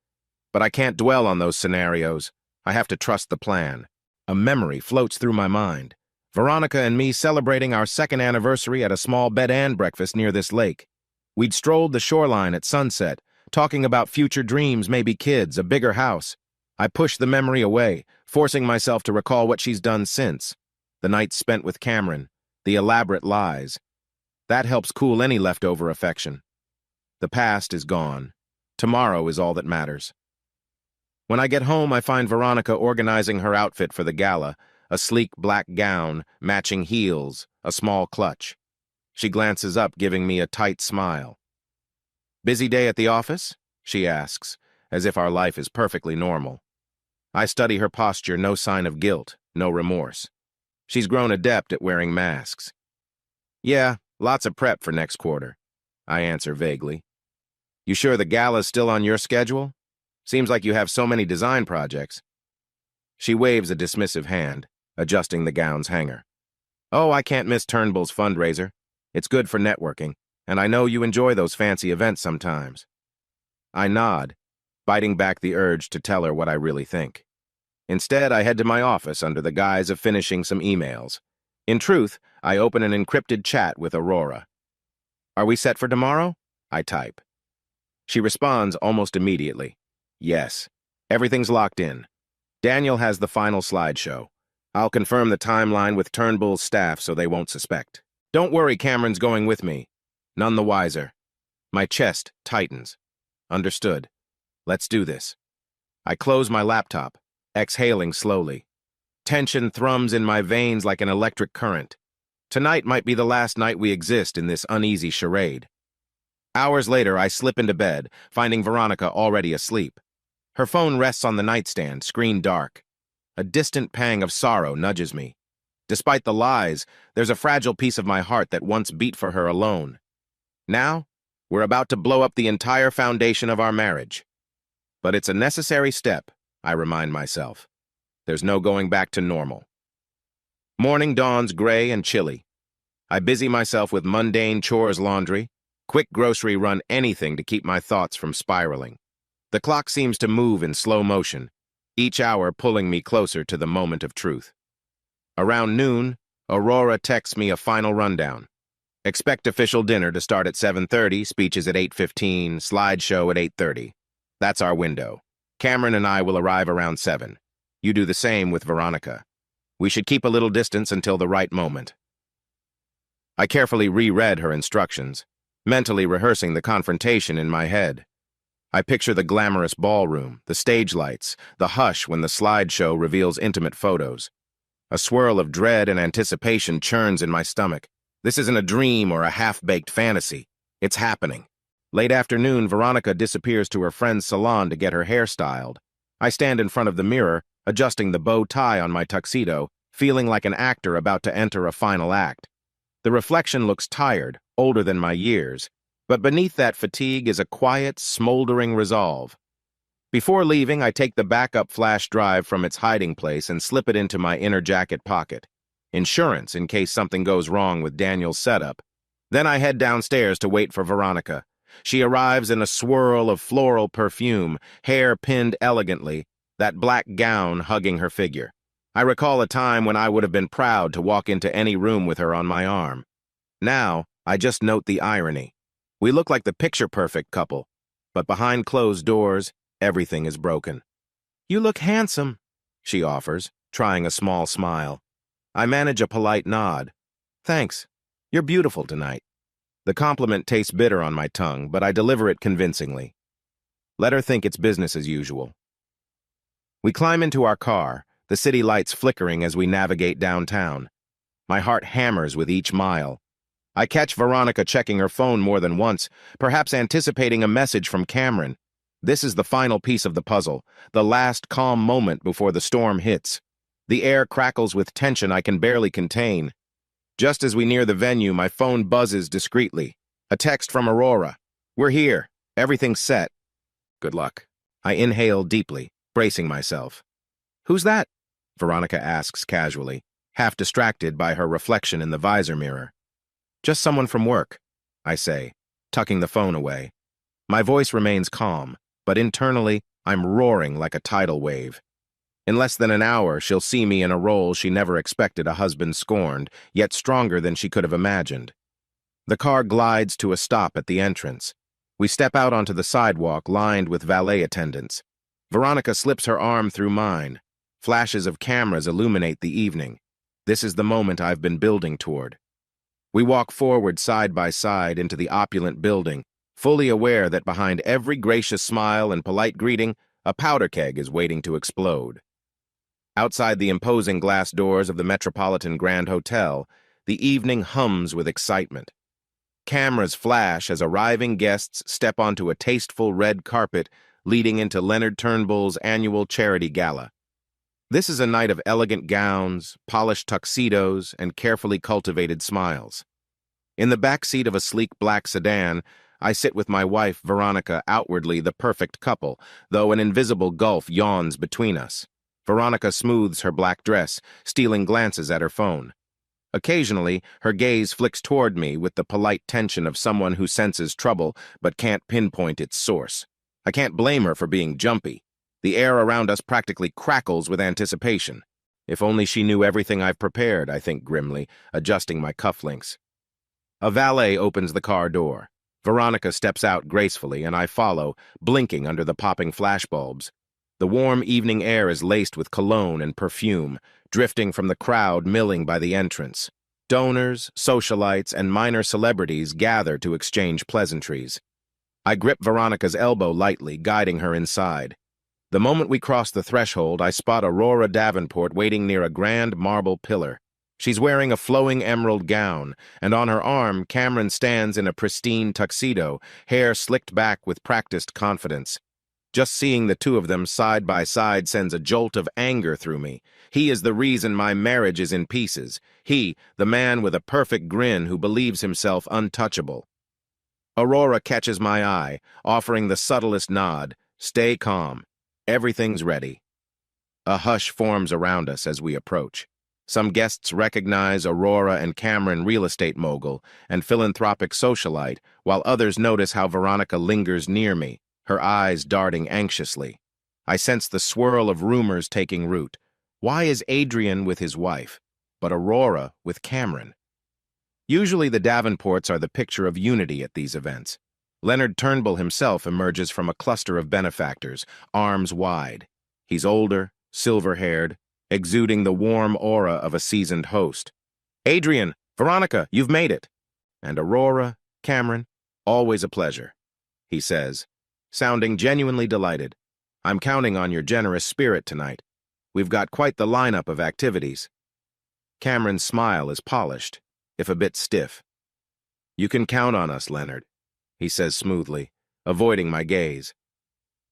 But I can't dwell on those scenarios. I have to trust the plan. A memory floats through my mind. Veronica and me celebrating our second anniversary at a small bed-and-breakfast near this lake. We'd strolled the shoreline at sunset, talking about future dreams, maybe kids, a bigger house. I pushed the memory away, forcing myself to recall what she's done since. The nights spent with Cameron, the elaborate lies. That helps cool any leftover affection. The past is gone. Tomorrow is all that matters. When I get home, I find Veronica organizing her outfit for the gala, a sleek black gown, matching heels, a small clutch. She glances up, giving me a tight smile. Busy day at the office? She asks, as if our life is perfectly normal. I study her posture, no sign of guilt, no remorse. She's grown adept at wearing masks. Yeah, lots of prep for next quarter, I answer vaguely. You sure the gala's still on your schedule? Seems like you have so many design projects. She waves a dismissive hand, adjusting the gown's hanger. Oh, I can't miss Turnbull's fundraiser. It's good for networking, and I know you enjoy those fancy events sometimes. I nod, biting back the urge to tell her what I really think. Instead, I head to my office under the guise of finishing some emails. In truth, I open an encrypted chat with Aurora. Are we set for tomorrow? I type. She responds almost immediately. Yes, everything's locked in. Daniel has the final slideshow. I'll confirm the timeline with Turnbull's staff so they won't suspect. Don't worry, Cameron's going with me. None the wiser. My chest tightens. Understood. Let's do this. I close my laptop, exhaling slowly. Tension thrums in my veins like an electric current. Tonight might be the last night we exist in this uneasy charade. Hours later, I slip into bed, finding Veronica already asleep. Her phone rests on the nightstand, screen dark. A distant pang of sorrow nudges me. Despite the lies, there's a fragile piece of my heart that once beat for her alone. Now, we're about to blow up the entire foundation of our marriage. But it's a necessary step, I remind myself. There's no going back to normal. Morning dawns gray and chilly. I busy myself with mundane chores, laundry, quick grocery run, anything to keep my thoughts from spiraling. The clock seems to move in slow motion, each hour pulling me closer to the moment of truth. Around noon, Aurora texts me a final rundown. Expect official dinner to start at 7:30, speeches at 8:15, slideshow at 8:30. That's our window. Cameron and I will arrive around 7. You do the same with Veronica. We should keep a little distance until the right moment. I carefully reread her instructions, mentally rehearsing the confrontation in my head. I picture the glamorous ballroom, the stage lights, the hush when the slideshow reveals intimate photos. A swirl of dread and anticipation churns in my stomach. This isn't a dream or a half-baked fantasy. It's happening. Late afternoon, Veronica disappears to her friend's salon to get her hair styled. I stand in front of the mirror, adjusting the bow tie on my tuxedo, feeling like an actor about to enter a final act. The reflection looks tired, older than my years, but beneath that fatigue is a quiet, smoldering resolve. Before leaving, I take the backup flash drive from its hiding place and slip it into my inner jacket pocket. Insurance in case something goes wrong with Daniel's setup. Then I head downstairs to wait for Veronica. She arrives in a swirl of floral perfume, hair pinned elegantly, that black gown hugging her figure. I recall a time when I would have been proud to walk into any room with her on my arm. Now, I just note the irony. We look like the picture-perfect couple, but behind closed doors, everything is broken. "You look handsome," she offers, trying a small smile. I manage a polite nod. "Thanks. You're beautiful tonight." The compliment tastes bitter on my tongue, but I deliver it convincingly. Let her think it's business as usual. We climb into our car, the city lights flickering as we navigate downtown. My heart hammers with each mile. I catch Veronica checking her phone more than once, perhaps anticipating a message from Cameron. This is the final piece of the puzzle, the last calm moment before the storm hits. The air crackles with tension I can barely contain. Just as we near the venue, my phone buzzes discreetly. A text from Aurora. "We're here. Everything's set." Good luck. I inhale deeply, bracing myself. "Who's that?" Veronica asks casually, half distracted by her reflection in the visor mirror. "Just someone from work," I say, tucking the phone away. My voice remains calm, but internally, I'm roaring like a tidal wave. In less than an hour, she'll see me in a role she never expected a husband scorned, yet stronger than she could have imagined. The car glides to a stop at the entrance. We step out onto the sidewalk lined with valet attendants. Veronica slips her arm through mine. Flashes of cameras illuminate the evening. This is the moment I've been building toward. We walk forward side by side into the opulent building, fully aware that behind every gracious smile and polite greeting, a powder keg is waiting to explode. Outside the imposing glass doors of the Metropolitan Grand Hotel, the evening hums with excitement. Cameras flash as arriving guests step onto a tasteful red carpet leading into Leonard Turnbull's annual charity gala. This is a night of elegant gowns, polished tuxedos, and carefully cultivated smiles. In the back seat of a sleek black sedan, I sit with my wife, Veronica, outwardly the perfect couple, though an invisible gulf yawns between us. Veronica smooths her black dress, stealing glances at her phone. Occasionally, her gaze flicks toward me with the polite tension of someone who senses trouble but can't pinpoint its source. I can't blame her for being jumpy. The air around us practically crackles with anticipation. If only she knew everything I've prepared, I think grimly, adjusting my cufflinks. A valet opens the car door. Veronica steps out gracefully, and I follow, blinking under the popping flashbulbs. The warm evening air is laced with cologne and perfume, drifting from the crowd milling by the entrance. Donors, socialites, and minor celebrities gather to exchange pleasantries. I grip Veronica's elbow lightly, guiding her inside. The moment we cross the threshold, I spot Aurora Davenport waiting near a grand marble pillar. She's wearing a flowing emerald gown, and on her arm, Cameron stands in a pristine tuxedo, hair slicked back with practiced confidence. Just seeing the two of them side by side sends a jolt of anger through me. He is the reason my marriage is in pieces. He, the man with a perfect grin who believes himself untouchable. Aurora catches my eye, offering the subtlest nod. "Stay calm. Everything's ready." A hush forms around us as we approach. Some guests recognize Aurora and Cameron, real estate mogul and philanthropic socialite, while others notice how Veronica lingers near me, her eyes darting anxiously. I sense the swirl of rumors taking root. Why is Adrian with his wife, but Aurora with Cameron? Usually the Davenports are the picture of unity at these events. Leonard Turnbull himself emerges from a cluster of benefactors, arms wide. He's older, silver-haired, exuding the warm aura of a seasoned host. "Adrian, Veronica, you've made it." And Aurora, Cameron, "Always a pleasure," he says, sounding genuinely delighted. "I'm counting on your generous spirit tonight. We've got quite the lineup of activities." Cameron's smile is polished, if a bit stiff. "You can count on us, Leonard. he says smoothly, avoiding my gaze.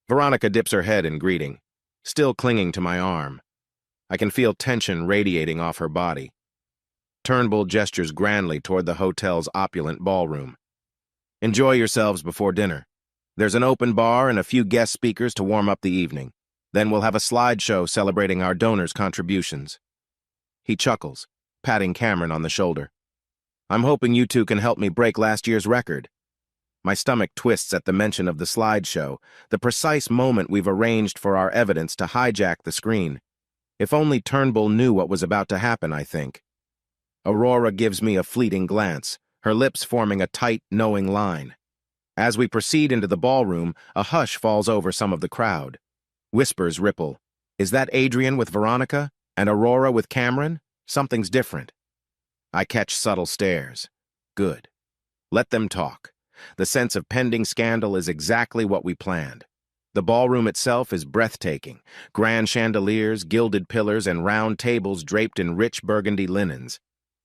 Veronica dips her head in greeting, still clinging to my arm. I can feel tension radiating off her body. Turnbull gestures grandly toward the hotel's opulent ballroom. Enjoy yourselves before dinner. There's an open bar and a few guest speakers to warm up the evening. Then we'll have a slideshow celebrating our donors' contributions. He chuckles, patting Cameron on the shoulder. I'm hoping you two can help me break last year's record. My stomach twists at the mention of the slideshow, the precise moment we've arranged for our evidence to hijack the screen. If only Turnbull knew what was about to happen, I think. Aurora gives me a fleeting glance, her lips forming a tight, knowing line. As we proceed into the ballroom, a hush falls over some of the crowd. Whispers ripple. Is that Adrian with Veronica? And Aurora with Cameron? Something's different. I catch subtle stares. Good. Let them talk. The sense of pending scandal is exactly what we planned. The ballroom itself is breathtaking. Grand chandeliers, gilded pillars, and round tables draped in rich burgundy linens.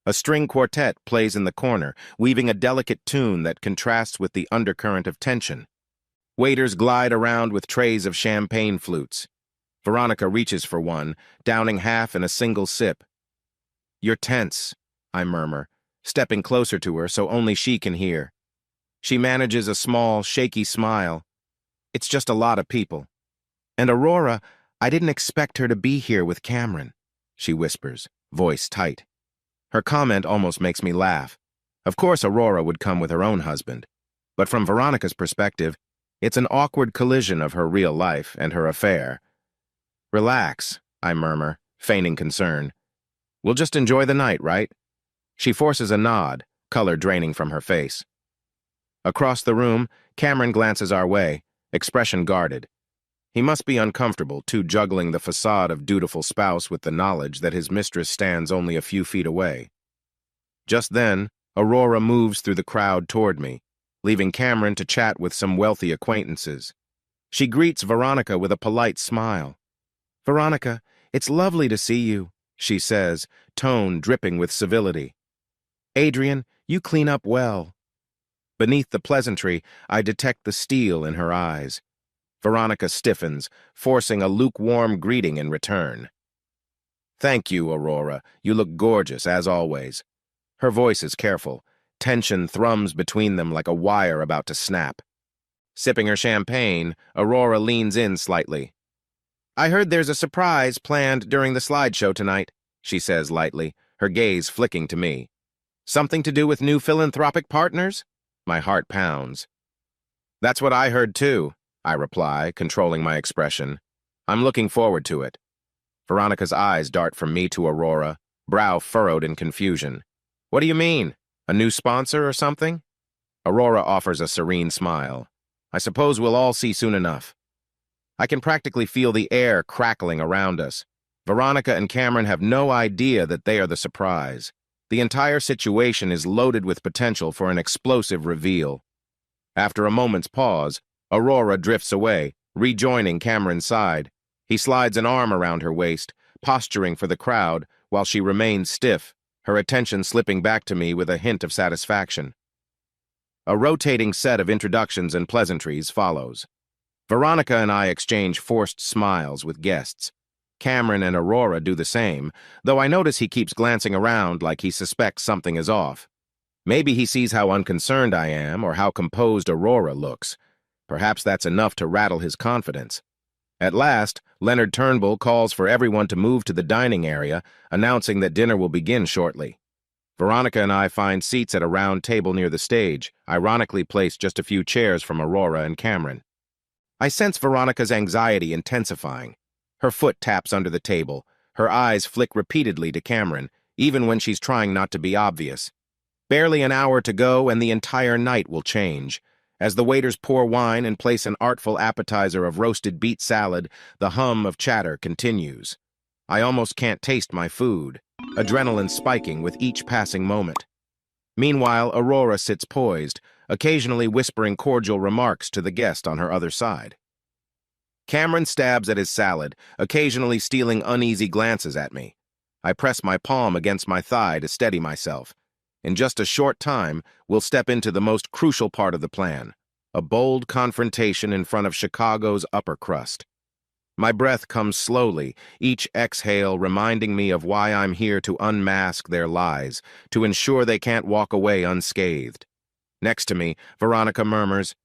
A string quartet plays in the corner, weaving a delicate tune that contrasts with the undercurrent of tension. Waiters glide around with trays of champagne flutes. Veronica reaches for one, downing half in a single sip. You're tense, I murmur, stepping closer to her so only she can hear. She manages a small, shaky smile. It's just a lot of people. And Aurora, I didn't expect her to be here with Cameron, she whispers, voice tight. Her comment almost makes me laugh. Of course Aurora would come with her own husband. But from Veronica's perspective, it's an awkward collision of her real life and her affair. Relax, I murmur, feigning concern. We'll just enjoy the night, right? She forces a nod, color draining from her face. Across the room, Cameron glances our way, expression guarded. He must be uncomfortable, too, juggling the facade of dutiful spouse with the knowledge that his mistress stands only a few feet away. Just then, Aurora moves through the crowd toward me, leaving Cameron to chat with some wealthy acquaintances. She greets Veronica with a polite smile. Veronica, it's lovely to see you, she says, tone dripping with civility. Adrian, you clean up well. Beneath the pleasantry, I detect the steel in her eyes. Veronica stiffens, forcing a lukewarm greeting in return. Thank you, Aurora. You look gorgeous, as always. Her voice is careful. Tension thrums between them like a wire about to snap. Sipping her champagne, Aurora leans in slightly. I heard there's a surprise planned during the slideshow tonight, she says lightly, her gaze flicking to me. Something to do with new philanthropic partners? My heart pounds. That's what I heard too, I reply, controlling my expression. I'm looking forward to it. Veronica's eyes dart from me to Aurora, brow furrowed in confusion. What do you mean? A new sponsor or something? Aurora offers a serene smile. I suppose we'll all see soon enough. I can practically feel the air crackling around us. Veronica and Cameron have no idea that they are the surprise. The entire situation is loaded with potential for an explosive reveal. After a moment's pause, Aurora drifts away, rejoining Cameron's side. He slides an arm around her waist, posturing for the crowd, while she remains stiff, her attention slipping back to me with a hint of satisfaction. A rotating set of introductions and pleasantries follows. Veronica and I exchange forced smiles with guests. Cameron and Aurora do the same, though I notice he keeps glancing around like he suspects something is off. Maybe he sees how unconcerned I am or how composed Aurora looks. Perhaps that's enough to rattle his confidence. At last, Leonard Turnbull calls for everyone to move to the dining area, announcing that dinner will begin shortly. Veronica and I find seats at a round table near the stage, ironically placed just a few chairs from Aurora and Cameron. I sense Veronica's anxiety intensifying. Her foot taps under the table. Her eyes flick repeatedly to Cameron, even when she's trying not to be obvious. Barely an hour to go and the entire night will change. As the waiters pour wine and place an artful appetizer of roasted beet salad, the hum of chatter continues. I almost can't taste my food, adrenaline spiking with each passing moment. Meanwhile, Aurora sits poised, occasionally whispering cordial remarks to the guest on her other side. Cameron stabs at his salad, occasionally stealing uneasy glances at me. I press my palm against my thigh to steady myself. In just a short time, we'll step into the most crucial part of the plan, a bold confrontation in front of Chicago's upper crust. My breath comes slowly, each exhale reminding me of why I'm here to unmask their lies, to ensure they can't walk away unscathed. Next to me, Veronica murmurs,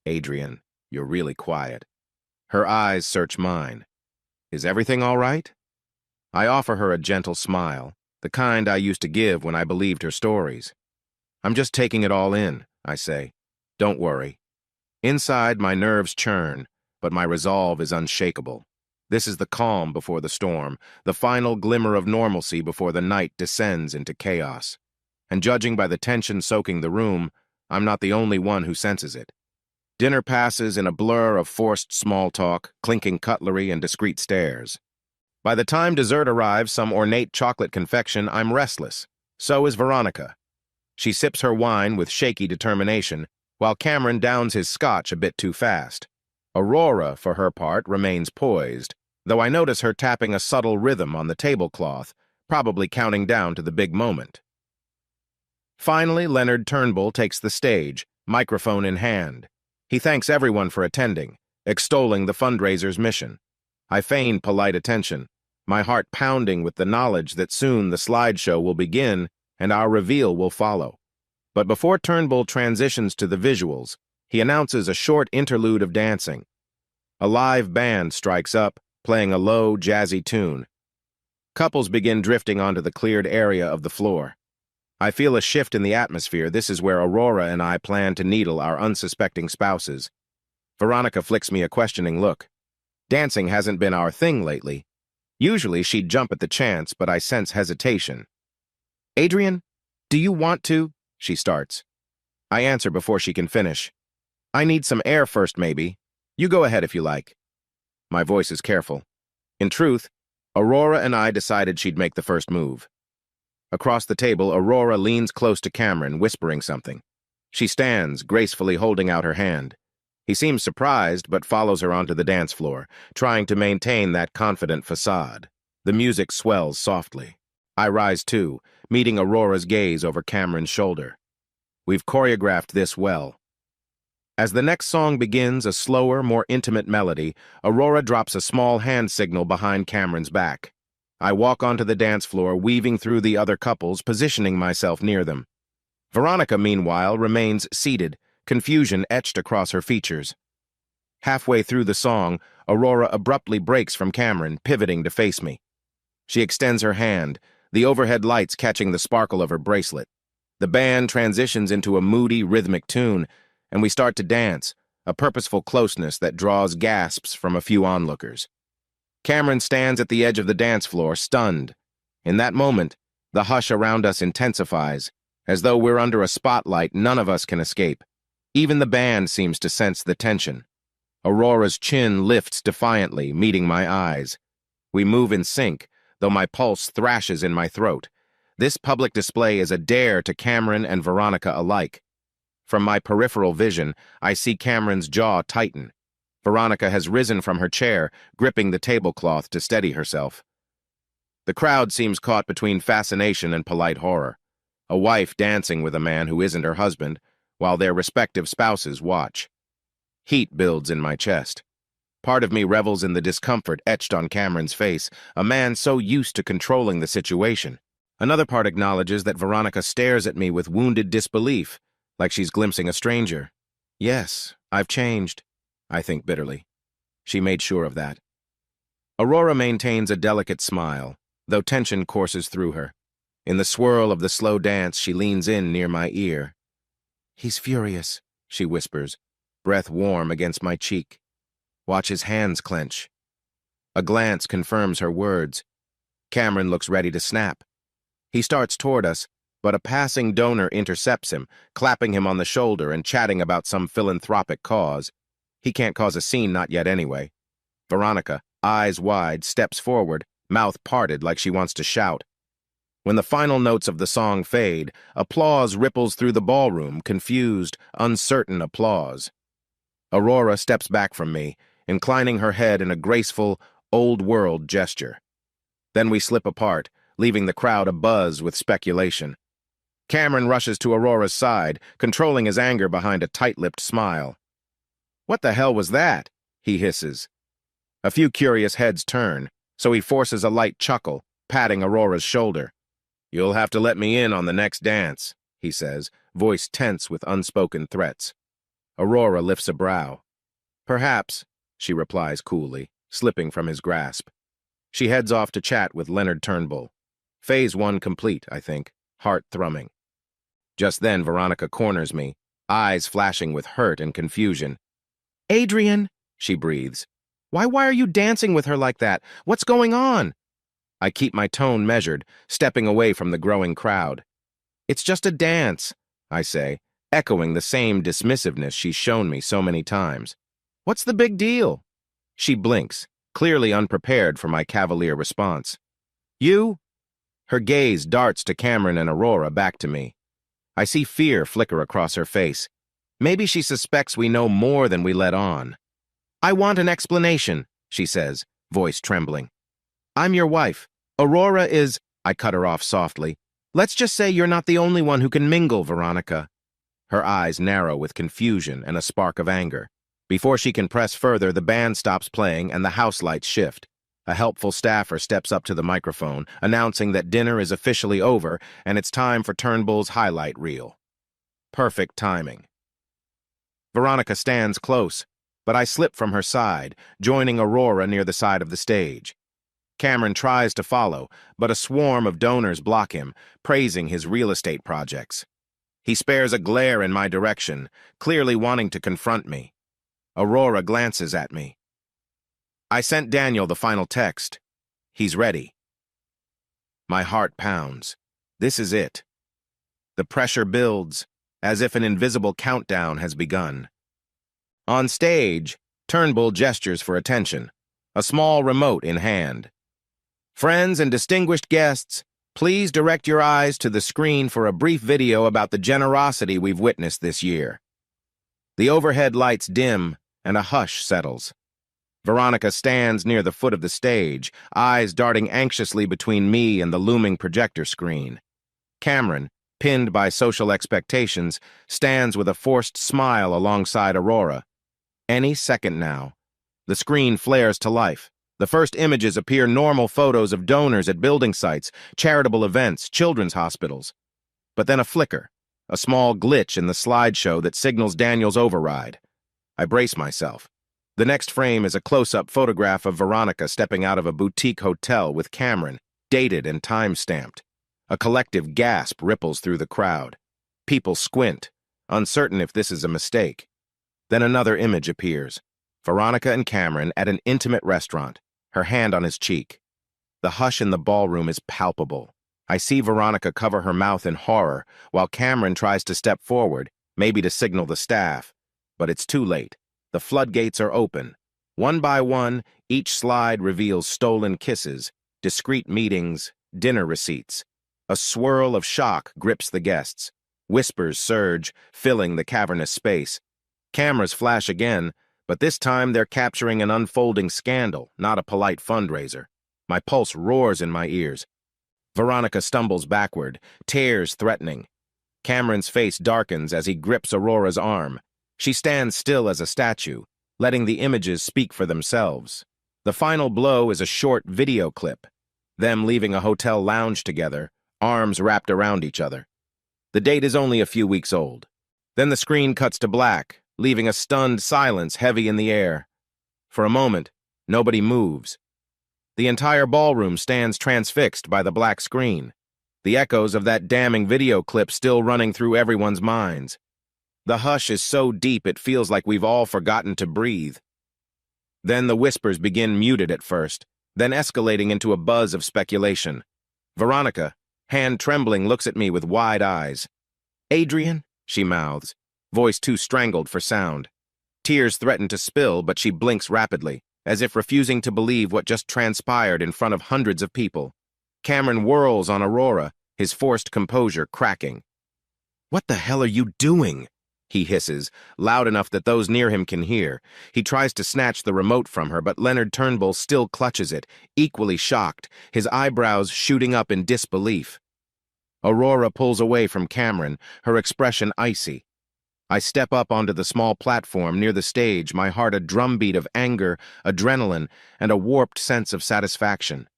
"Adrian, you're really quiet." Her eyes search mine. "Is everything all right?" I offer her a gentle smile, the kind I used to give when I believed her stories. "I'm just taking it all in," I say. "Don't worry." Inside, my nerves churn, but my resolve is unshakable. This is the calm before the storm, the final glimmer of normalcy before the night descends into chaos. And judging by the tension soaking the room, I'm not the only one who senses it. Dinner passes in a blur of forced small talk, clinking cutlery, and discreet stares. By the time dessert arrives, some ornate chocolate confection, I'm restless. So is Veronica. She sips her wine with shaky determination, while Cameron downs his scotch a bit too fast. Aurora, for her part, remains poised, though I notice her tapping a subtle rhythm on the tablecloth, probably counting down to the big moment. Finally, Leonard Turnbull takes the stage, microphone in hand. He thanks everyone for attending, extolling the fundraiser's mission. I feign polite attention, my heart pounding with the knowledge that soon the slideshow will begin and our reveal will follow. But before Turnbull transitions to the visuals, he announces a short interlude of dancing. A live band strikes up, playing a low, jazzy tune. Couples begin drifting onto the cleared area of the floor. I feel a shift in the atmosphere. This is where Aurora and I plan to needle our unsuspecting spouses. Veronica flicks me a questioning look. Dancing hasn't been our thing lately. Usually she'd jump at the chance, but I sense hesitation. "Adrian, do you want to?" she starts. I answer before she can finish. "I need some air first, maybe. You go ahead if you like." My voice is careful. In truth, Aurora and I decided she'd make the first move. Across the table, Aurora leans close to Cameron, whispering something. She stands, gracefully holding out her hand. He seems surprised, but follows her onto the dance floor, trying to maintain that confident facade. The music swells softly. I rise too, meeting Aurora's gaze over Cameron's shoulder. We've choreographed this well. As the next song begins, a slower, more intimate melody, Aurora drops a small hand signal behind Cameron's back. I walk onto the dance floor, weaving through the other couples, positioning myself near them. Veronica, meanwhile, remains seated, confusion etched across her features. Halfway through the song, Aurora abruptly breaks from Cameron, pivoting to face me. She extends her hand, the overhead lights catching the sparkle of her bracelet. The band transitions into a moody, rhythmic tune, and we start to dance, a purposeful closeness that draws gasps from a few onlookers. Cameron stands at the edge of the dance floor, stunned. In that moment, the hush around us intensifies, as though we're under a spotlight none of us can escape. Even the band seems to sense the tension. Aurora's chin lifts defiantly, meeting my eyes. We move in sync, though my pulse thrashes in my throat. This public display is a dare to Cameron and Veronica alike. From my peripheral vision, I see Cameron's jaw tighten. Veronica has risen from her chair, gripping the tablecloth to steady herself. The crowd seems caught between fascination and polite horror. A wife dancing with a man who isn't her husband, while their respective spouses watch. Heat builds in my chest. Part of me revels in the discomfort etched on Cameron's face, a man so used to controlling the situation. Another part acknowledges that Veronica stares at me with wounded disbelief, like she's glimpsing a stranger. Yes, I've changed, I think bitterly. She made sure of that. Aurora maintains a delicate smile, though tension courses through her. In the swirl of the slow dance, she leans in near my ear. "He's furious," she whispers, breath warm against my cheek. Watch his hands clench. A glance confirms her words. Cameron looks ready to snap. He starts toward us, but a passing donor intercepts him, clapping him on the shoulder and chatting about some philanthropic cause. He can't cause a scene, not yet anyway. Veronica, eyes wide, steps forward, mouth parted like she wants to shout. When the final notes of the song fade, applause ripples through the ballroom, confused, uncertain applause. Aurora steps back from me, inclining her head in a graceful, old-world gesture. Then we slip apart, leaving the crowd abuzz with speculation. Cameron rushes to Aurora's side, controlling his anger behind a tight-lipped smile. "What the hell was that?" he hisses. A few curious heads turn, so he forces a light chuckle, patting Aurora's shoulder. "You'll have to let me in on the next dance," he says, voice tense with unspoken threats. Aurora lifts a brow. "Perhaps," she replies coolly, slipping from his grasp. She heads off to chat with Leonard Turnbull. Phase 1 complete, I think, heart thrumming. Just then, Veronica corners me, eyes flashing with hurt and confusion. "Adrian," she breathes. Why are you dancing with her like that? What's going on?" I keep my tone measured, stepping away from the growing crowd. "It's just a dance," I say, echoing the same dismissiveness she's shown me so many times. "What's the big deal?" She blinks, clearly unprepared for my cavalier response. "You?" Her gaze darts to Cameron and Aurora, back to me. I see fear flicker across her face. Maybe she suspects we know more than we let on. "I want an explanation," she says, voice trembling. "I'm your wife. Aurora is—" I cut her off softly. "Let's just say you're not the only one who can mingle, Veronica." Her eyes narrow with confusion and a spark of anger. Before she can press further, the band stops playing and the house lights shift. A helpful staffer steps up to the microphone, announcing that dinner is officially over and it's time for Turnbull's highlight reel. Perfect timing. Veronica stands close, but I slip from her side, joining Aurora near the side of the stage. Cameron tries to follow, but a swarm of donors block him, praising his real estate projects. He spares a glare in my direction, clearly wanting to confront me. Aurora glances at me. "I sent Daniel the final text. He's ready." My heart pounds. This is it. The pressure builds, as if an invisible countdown has begun. On stage, Turnbull gestures for attention, a small remote in hand. "Friends and distinguished guests, please direct your eyes to the screen for a brief video about the generosity we've witnessed this year." The overhead lights dim, and a hush settles. Veronica stands near the foot of the stage, eyes darting anxiously between me and the looming projector screen. Cameron, pinned by social expectations, stands with a forced smile alongside Aurora. Any second now. The screen flares to life. The first images appear normal photos of donors at building sites, charitable events, children's hospitals. But then a flicker, a small glitch in the slideshow that signals Daniel's override. I brace myself. The next frame is a close-up photograph of Veronica stepping out of a boutique hotel with Cameron, dated and time-stamped. A collective gasp ripples through the crowd. People squint, uncertain if this is a mistake. Then another image appears. Veronica and Cameron at an intimate restaurant, her hand on his cheek. The hush in the ballroom is palpable. I see Veronica cover her mouth in horror, while Cameron tries to step forward, maybe to signal the staff. But it's too late. The floodgates are open. One by one, each slide reveals stolen kisses, discreet meetings, dinner receipts. A swirl of shock grips the guests. Whispers surge, filling the cavernous space. Cameras flash again, but this time they're capturing an unfolding scandal, not a polite fundraiser. My pulse roars in my ears. Veronica stumbles backward, tears threatening. Cameron's face darkens as he grips Aurora's arm. She stands still as a statue, letting the images speak for themselves. The final blow is a short video clip, them leaving a hotel lounge together, arms wrapped around each other. The date is only a few weeks old. Then the screen cuts to black, leaving a stunned silence heavy in the air. For a moment, nobody moves. The entire ballroom stands transfixed by the black screen, the echoes of that damning video clip still running through everyone's minds. The hush is so deep it feels like we've all forgotten to breathe. Then the whispers begin muted at first, then escalating into a buzz of speculation. Veronica, hand trembling, looks at me with wide eyes. "Adrian?" she mouths, voice too strangled for sound. Tears threaten to spill, but she blinks rapidly, as if refusing to believe what just transpired in front of hundreds of people. Cameron whirls on Aurora, his forced composure cracking. "What the hell are you doing?" he hisses, loud enough that those near him can hear. He tries to snatch the remote from her, but Leonard Turnbull still clutches it, equally shocked, his eyebrows shooting up in disbelief. Aurora pulls away from Cameron, her expression icy. I step up onto the small platform near the stage, my heart a drumbeat of anger, adrenaline, and a warped sense of satisfaction.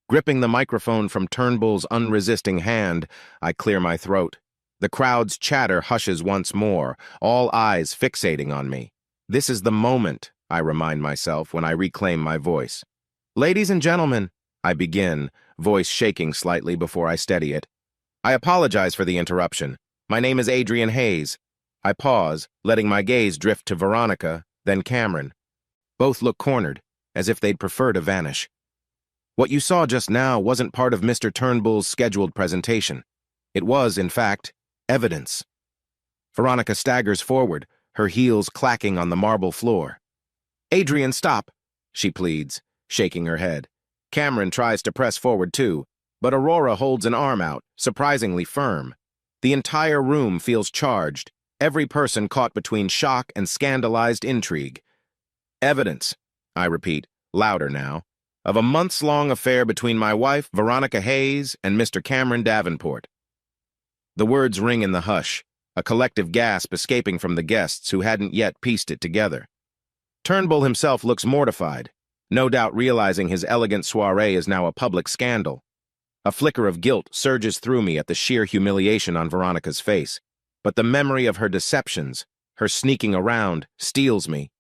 Gripping the microphone from Turnbull's unresisting hand, I clear my throat. The crowd's chatter hushes once more, all eyes fixating on me. This is the moment, I remind myself when I reclaim my voice. Ladies and gentlemen, I begin, voice shaking slightly before I steady it. I apologize for the interruption. My name is Adrian Hayes. I pause, letting my gaze drift to Veronica, then Cameron. Both look cornered, as if they'd prefer to vanish. What you saw just now wasn't part of Mr. Turnbull's scheduled presentation. It was, in fact, evidence. Veronica staggers forward, her heels clacking on the marble floor. Adrian, stop, she pleads, shaking her head. Cameron tries to press forward too, but Aurora holds an arm out, surprisingly firm. The entire room feels charged, every person caught between shock and scandalized intrigue. Evidence, I repeat, louder now, of a months-long affair between my wife, Veronica Hayes, and Mr. Cameron Davenport. The words ring in the hush, a collective gasp escaping from the guests who hadn't yet pieced it together. Turnbull himself looks mortified, no doubt realizing his elegant soiree is now a public scandal. A flicker of guilt surges through me at the sheer humiliation on Veronica's face, but the memory of her deceptions, her sneaking around, steals me.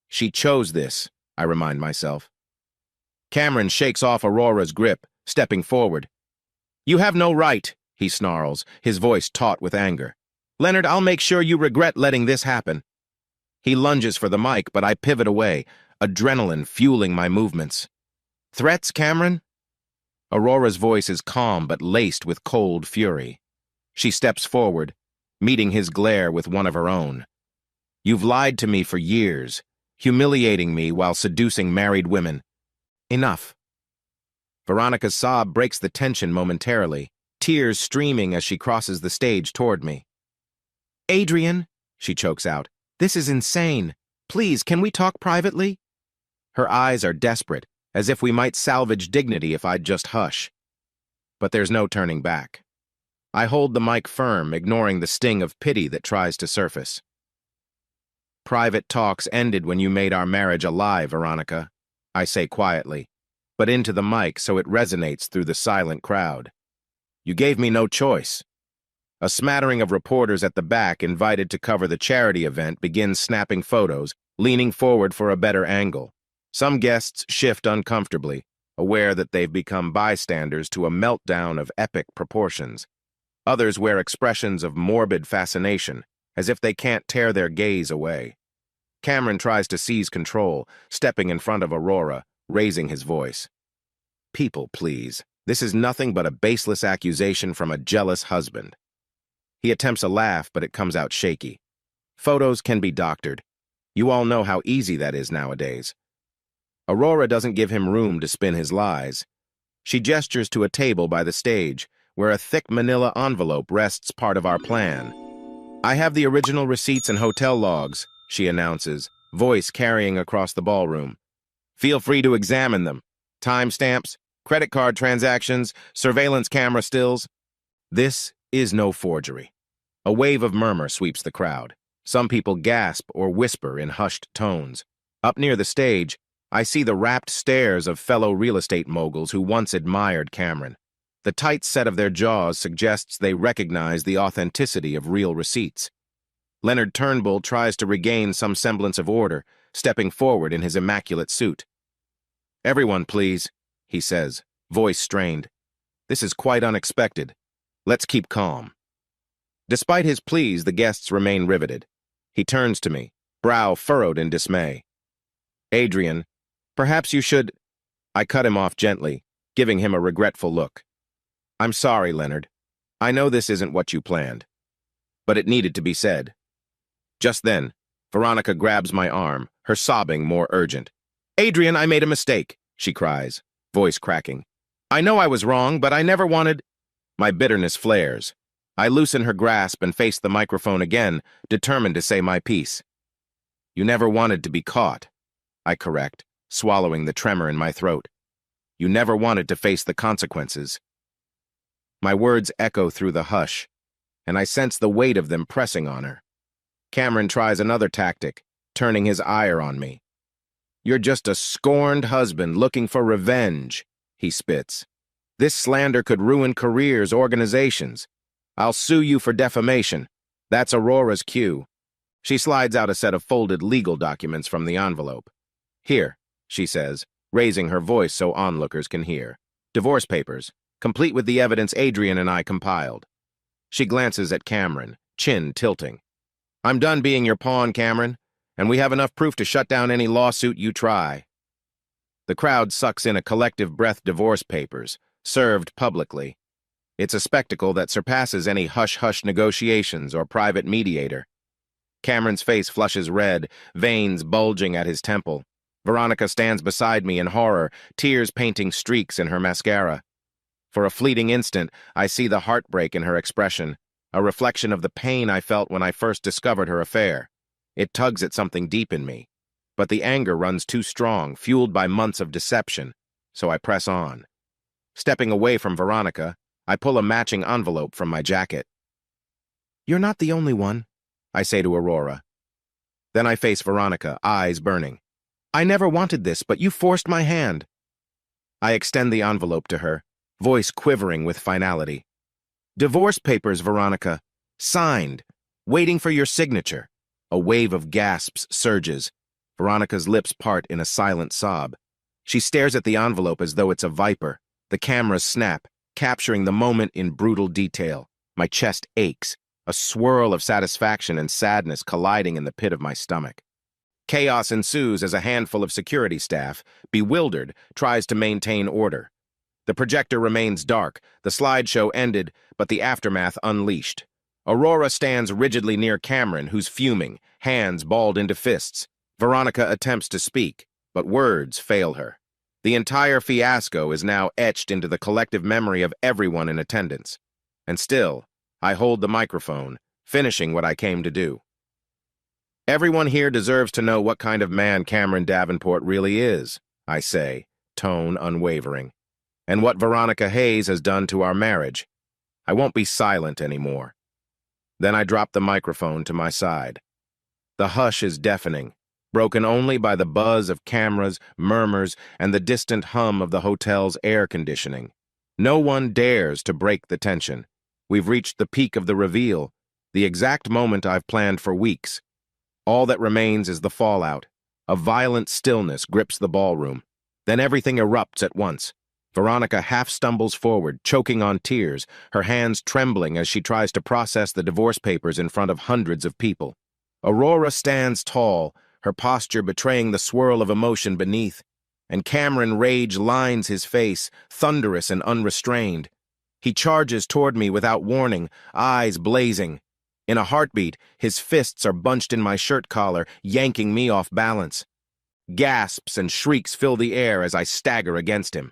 She chose this, I remind myself. Cameron shakes off Aurora's grip, stepping forward. You have no right, he snarls, his voice taut with anger. Leonard, I'll make sure you regret letting this happen. He lunges for the mic, but I pivot away, adrenaline fueling my movements. Threats, Cameron? Aurora's voice is calm but laced with cold fury. She steps forward, meeting his glare with one of her own. You've lied to me for years, humiliating me while seducing married women. Enough. Veronica's sob breaks the tension momentarily, tears streaming as she crosses the stage toward me. Adrian, she chokes out, this is insane. Please, can we talk privately? Her eyes are desperate, as if we might salvage dignity if I'd just hush. But there's no turning back. I hold the mic firm, ignoring the sting of pity that tries to surface. Private talks ended when you made our marriage a lie, Veronica, I say quietly, but into the mic so it resonates through the silent crowd. You gave me no choice. A smattering of reporters at the back invited to cover the charity event begins snapping photos, leaning forward for a better angle. Some guests shift uncomfortably, aware that they've become bystanders to a meltdown of epic proportions. Others wear expressions of morbid fascination, as if they can't tear their gaze away. Cameron tries to seize control, stepping in front of Aurora, raising his voice. People, please. This is nothing but a baseless accusation from a jealous husband. He attempts a laugh, but it comes out shaky. Photos can be doctored. You all know how easy that is nowadays. Aurora doesn't give him room to spin his lies. She gestures to a table by the stage, where a thick manila envelope rests part of our plan. I have the original receipts and hotel logs, she announces, voice carrying across the ballroom. Feel free to examine them. Timestamps, credit card transactions, surveillance camera stills. This is no forgery. A wave of murmur sweeps the crowd. Some people gasp or whisper in hushed tones. Up near the stage, I see the rapt stares of fellow real estate moguls who once admired Cameron. The tight set of their jaws suggests they recognize the authenticity of real receipts. Leonard Turnbull tries to regain some semblance of order, stepping forward in his immaculate suit. Everyone, please, he says, voice strained. This is quite unexpected. Let's keep calm. Despite his pleas, the guests remain riveted. He turns to me, brow furrowed in dismay. Adrian, perhaps you should... I cut him off gently, giving him a regretful look. I'm sorry, Leonard. I know this isn't what you planned. But it needed to be said. Just then, Veronica grabs my arm, her sobbing more urgent. Adrian, I made a mistake, she cries, voice cracking. I know I was wrong, but I never wanted... My bitterness flares. I loosen her grasp and face the microphone again, determined to say my piece. You never wanted to be caught, I correct, swallowing the tremor in my throat. You never wanted to face the consequences. My words echo through the hush, and I sense the weight of them pressing on her. Cameron tries another tactic, turning his ire on me. "You're just a scorned husband looking for revenge," he spits. "This slander could ruin careers, organizations. I'll sue you for defamation." That's Aurora's cue. She slides out a set of folded legal documents from the envelope. "Here," she says, raising her voice so onlookers can hear. "Divorce papers, complete with the evidence Adrian and I compiled." She glances at Cameron, chin tilting. "I'm done being your pawn, Cameron, and we have enough proof to shut down any lawsuit you try." The crowd sucks in a collective breath. Divorce papers, served publicly. It's a spectacle that surpasses any hush-hush negotiations or private mediator. Cameron's face flushes red, veins bulging at his temple. Veronica stands beside me in horror, tears painting streaks in her mascara. For a fleeting instant, I see the heartbreak in her expression, a reflection of the pain I felt when I first discovered her affair. It tugs at something deep in me. But the anger runs too strong, fueled by months of deception, so I press on. Stepping away from Veronica, I pull a matching envelope from my jacket. "You're not the only one," I say to Aurora. Then I face Veronica, eyes burning. "I never wanted this, but you forced my hand." I extend the envelope to her, voice quivering with finality. "Divorce papers, Veronica. Signed. Waiting for your signature." A wave of gasps surges. Veronica's lips part in a silent sob. She stares at the envelope as though it's a viper. The cameras snap, capturing the moment in brutal detail. My chest aches, a swirl of satisfaction and sadness colliding in the pit of my stomach. Chaos ensues as a handful of security staff, bewildered, tries to maintain order. The projector remains dark, the slideshow ended, but the aftermath unleashed. Aurora stands rigidly near Cameron, who's fuming, hands balled into fists. Veronica attempts to speak, but words fail her. The entire fiasco is now etched into the collective memory of everyone in attendance. And still, I hold the microphone, finishing what I came to do. "Everyone here deserves to know what kind of man Cameron Davenport really is," I say, tone unwavering. "And what Veronica Hayes has done to our marriage. I won't be silent anymore." Then I drop the microphone to my side. The hush is deafening, broken only by the buzz of cameras, murmurs, and the distant hum of the hotel's air conditioning. No one dares to break the tension. We've reached the peak of the reveal, the exact moment I've planned for weeks. All that remains is the fallout. A violent stillness grips the ballroom. Then everything erupts at once. Veronica half stumbles forward, choking on tears, her hands trembling as she tries to process the divorce papers in front of hundreds of people. Aurora stands tall, her posture betraying the swirl of emotion beneath, and Cameron rage lines his face, thunderous and unrestrained. He charges toward me without warning, eyes blazing. In a heartbeat, his fists are bunched in my shirt collar, yanking me off balance. Gasps and shrieks fill the air as I stagger against him.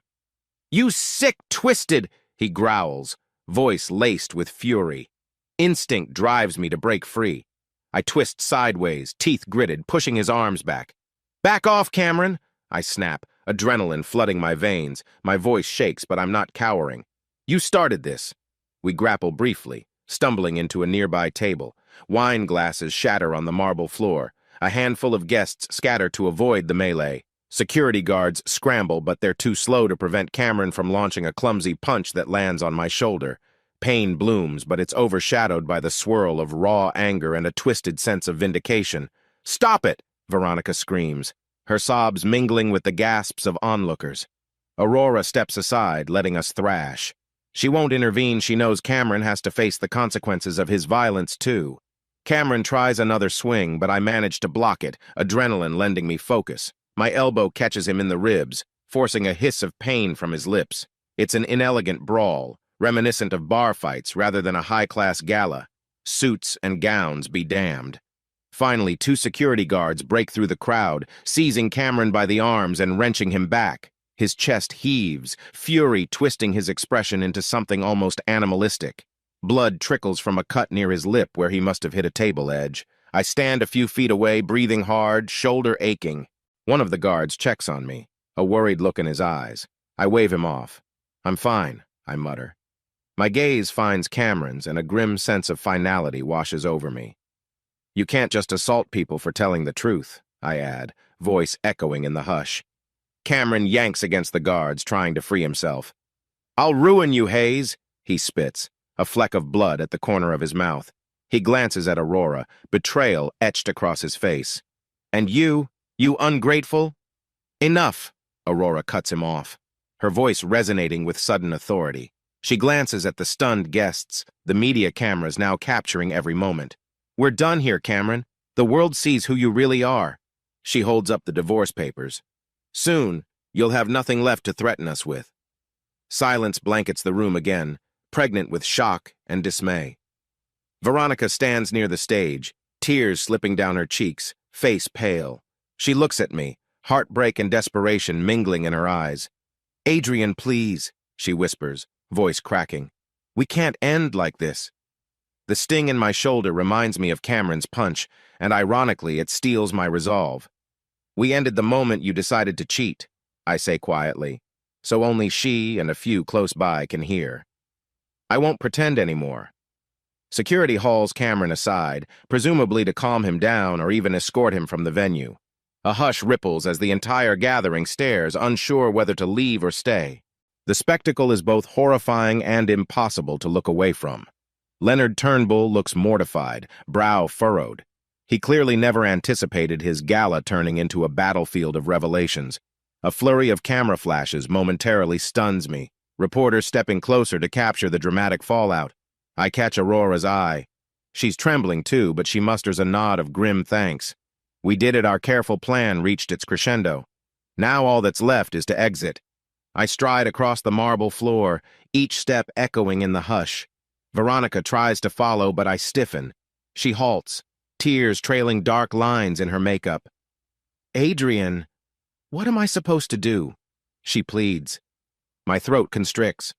"You sick, twisted," he growls, voice laced with fury. Instinct drives me to break free. I twist sideways, teeth gritted, pushing his arms back. "Back off, Cameron," I snap, adrenaline flooding my veins. My voice shakes, but I'm not cowering. "You started this." We grapple briefly, stumbling into a nearby table. Wine glasses shatter on the marble floor. A handful of guests scatter to avoid the melee. Security guards scramble, but they're too slow to prevent Cameron from launching a clumsy punch that lands on my shoulder. Pain blooms, but it's overshadowed by the swirl of raw anger and a twisted sense of vindication. "Stop it!" Veronica screams, her sobs mingling with the gasps of onlookers. Aurora steps aside, letting us thrash. She won't intervene. She knows Cameron has to face the consequences of his violence, too. Cameron tries another swing, but I manage to block it, adrenaline lending me focus. My elbow catches him in the ribs, forcing a hiss of pain from his lips. It's an inelegant brawl, reminiscent of bar fights rather than a high-class gala. Suits and gowns be damned. Finally, two security guards break through the crowd, seizing Cameron by the arms and wrenching him back. His chest heaves, fury twisting his expression into something almost animalistic. Blood trickles from a cut near his lip where he must have hit a table edge. I stand a few feet away, breathing hard, shoulder aching. One of the guards checks on me, a worried look in his eyes. I wave him off. "I'm fine," I mutter. My gaze finds Cameron's, and a grim sense of finality washes over me. You can't just assault people for telling the truth, I add, voice echoing in the hush. Cameron yanks against the guards, trying to free himself. I'll ruin you, Hayes, he spits, a fleck of blood at the corner of his mouth. He glances at Aurora, betrayal etched across his face. And you ungrateful? Enough, Aurora cuts him off, her voice resonating with sudden authority. She glances at the stunned guests, the media cameras now capturing every moment. We're done here, Cameron. The world sees who you really are. She holds up the divorce papers. Soon, you'll have nothing left to threaten us with. Silence blankets the room again, pregnant with shock and dismay. Veronica stands near the stage, tears slipping down her cheeks, face pale. She looks at me, heartbreak and desperation mingling in her eyes. Adrian, please, she whispers, voice cracking. We can't end like this. The sting in my shoulder reminds me of Cameron's punch, and ironically, it steals my resolve. We ended the moment you decided to cheat, I say quietly, so only she and a few close by can hear. I won't pretend anymore. Security hauls Cameron aside, presumably to calm him down or even escort him from the venue. A hush ripples as the entire gathering stares, unsure whether to leave or stay. The spectacle is both horrifying and impossible to look away from. Leonard Turnbull looks mortified, brow furrowed. He clearly never anticipated his gala turning into a battlefield of revelations. A flurry of camera flashes momentarily stuns me, reporters stepping closer to capture the dramatic fallout. I catch Aurora's eye. She's trembling too, but she musters a nod of grim thanks. We did it, our careful plan reached its crescendo. Now all that's left is to exit. I stride across the marble floor, each step echoing in the hush. Veronica tries to follow, but I stiffen. She halts, tears trailing dark lines in her makeup. Adrian, what am I supposed to do? She pleads. My throat constricts.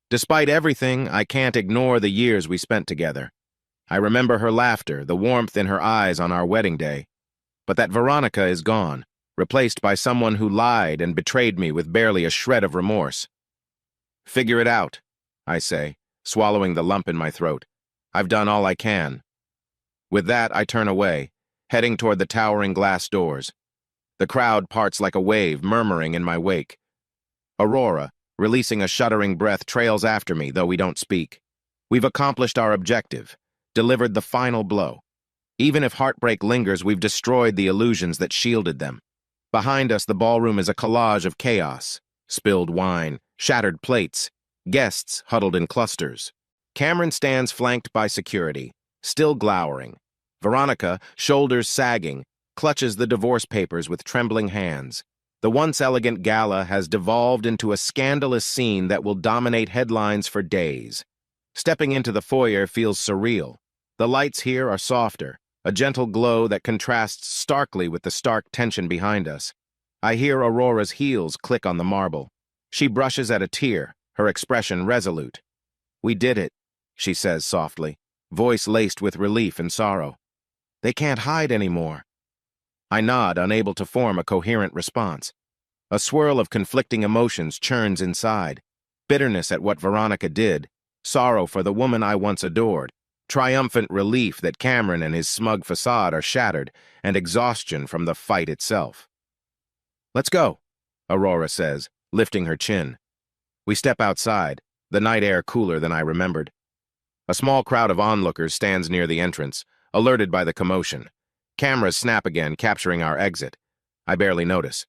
Despite everything, I can't ignore the years we spent together. I remember her laughter, the warmth in her eyes on our wedding day. But that Veronica is gone, replaced by someone who lied and betrayed me with barely a shred of remorse. Figure it out, I say, swallowing the lump in my throat. I've done all I can. With that, I turn away, heading toward the towering glass doors. The crowd parts like a wave, murmuring in my wake. Aurora, releasing a shuddering breath, trails after me, though we don't speak. We've accomplished our objective, delivered the final blow. Even if heartbreak lingers, we've destroyed the illusions that shielded them. Behind us, the ballroom is a collage of chaos. Spilled wine, shattered plates, guests huddled in clusters. Cameron stands flanked by security, still glowering. Veronica, shoulders sagging, clutches the divorce papers with trembling hands. The once elegant gala has devolved into a scandalous scene that will dominate headlines for days. Stepping into the foyer feels surreal. The lights here are softer, a gentle glow that contrasts starkly with the stark tension behind us. I hear Aurora's heels click on the marble. She brushes at a tear, her expression resolute. We did it, she says softly, voice laced with relief and sorrow. They can't hide anymore. I nod, unable to form a coherent response. A swirl of conflicting emotions churns inside. Bitterness at what Veronica did, sorrow for the woman I once adored, triumphant relief that Cameron and his smug facade are shattered, and exhaustion from the fight itself. Let's go, Aurora says, lifting her chin. We step outside, the night air cooler than I remembered. A small crowd of onlookers stands near the entrance, alerted by the commotion. Cameras snap again, capturing our exit. I barely notice.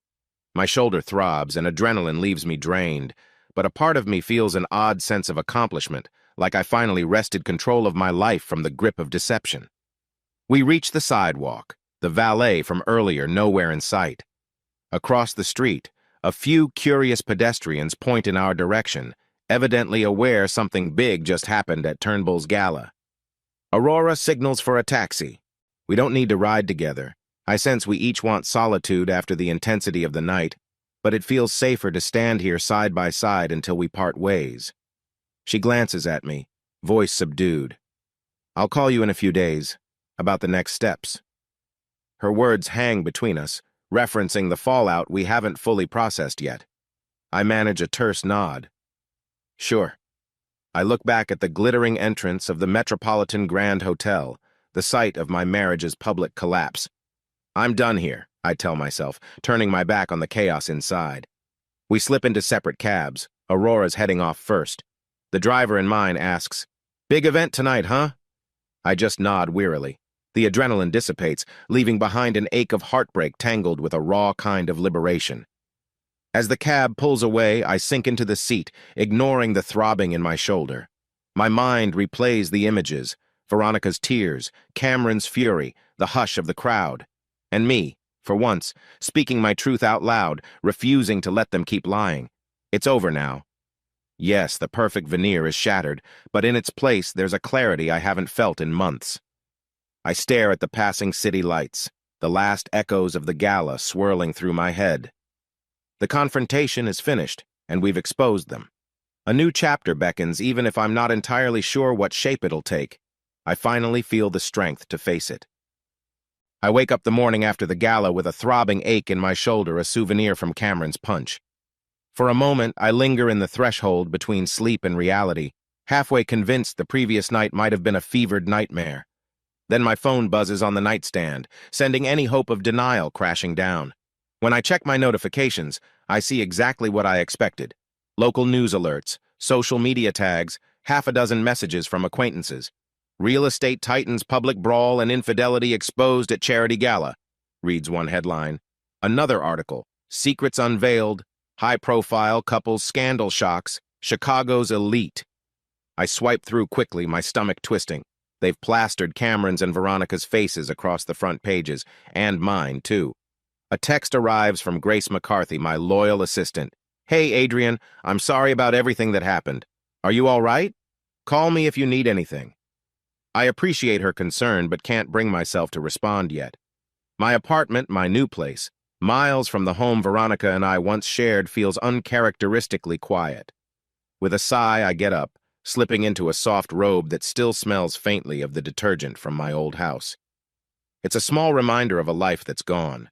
My shoulder throbs and adrenaline leaves me drained, but a part of me feels an odd sense of accomplishment, like I finally wrested control of my life from the grip of deception. We reach the sidewalk, the valet from earlier nowhere in sight. Across the street, a few curious pedestrians point in our direction, evidently aware something big just happened at Turnbull's gala. Aurora signals for a taxi. We don't need to ride together. I sense we each want solitude after the intensity of the night, but it feels safer to stand here side by side until we part ways. She glances at me, voice subdued. I'll call you in a few days, about the next steps. Her words hang between us, referencing the fallout we haven't fully processed yet. I manage a terse nod. Sure. I look back at the glittering entrance of the Metropolitan Grand Hotel, the site of my marriage's public collapse. I'm done here, I tell myself, turning my back on the chaos inside. We slip into separate cabs, Aurora's heading off first. The driver in mine asks, "Big event tonight, huh?" I just nod wearily. The adrenaline dissipates, leaving behind an ache of heartbreak tangled with a raw kind of liberation. As the cab pulls away, I sink into the seat, ignoring the throbbing in my shoulder. My mind replays the images, Veronica's tears, Cameron's fury, the hush of the crowd. And me, for once, speaking my truth out loud, refusing to let them keep lying. It's over now. Yes, the perfect veneer is shattered, but in its place there's a clarity I haven't felt in months. I stare at the passing city lights, the last echoes of the gala swirling through my head. The confrontation is finished, and we've exposed them. A new chapter beckons, even if I'm not entirely sure what shape it'll take. I finally feel the strength to face it. I wake up the morning after the gala with a throbbing ache in my shoulder, a souvenir from Cameron's punch. For a moment, I linger in the threshold between sleep and reality, halfway convinced the previous night might have been a fevered nightmare. Then my phone buzzes on the nightstand, sending any hope of denial crashing down. When I check my notifications, I see exactly what I expected. Local news alerts, social media tags, half a dozen messages from acquaintances. "Real estate titans public brawl and infidelity exposed at charity gala," reads one headline. Another article, "Secrets unveiled, high-profile couples scandal shocks, Chicago's elite." I swipe through quickly, my stomach twisting. They've plastered Cameron's and Veronica's faces across the front pages, and mine, too. A text arrives from Grace McCarthy, my loyal assistant. "Hey, Adrian, I'm sorry about everything that happened. Are you all right? Call me if you need anything." I appreciate her concern, but can't bring myself to respond yet. My apartment, my new place, miles from the home Veronica and I once shared, feels uncharacteristically quiet. With a sigh, I get up, slipping into a soft robe that still smells faintly of the detergent from my old house. It's a small reminder of a life that's gone.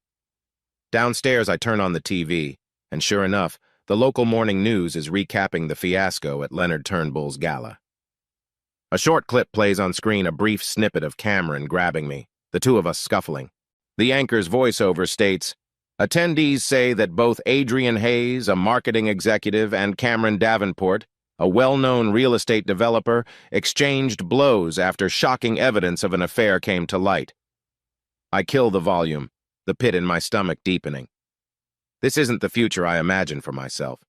Downstairs, I turn on the TV, and sure enough, the local morning news is recapping the fiasco at Leonard Turnbull's gala. A short clip plays on screen, a brief snippet of Cameron grabbing me, the two of us scuffling. The anchor's voiceover states, "Attendees say that both Adrian Hayes, a marketing executive, and Cameron Davenport, a well-known real estate developer, exchanged blows after shocking evidence of an affair came to light." I kill the volume, the pit in my stomach deepening. This isn't the future I imagined for myself.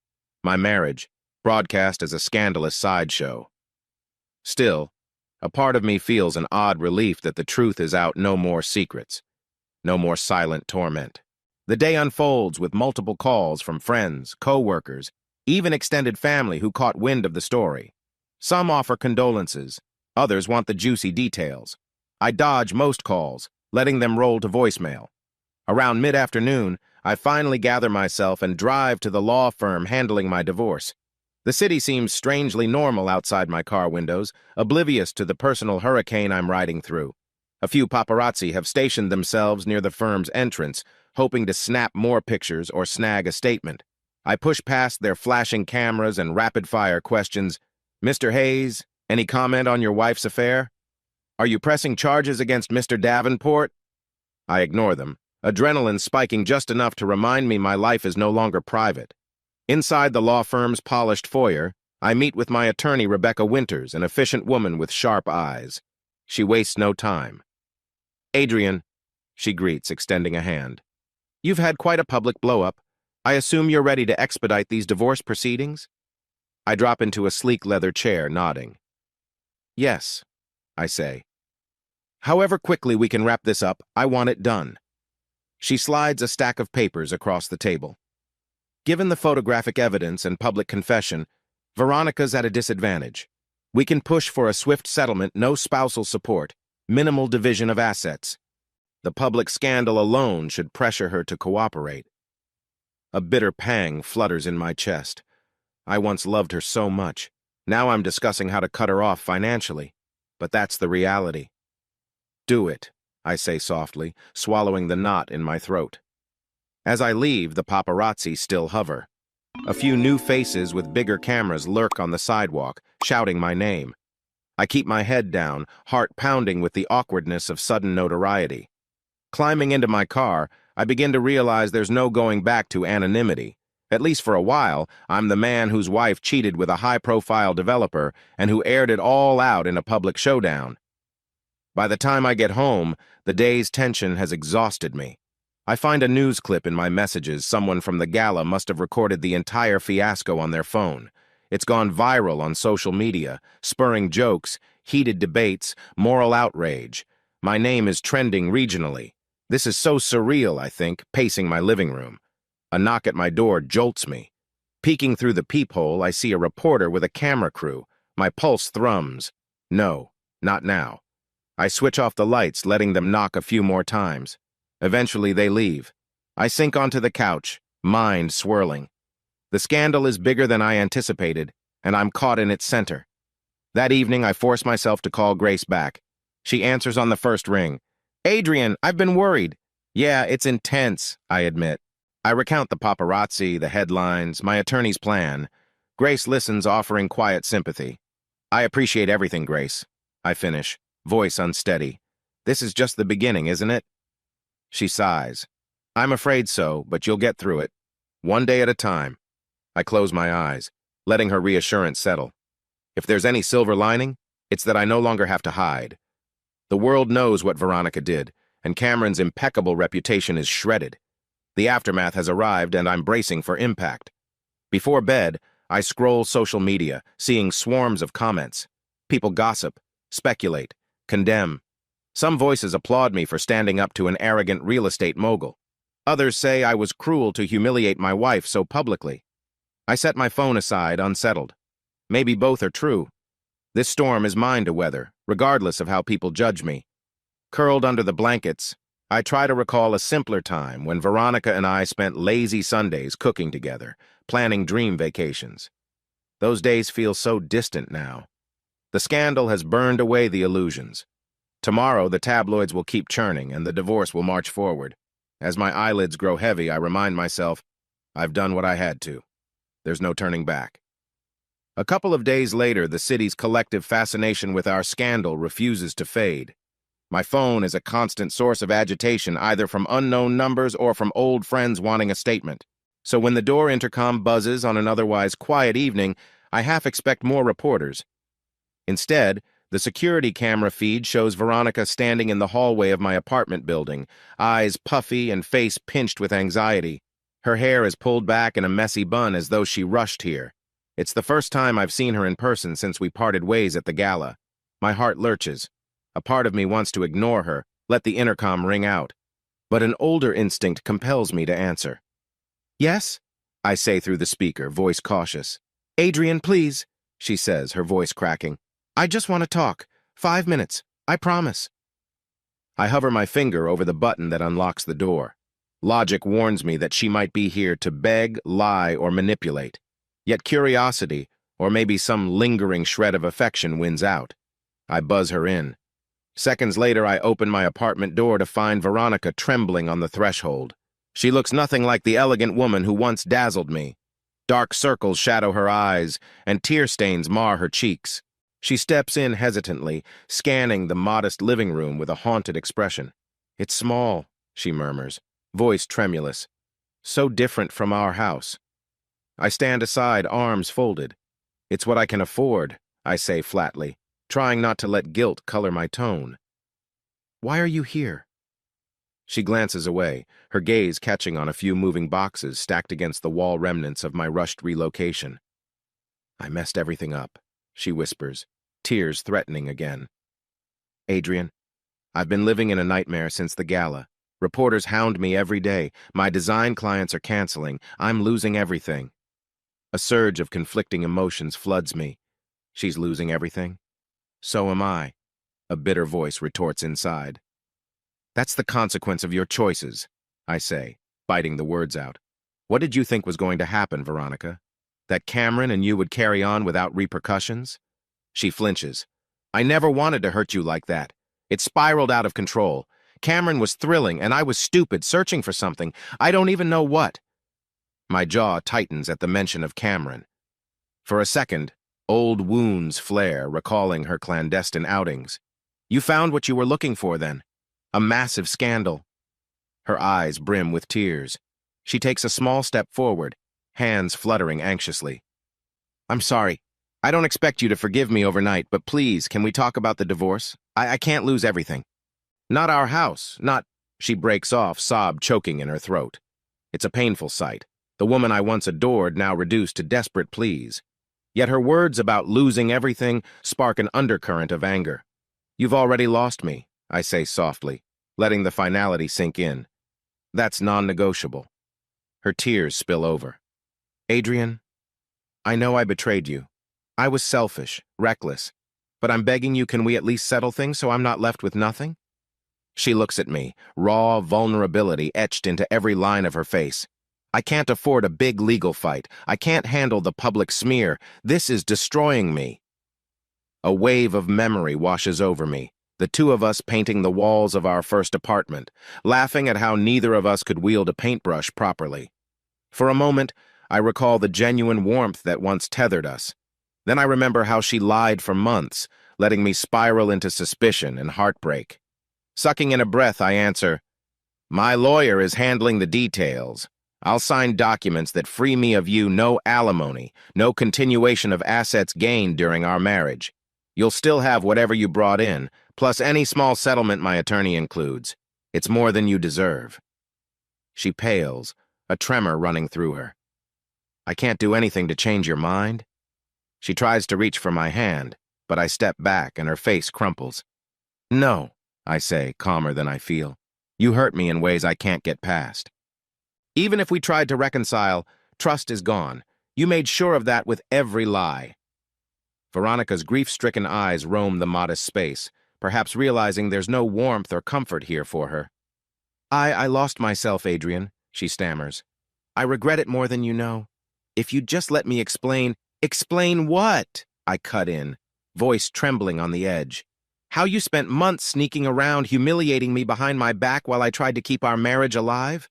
My marriage, broadcast as a scandalous sideshow. Still, a part of me feels an odd relief that the truth is out, no more secrets, no more silent torment. The day unfolds with multiple calls from friends, co-workers, even extended family who caught wind of the story. Some offer condolences, others want the juicy details. I dodge most calls, letting them roll to voicemail. Around mid-afternoon, I finally gather myself and drive to the law firm handling my divorce. The city seems strangely normal outside my car windows, oblivious to the personal hurricane I'm riding through. A few paparazzi have stationed themselves near the firm's entrance, hoping to snap more pictures or snag a statement. I push past their flashing cameras and rapid-fire questions. "Mr. Hayes, any comment on your wife's affair? Are you pressing charges against Mr. Davenport?" I ignore them, adrenaline spiking just enough to remind me my life is no longer private. Inside the law firm's polished foyer, I meet with my attorney, Rebecca Winters, an efficient woman with sharp eyes. She wastes no time. "Adrian," she greets, extending a hand. "You've had quite a public blow-up. I assume you're ready to expedite these divorce proceedings?" I drop into a sleek leather chair, nodding. "Yes," I say. "However quickly we can wrap this up, I want it done." She slides a stack of papers across the table. "Given the photographic evidence and public confession, Veronica's at a disadvantage. We can push for a swift settlement, no spousal support, minimal division of assets. The public scandal alone should pressure her to cooperate." A bitter pang flutters in my chest. I once loved her so much. Now I'm discussing how to cut her off financially. But that's the reality. "Do it," I say softly, swallowing the knot in my throat. As I leave, the paparazzi still hover. A few new faces with bigger cameras lurk on the sidewalk, shouting my name. I keep my head down, heart pounding with the awkwardness of sudden notoriety. Climbing into my car, I begin to realize there's no going back to anonymity. At least for a while, I'm the man whose wife cheated with a high-profile developer and who aired it all out in a public showdown. By the time I get home, the day's tension has exhausted me. I find a news clip in my messages. Someone from the gala must have recorded the entire fiasco on their phone. It's gone viral on social media, spurring jokes, heated debates, moral outrage. My name is trending regionally. This is so surreal, I think, pacing my living room. A knock at my door jolts me. Peeking through the peephole, I see a reporter with a camera crew. My pulse thrums. No, not now. I switch off the lights, letting them knock a few more times. Eventually, they leave. I sink onto the couch, mind swirling. The scandal is bigger than I anticipated, and I'm caught in its center. That evening, I force myself to call Grace back. She answers on the first ring. "Adrian, I've been worried." "Yeah, it's intense," I admit. I recount the paparazzi, the headlines, my attorney's plan. Grace listens, offering quiet sympathy. "I appreciate everything, Grace," I finish, voice unsteady. "This is just the beginning, isn't it?" She sighs. "I'm afraid so, but you'll get through it. One day at a time." I close my eyes, letting her reassurance settle. If there's any silver lining, it's that I no longer have to hide. The world knows what Veronica did, and Cameron's impeccable reputation is shredded. The aftermath has arrived, and I'm bracing for impact. Before bed, I scroll social media, seeing swarms of comments. People gossip, speculate, condemn. Some voices applaud me for standing up to an arrogant real estate mogul. Others say I was cruel to humiliate my wife so publicly. I set my phone aside, unsettled. Maybe both are true. This storm is mine to weather, regardless of how people judge me. Curled under the blankets, I try to recall a simpler time when Veronica and I spent lazy Sundays cooking together, planning dream vacations. Those days feel so distant now. The scandal has burned away the illusions. Tomorrow, the tabloids will keep churning, and the divorce will march forward. As my eyelids grow heavy, I remind myself, I've done what I had to. There's no turning back. A couple of days later, the city's collective fascination with our scandal refuses to fade. My phone is a constant source of agitation, either from unknown numbers or from old friends wanting a statement. So when the door intercom buzzes on an otherwise quiet evening, I half expect more reporters. Instead, the security camera feed shows Veronica standing in the hallway of my apartment building, eyes puffy and face pinched with anxiety. Her hair is pulled back in a messy bun as though she rushed here. It's the first time I've seen her in person since we parted ways at the gala. My heart lurches. A part of me wants to ignore her, let the intercom ring out. But an older instinct compels me to answer. "Yes?" I say through the speaker, voice cautious. "Adrian, please," she says, her voice cracking. "I just want to talk. 5 minutes. I promise." I hover my finger over the button that unlocks the door. Logic warns me that she might be here to beg, lie, or manipulate. Yet curiosity, or maybe some lingering shred of affection, wins out. I buzz her in. Seconds later, I open my apartment door to find Veronica trembling on the threshold. She looks nothing like the elegant woman who once dazzled me. Dark circles shadow her eyes, and tear stains mar her cheeks. She steps in hesitantly, scanning the modest living room with a haunted expression. "It's small," she murmurs, voice tremulous. "So different from our house." I stand aside, arms folded. "It's what I can afford," I say flatly, trying not to let guilt color my tone. "Why are you here?" She glances away, her gaze catching on a few moving boxes stacked against the wall remnants of my rushed relocation. "I messed everything up," she whispers, tears threatening again. "Adrian, I've been living in a nightmare since the gala. Reporters hound me every day. My design clients are canceling. I'm losing everything." A surge of conflicting emotions floods me. She's losing everything? So am I, a bitter voice retorts inside. "That's the consequence of your choices," I say, biting the words out. "What did you think was going to happen, Veronica? That Cameron and you would carry on without repercussions?" She flinches. "I never wanted to hurt you like that. It spiraled out of control. Cameron was thrilling, and I was stupid, searching for something. I don't even know what." My jaw tightens at the mention of Cameron. For a second, Old wounds flare, recalling her clandestine outings. You found what you were looking for, then. A massive scandal. Her eyes brim with tears. She takes a small step forward, hands fluttering anxiously. I'm sorry. I don't expect you to forgive me overnight, but please, can we talk about the divorce? I can't lose everything. Not our house, not... She breaks off, sob choking in her throat. It's a painful sight. The woman I once adored now reduced to desperate pleas. Yet her words about losing everything spark an undercurrent of anger. You've already lost me, I say softly, letting the finality sink in. That's non-negotiable. Her tears spill over. Adrian, I know I betrayed you. I was selfish, reckless, but I'm begging you, can we at least settle things so I'm not left with nothing? She looks at me, raw vulnerability etched into every line of her face. I can't afford a big legal fight. I can't handle the public smear. This is destroying me. A wave of memory washes over me, the two of us painting the walls of our first apartment, laughing at how neither of us could wield a paintbrush properly. For a moment, I recall the genuine warmth that once tethered us. Then I remember how she lied for months, letting me spiral into suspicion and heartbreak. Sucking in a breath, I answer, My lawyer is handling the details. I'll sign documents that free me of you, no alimony, no continuation of assets gained during our marriage. You'll still have whatever you brought in, plus any small settlement my attorney includes. It's more than you deserve. She pales, a tremor running through her. I can't do anything to change your mind. She tries to reach for my hand, but I step back and her face crumples. No, I say, calmer than I feel. You hurt me in ways I can't get past. Even if we tried to reconcile, trust is gone. You made sure of that with every lie. Veronica's grief-stricken eyes roam the modest space, perhaps realizing there's no warmth or comfort here for her. I lost myself, Adrian, she stammers. I regret it more than you know. If you'd just let me explain... Explain what? I cut in, voice trembling on the edge. How you spent months sneaking around, humiliating me behind my back while I tried to keep our marriage alive?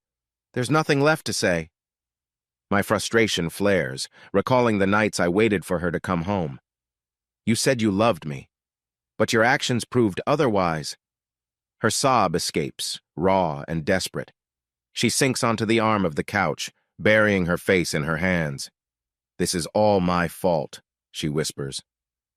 There's nothing left to say. My frustration flares, recalling the nights I waited for her to come home. You said you loved me, but your actions proved otherwise. Her sob escapes, raw and desperate. She sinks onto the arm of the couch, burying her face in her hands. This is all my fault, she whispers.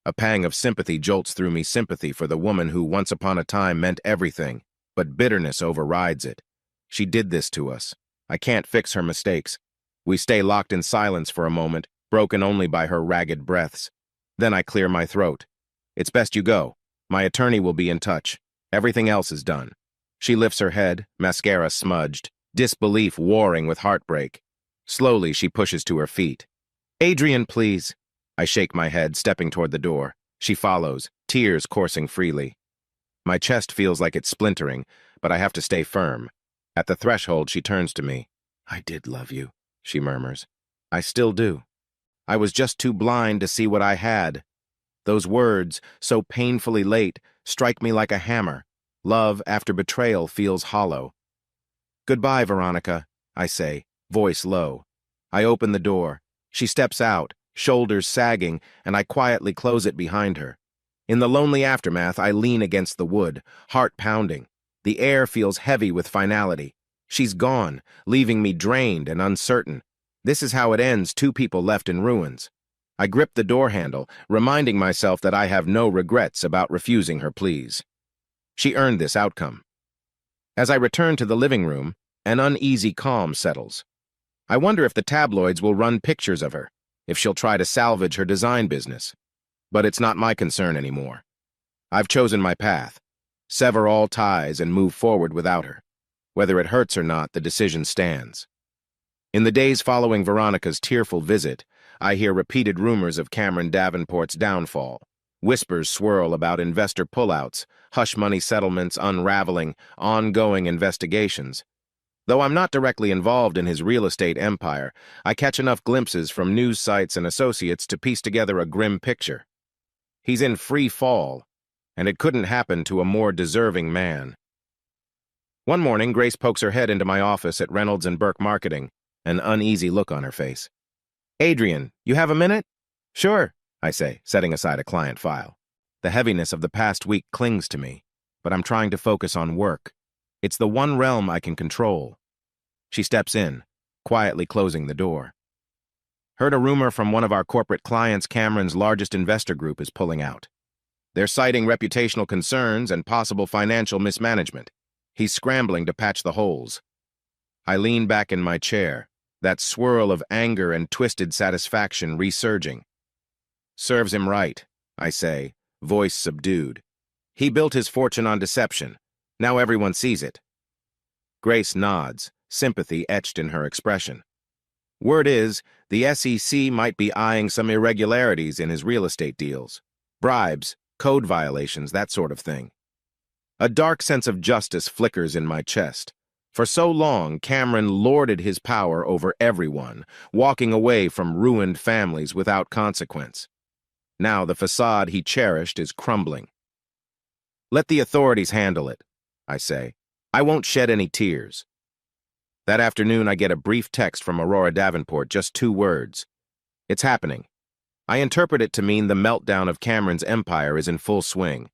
A pang of sympathy jolts through me, sympathy for the woman who once upon a time meant everything, but bitterness overrides it. She did this to us. I can't fix her mistakes. We stay locked in silence for a moment, broken only by her ragged breaths. Then I clear my throat. It's best you go. My attorney will be in touch. Everything else is done. She lifts her head, mascara smudged, disbelief warring with heartbreak. Slowly, she pushes to her feet. Adrian, please. I shake my head, stepping toward the door. She follows, tears coursing freely. My chest feels like it's splintering, but I have to stay firm. At the threshold, she turns to me. I did love you, she murmurs. I still do. I was just too blind to see what I had. Those words, so painfully late, strike me like a hammer. Love after betrayal feels hollow. Goodbye, Veronica, I say, voice low. I open the door. She steps out, shoulders sagging, and I quietly close it behind her. In the lonely aftermath, I lean against the wood, heart pounding. The air feels heavy with finality. She's gone, leaving me drained and uncertain. This is how it ends, two people left in ruins. I grip the door handle, reminding myself that I have no regrets about refusing her pleas. She earned this outcome. As I return to the living room, an uneasy calm settles. I wonder if the tabloids will run pictures of her, if she'll try to salvage her design business. But it's not my concern anymore. I've chosen my path. Sever all ties and move forward without her. Whether it hurts or not, the decision stands. In the days following Veronica's tearful visit, I hear repeated rumors of Cameron Davenport's downfall. Whispers swirl about investor pullouts, hush-money settlements unraveling, ongoing investigations. Though I'm not directly involved in his real estate empire, I catch enough glimpses from news sites and associates to piece together a grim picture. He's in free fall, and it couldn't happen to a more deserving man. One morning, Grace pokes her head into my office at Reynolds & Burke Marketing, an uneasy look on her face. Adrian, you have a minute? Sure, I say, setting aside a client file. The heaviness of the past week clings to me, but I'm trying to focus on work. It's the one realm I can control. She steps in, quietly closing the door. Heard a rumor from one of our corporate clients Cameron's largest investor group is pulling out. They're citing reputational concerns and possible financial mismanagement. He's scrambling to patch the holes. I lean back in my chair, that swirl of anger and twisted satisfaction resurging. Serves him right, I say, voice subdued. He built his fortune on deception. Now everyone sees it. Grace nods, sympathy etched in her expression. Word is, the SEC might be eyeing some irregularities in his real estate deals. Bribes, code violations, that sort of thing. A dark sense of justice flickers in my chest. For so long, Cameron lorded his power over everyone, walking away from ruined families without consequence. Now the facade he cherished is crumbling. Let the authorities handle it, I say. I won't shed any tears. That afternoon, I get a brief text from Aurora Davenport, just 2 words. It's happening. I interpret it to mean the meltdown of Cameron's empire is in full swing.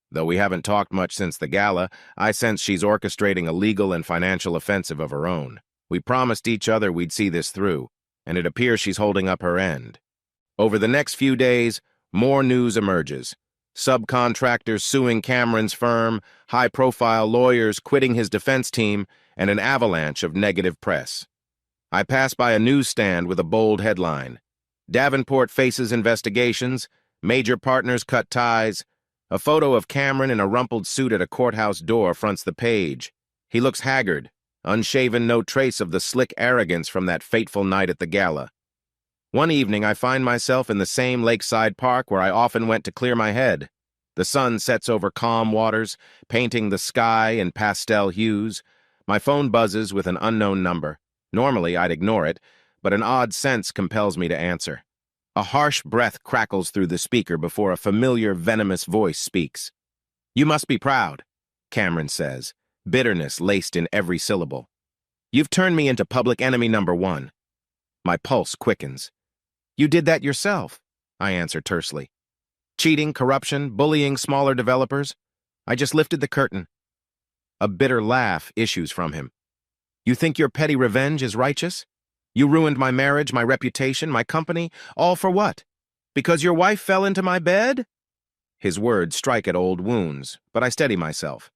Though we haven't talked much since the gala, I sense she's orchestrating a legal and financial offensive of her own. We promised each other we'd see this through, and it appears she's holding up her end. Over the next few days, more news emerges. Subcontractors suing Cameron's firm, high-profile lawyers quitting his defense team, and an avalanche of negative press. I pass by a newsstand with a bold headline. Davenport faces investigations, major partners cut ties. A photo of Cameron in a rumpled suit at a courthouse door fronts the page. He looks haggard, unshaven, no trace of the slick arrogance from that fateful night at the gala. One evening, I find myself in the same lakeside park where I often went to clear my head. The sun sets over calm waters, painting the sky in pastel hues. My phone buzzes with an unknown number. Normally, I'd ignore it, but an odd sense compels me to answer. A harsh breath crackles through the speaker before a familiar, venomous voice speaks. "You must be proud," Cameron says, bitterness laced in every syllable. "You've turned me into public enemy number 1. My pulse quickens. "You did that yourself," I answer tersely. "Cheating, corruption, bullying smaller developers. I just lifted the curtain." A bitter laugh issues from him. "You think your petty revenge is righteous? You ruined my marriage, my reputation, my company, all for what? Because your wife fell into my bed?" His words strike at old wounds, but I steady myself.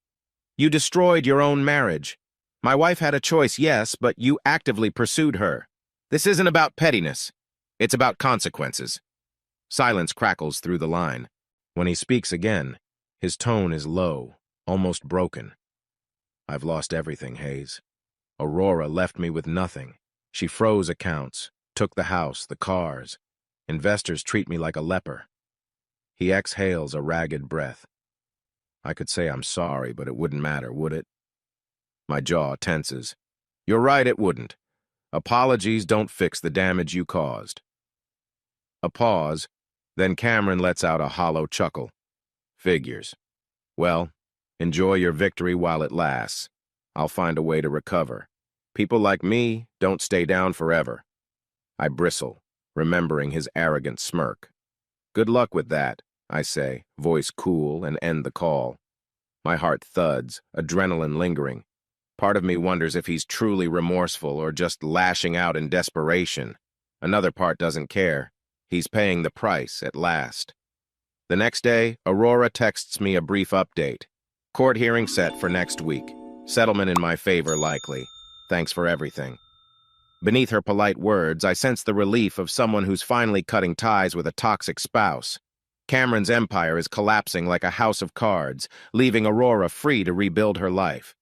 "You destroyed your own marriage. My wife had a choice, yes, but you actively pursued her. This isn't about pettiness. It's about consequences." Silence crackles through the line. When he speaks again, his tone is low, almost broken. "I've lost everything, Hayes. Aurora left me with nothing. She froze accounts, took the house, the cars. Investors treat me like a leper." He exhales a ragged breath. "I could say I'm sorry, but it wouldn't matter, would it?" My jaw tenses. "You're right, it wouldn't. Apologies don't fix the damage you caused." A pause, then Cameron lets out a hollow chuckle. "Figures. Well, enjoy your victory while it lasts. I'll find a way to recover. People like me don't stay down forever." I bristle, remembering his arrogant smirk. "Good luck with that," I say, voice cool, and end the call. My heart thuds, adrenaline lingering. Part of me wonders if he's truly remorseful or just lashing out in desperation. Another part doesn't care. He's paying the price at last. The next day, Aurora texts me a brief update. "Court hearing set for next week. Settlement in my favor likely. Thanks for everything." Beneath her polite words, I sense the relief of someone who's finally cutting ties with a toxic spouse. Cameron's empire is collapsing like a house of cards, leaving Aurora free to rebuild her life.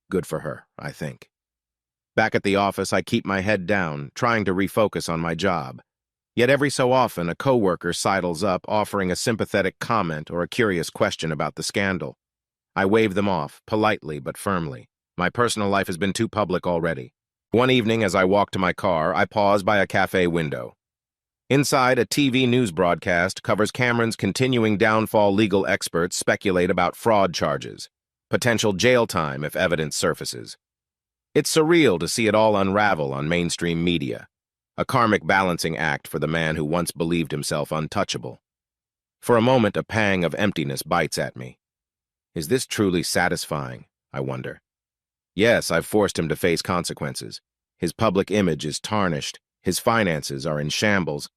Good for her, I think. Back at the office, I keep my head down, trying to refocus on my job. Yet every so often, a coworker sidles up, offering a sympathetic comment or a curious question about the scandal. I wave them off, politely but firmly. My personal life has been too public already. One evening, as I walk to my car, I pause by a cafe window. Inside, a TV news broadcast covers Cameron's continuing downfall. Legal experts speculate about fraud charges, potential jail time if evidence surfaces. It's surreal to see it all unravel on mainstream media. a karmic balancing act for the man who once believed himself untouchable. For a moment, a pang of emptiness bites at me. Is this truly satisfying, I wonder? Yes, I've forced him to face consequences. His public image is tarnished, his finances are in shambles.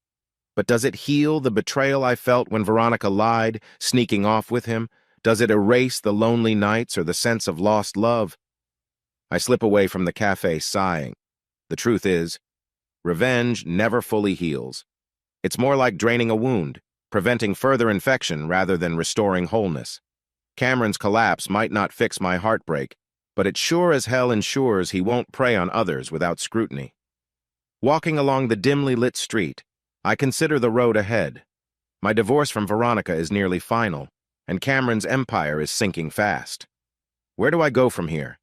But does it heal the betrayal I felt when Veronica lied, sneaking off with him? Does it erase the lonely nights or the sense of lost love? I slip away from the cafe sighing. The truth is, revenge never fully heals. It's more like draining a wound, preventing further infection rather than restoring wholeness. Cameron's collapse might not fix my heartbreak, but it sure as hell ensures he won't prey on others without scrutiny. Walking along the dimly lit street, I consider the road ahead. My divorce from Veronica is nearly final, and Cameron's empire is sinking fast. Where do I go from here?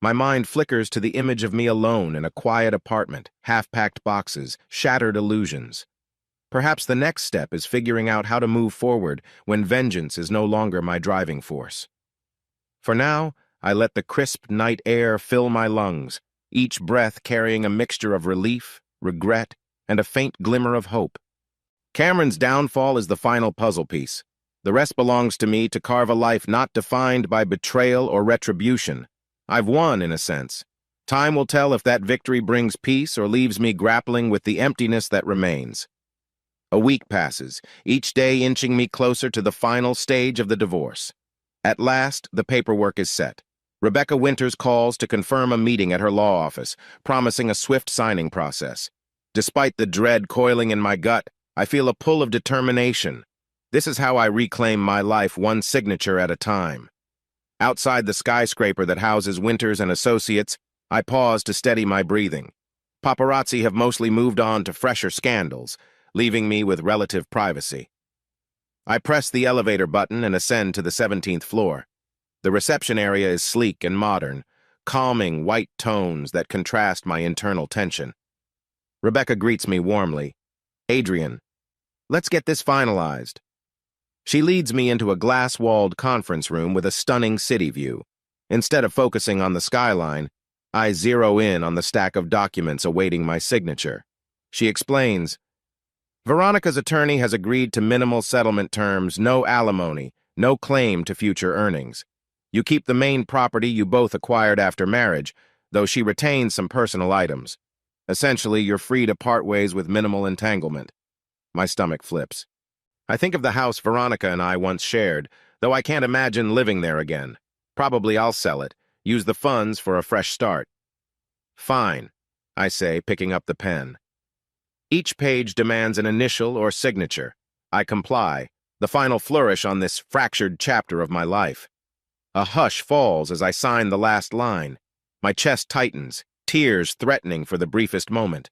My mind flickers to the image of me alone in a quiet apartment, half-packed boxes, shattered illusions. Perhaps the next step is figuring out how to move forward when vengeance is no longer my driving force. For now, I let the crisp night air fill my lungs, each breath carrying a mixture of relief, regret, and a faint glimmer of hope. Cameron's downfall is the final puzzle piece. The rest belongs to me to carve a life not defined by betrayal or retribution. I've won, in a sense. Time will tell if that victory brings peace or leaves me grappling with the emptiness that remains. A week passes, each day inching me closer to the final stage of the divorce. At last, the paperwork is set. Rebecca Winters calls to confirm a meeting at her law office, promising a swift signing process. Despite the dread coiling in my gut, I feel a pull of determination. This is how I reclaim my life, one signature at a time. Outside the skyscraper that houses Winters and Associates, I pause to steady my breathing. Paparazzi have mostly moved on to fresher scandals, leaving me with relative privacy. I press the elevator button and ascend to the 17th floor. The reception area is sleek and modern, calming white tones that contrast my internal tension. Rebecca greets me warmly. Adrian, let's get this finalized. She leads me into a glass-walled conference room with a stunning city view. Instead of focusing on the skyline, I zero in on the stack of documents awaiting my signature. She explains, Veronica's attorney has agreed to minimal settlement terms, no alimony, no claim to future earnings. You keep the main property you both acquired after marriage, though she retains some personal items. Essentially, you're free to part ways with minimal entanglement. My stomach flips. I think of the house Veronica and I once shared, though I can't imagine living there again. Probably I'll sell it, use the funds for a fresh start. Fine, I say, picking up the pen. Each page demands an initial or signature. I comply, the final flourish on this fractured chapter of my life. A hush falls as I sign the last line. My chest tightens, tears threatening for the briefest moment.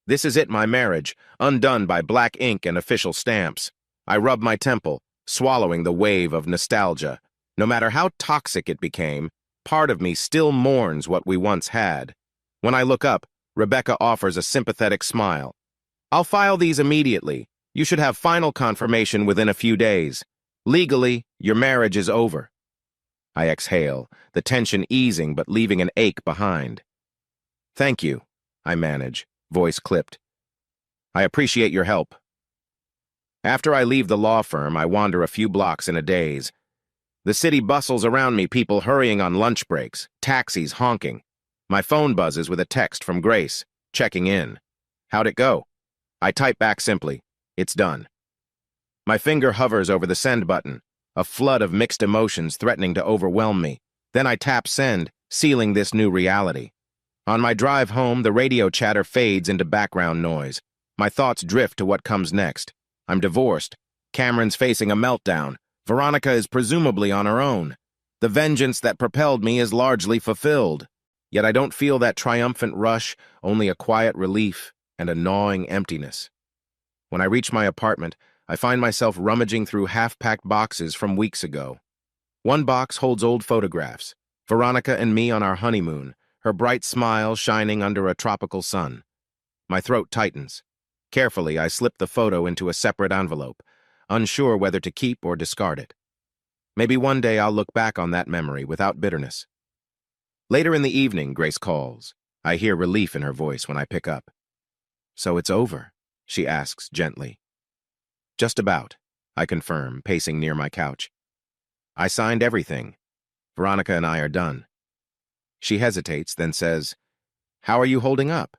This is it, my marriage, undone by black ink and official stamps. I rub my temple, swallowing the wave of nostalgia. No matter how toxic it became, part of me still mourns what we once had. When I look up, Rebecca offers a sympathetic smile. I'll file these immediately. You should have final confirmation within a few days. Legally, your marriage is over. I exhale, the tension easing but leaving an ache behind. Thank you, I manage, voice clipped. I appreciate your help. After I leave the law firm, I wander a few blocks in a daze. The city bustles around me, people hurrying on lunch breaks, taxis honking. My phone buzzes with a text from Grace, checking in. How'd it go? I type back simply, it's done. My finger hovers over the send button, a flood of mixed emotions threatening to overwhelm me. Then I tap send, sealing this new reality. On my drive home, the radio chatter fades into background noise. My thoughts drift to what comes next. I'm divorced. Cameron's facing a meltdown. Veronica is presumably on her own. The vengeance that propelled me is largely fulfilled. Yet I don't feel that triumphant rush, only a quiet relief and a gnawing emptiness. When I reach my apartment, I find myself rummaging through half-packed boxes from weeks ago. One box holds old photographs, Veronica and me on our honeymoon, her bright smile shining under a tropical sun. My throat tightens. Carefully, I slip the photo into a separate envelope, unsure whether to keep or discard it. Maybe one day I'll look back on that memory without bitterness. Later in the evening, Grace calls. I hear relief in her voice when I pick up. So it's over, she asks gently. Just about, I confirm, pacing near my couch. I signed everything. Veronica and I are done. She hesitates, then says, How are you holding up?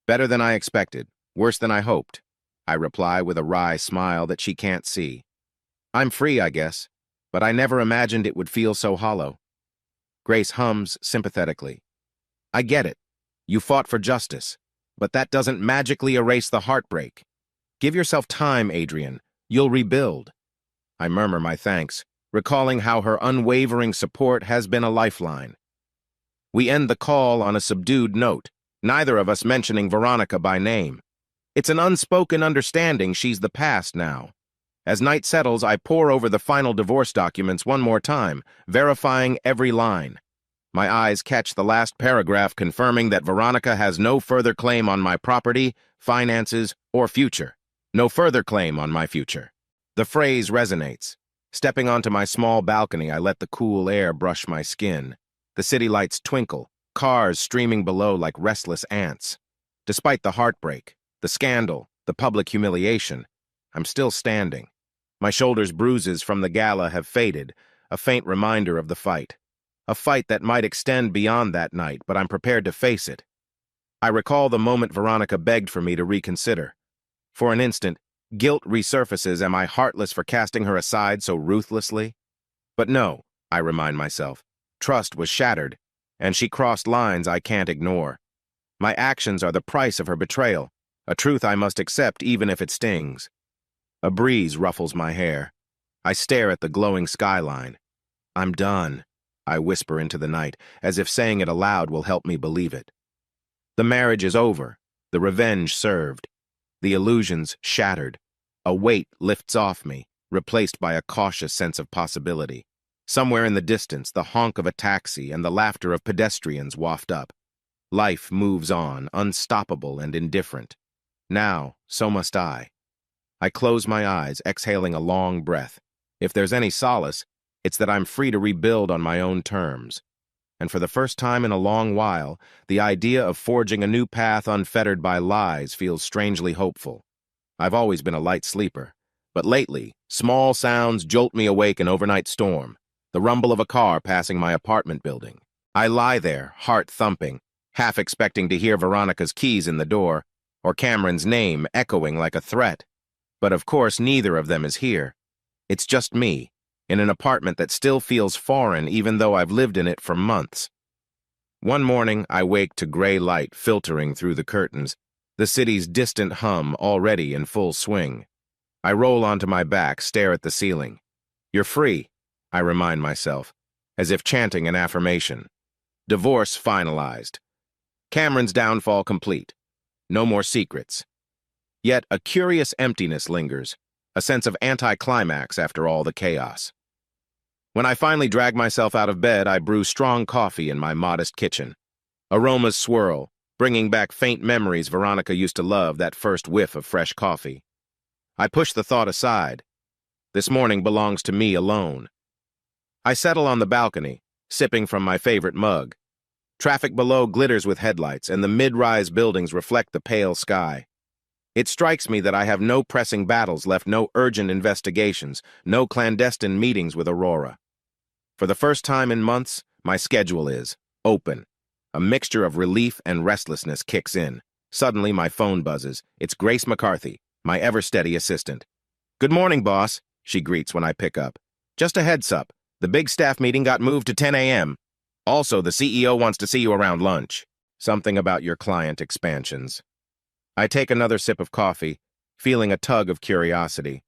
Better than I expected, worse than I hoped, I reply with a wry smile that she can't see. I'm free, I guess, but I never imagined it would feel so hollow. Grace hums sympathetically. I get it. You fought for justice, but that doesn't magically erase the heartbreak. Give yourself time, Adrian. You'll rebuild. I murmur my thanks, recalling how her unwavering support has been a lifeline. We end the call on a subdued note, neither of us mentioning Veronica by name. It's an unspoken understanding she's the past now. As night settles, I pore over the final divorce documents one more time, verifying every line. My eyes catch the last paragraph confirming that Veronica has no further claim on my property, finances, or future. No further claim on my future. The phrase resonates. Stepping onto my small balcony, I let the cool air brush my skin. The city lights twinkle, cars streaming below like restless ants. Despite the heartbreak, the scandal, the public humiliation, I'm still standing. My shoulders' bruises from the gala have faded, a faint reminder of the fight. A fight that might extend beyond that night, but I'm prepared to face it. I recall the moment Veronica begged for me to reconsider. For an instant, guilt resurfaces. Am I heartless for casting her aside so ruthlessly? But no, I remind myself. Trust was shattered, and she crossed lines I can't ignore. My actions are the price of her betrayal, a truth I must accept even if it stings. A breeze ruffles my hair. I stare at the glowing skyline. I'm done, I whisper into the night, as if saying it aloud will help me believe it. The marriage is over, the revenge served, the illusions shattered. A weight lifts off me, replaced by a cautious sense of possibility. Somewhere in the distance, the honk of a taxi and the laughter of pedestrians waft up. Life moves on, unstoppable and indifferent. Now, so must I. I close my eyes, exhaling a long breath. If there's any solace, it's that I'm free to rebuild on my own terms. And for the first time in a long while, the idea of forging a new path unfettered by lies feels strangely hopeful. I've always been a light sleeper, but lately, small sounds jolt me awake. An overnight storm, the rumble of a car passing my apartment building. I lie there, heart thumping, half expecting to hear Veronica's keys in the door, or Cameron's name echoing like a threat. But of course, neither of them is here. It's just me, in an apartment that still feels foreign even though I've lived in it for months. One morning, I wake to gray light filtering through the curtains, the city's distant hum already in full swing. I roll onto my back, stare at the ceiling. You're free, I remind myself, as if chanting an affirmation. Divorce finalized. Cameron's downfall complete. No more secrets. Yet a curious emptiness lingers, a sense of anticlimax after all the chaos. When I finally drag myself out of bed, I brew strong coffee in my modest kitchen. Aromas swirl, bringing back faint memories Veronica used to love, that first whiff of fresh coffee. I push the thought aside. This morning belongs to me alone. I settle on the balcony, sipping from my favorite mug. Traffic below glitters with headlights, and the mid-rise buildings reflect the pale sky. It strikes me that I have no pressing battles left, no urgent investigations, no clandestine meetings with Aurora. For the first time in months, my schedule is open. A mixture of relief and restlessness kicks in. Suddenly, my phone buzzes. It's Grace McCarthy, my ever-steady assistant. Good morning, boss, she greets when I pick up. Just a heads up, the big staff meeting got moved to 10 a.m. Also, the CEO wants to see you around lunch. Something about your client expansions. I take another sip of coffee, feeling a tug of curiosity.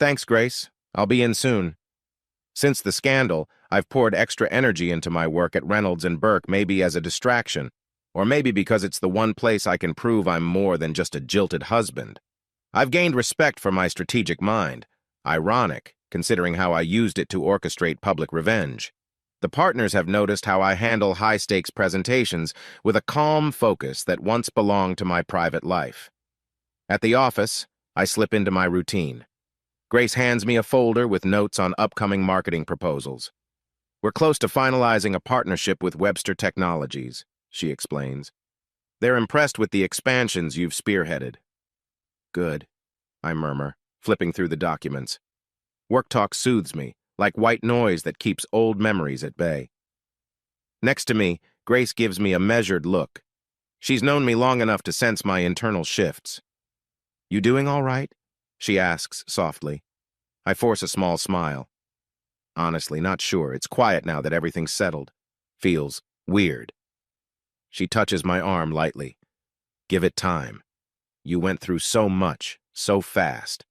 Thanks, Grace. I'll be in soon. Since the scandal, I've poured extra energy into my work at Reynolds and Burke, maybe as a distraction, or maybe because it's the one place I can prove I'm more than just a jilted husband. I've gained respect for my strategic mind. Ironic, considering how I used it to orchestrate public revenge. The partners have noticed how I handle high-stakes presentations with a calm focus that once belonged to my private life. At the office, I slip into my routine. Grace hands me a folder with notes on upcoming marketing proposals. We're close to finalizing a partnership with Webster Technologies, she explains. They're impressed with the expansions you've spearheaded. Good, I murmur, flipping through the documents. Work talk soothes me, like white noise that keeps old memories at bay. Next to me, Grace gives me a measured look. She's known me long enough to sense my internal shifts. You doing all right? She asks softly. I force a small smile. Honestly, not sure. It's quiet now that everything's settled. Feels weird. She touches my arm lightly. Give it time. You went through so much, so fast.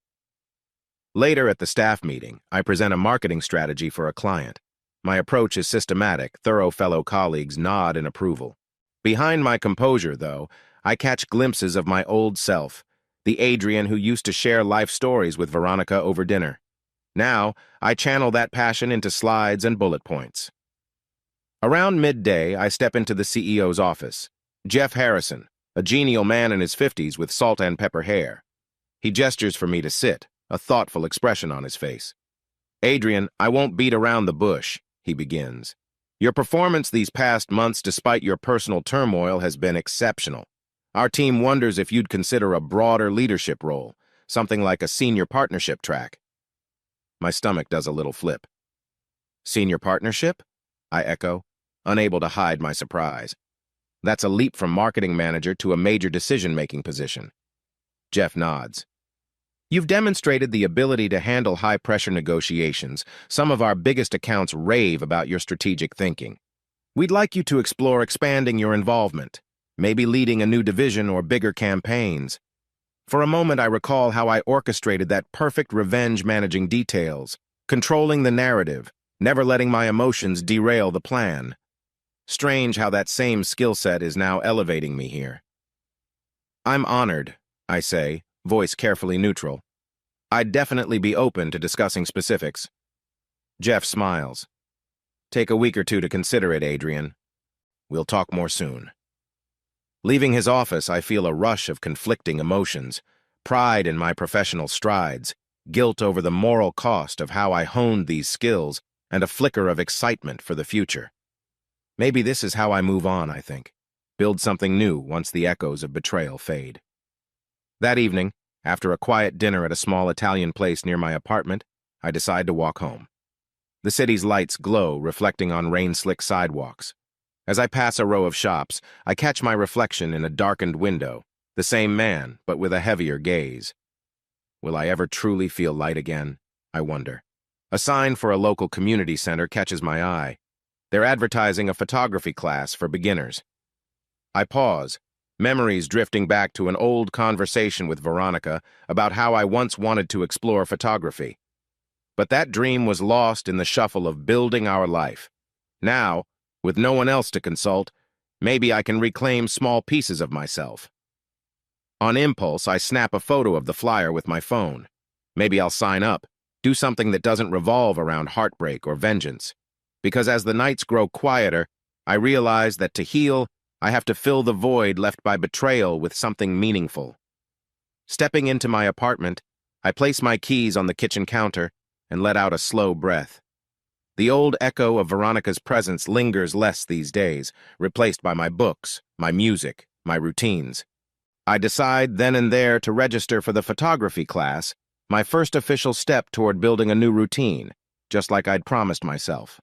Later at the staff meeting, I present a marketing strategy for a client. My approach is systematic, thorough fellow colleagues nod in approval. Behind my composure, though, I catch glimpses of my old self, the Adrian who used to share life stories with Veronica over dinner. Now, I channel that passion into slides and bullet points. Around midday, I step into the CEO's office. Jeff Harrison, a genial man in his 50s with salt and pepper hair. He gestures for me to sit, a thoughtful expression on his face. Adrian, I won't beat around the bush, he begins. Your performance these past months, despite your personal turmoil, has been exceptional. Our team wonders if you'd consider a broader leadership role, something like a senior partnership track. My stomach does a little flip. Senior partnership? I echo, unable to hide my surprise. That's a leap from marketing manager to a major decision-making position. Jeff nods. You've demonstrated the ability to handle high-pressure negotiations. Some of our biggest accounts rave about your strategic thinking. We'd like you to explore expanding your involvement, maybe leading a new division or bigger campaigns. For a moment, I recall how I orchestrated that perfect revenge managing details, controlling the narrative, never letting my emotions derail the plan. Strange how that same skill set is now elevating me here. I'm honored, I say, voice carefully neutral. I'd definitely be open to discussing specifics. Jeff smiles. Take a week or two to consider it, Adrian. We'll talk more soon. Leaving his office, I feel a rush of conflicting emotions, pride in my professional strides, guilt over the moral cost of how I honed these skills, and a flicker of excitement for the future. Maybe this is how I move on, I think. Build something new once the echoes of betrayal fade. That evening, after a quiet dinner at a small Italian place near my apartment, I decide to walk home. The city's lights glow, reflecting on rain-slick sidewalks. As I pass a row of shops, I catch my reflection in a darkened window, the same man, but with a heavier gaze. Will I ever truly feel light again? I wonder. A sign for a local community center catches my eye. They're advertising a photography class for beginners. I pause, memories drifting back to an old conversation with Veronica about how I once wanted to explore photography. But that dream was lost in the shuffle of building our life. Now, with no one else to consult, maybe I can reclaim small pieces of myself. On impulse, I snap a photo of the flyer with my phone. Maybe I'll sign up, do something that doesn't revolve around heartbreak or vengeance. Because as the nights grow quieter, I realize that to heal, I have to fill the void left by betrayal with something meaningful. Stepping into my apartment, I place my keys on the kitchen counter and let out a slow breath. The old echo of Veronica's presence lingers less these days, replaced by my books, my music, my routines. I decide then and there to register for the photography class, my first official step toward building a new routine, just like I'd promised myself.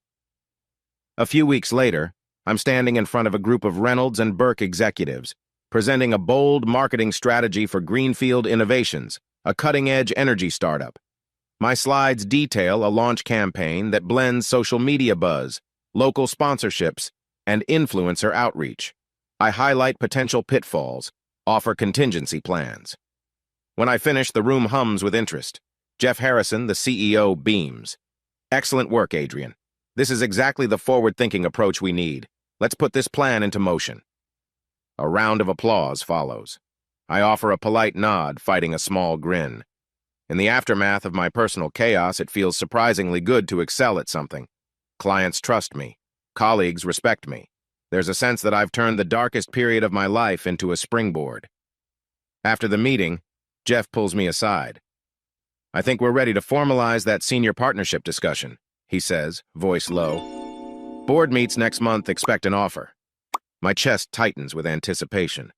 A few weeks later, I'm standing in front of a group of Reynolds and Burke executives, presenting a bold marketing strategy for Greenfield Innovations, a cutting-edge energy startup. My slides detail a launch campaign that blends social media buzz, local sponsorships, and influencer outreach. I highlight potential pitfalls, offer contingency plans. When I finish, the room hums with interest. Jeff Harrison, the CEO, beams. Excellent work, Adrian. This is exactly the forward-thinking approach we need. Let's put this plan into motion. A round of applause follows. I offer a polite nod, fighting a small grin. In the aftermath of my personal chaos, it feels surprisingly good to excel at something. Clients trust me. Colleagues respect me. There's a sense that I've turned the darkest period of my life into a springboard. After the meeting, Jeff pulls me aside. I think we're ready to formalize that senior partnership discussion, he says, voice low. Board meets next month, expect an offer. My chest tightens with anticipation.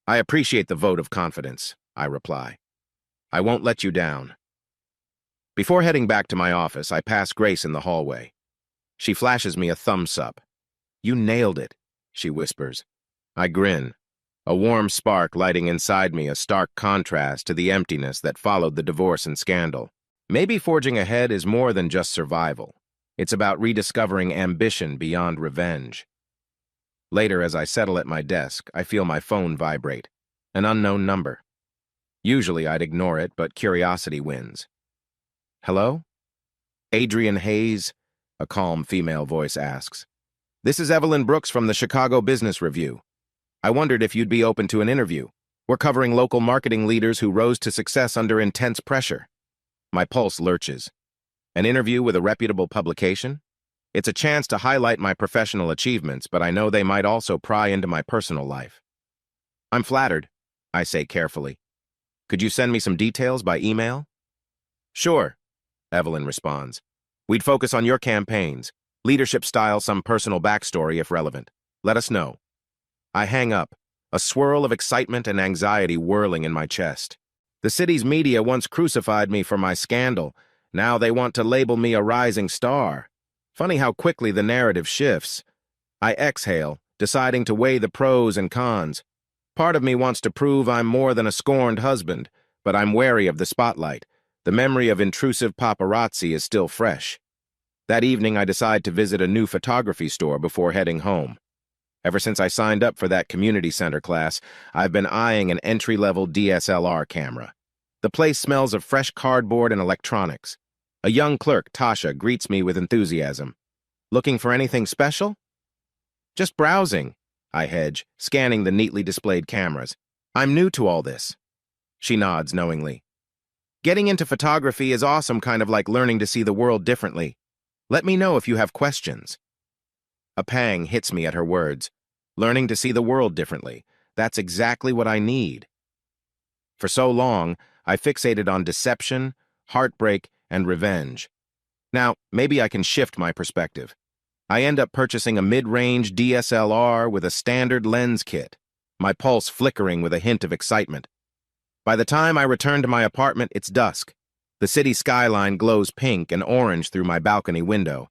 I appreciate the vote of confidence, I reply. I won't let you down. Before heading back to my office, I pass Grace in the hallway. She flashes me a thumbs up. You nailed it, she whispers. I grin, a warm spark lighting inside me, a stark contrast to the emptiness that followed the divorce and scandal. Maybe forging ahead is more than just survival. It's about rediscovering ambition beyond revenge. Later, as I settle at my desk, I feel my phone vibrate. An unknown number. Usually I'd ignore it, but curiosity wins. Hello? Adrian Hayes, a calm female voice asks. This is Evelyn Brooks from the Chicago Business Review. I wondered if you'd be open to an interview. We're covering local marketing leaders who rose to success under intense pressure. My pulse lurches. An interview with a reputable publication? It's a chance to highlight my professional achievements, but I know they might also pry into my personal life. I'm flattered, I say carefully. Could you send me some details by email? Sure, Evelyn responds. We'd focus on your campaigns, leadership style, some personal backstory if relevant. Let us know. I hang up, a swirl of excitement and anxiety whirling in my chest. The city's media once crucified me for my scandal. Now they want to label me a rising star. Funny how quickly the narrative shifts. I exhale, deciding to weigh the pros and cons. Part of me wants to prove I'm more than a scorned husband, but I'm wary of the spotlight. The memory of intrusive paparazzi is still fresh. That evening, I decide to visit a new photography store before heading home. Ever since I signed up for that community center class, I've been eyeing an entry-level DSLR camera. The place smells of fresh cardboard and electronics. A young clerk, Tasha, greets me with enthusiasm. Looking for anything special? Just browsing, I hedge, scanning the neatly displayed cameras. I'm new to all this. She nods knowingly. Getting into photography is awesome, kind of like learning to see the world differently. Let me know if you have questions. A pang hits me at her words. Learning to see the world differently. That's exactly what I need. For so long, I fixated on deception, heartbreak, and revenge. Now, maybe I can shift my perspective. I end up purchasing a mid-range DSLR with a standard lens kit, my pulse flickering with a hint of excitement. By the time I return to my apartment, it's dusk. The city skyline glows pink and orange through my balcony window.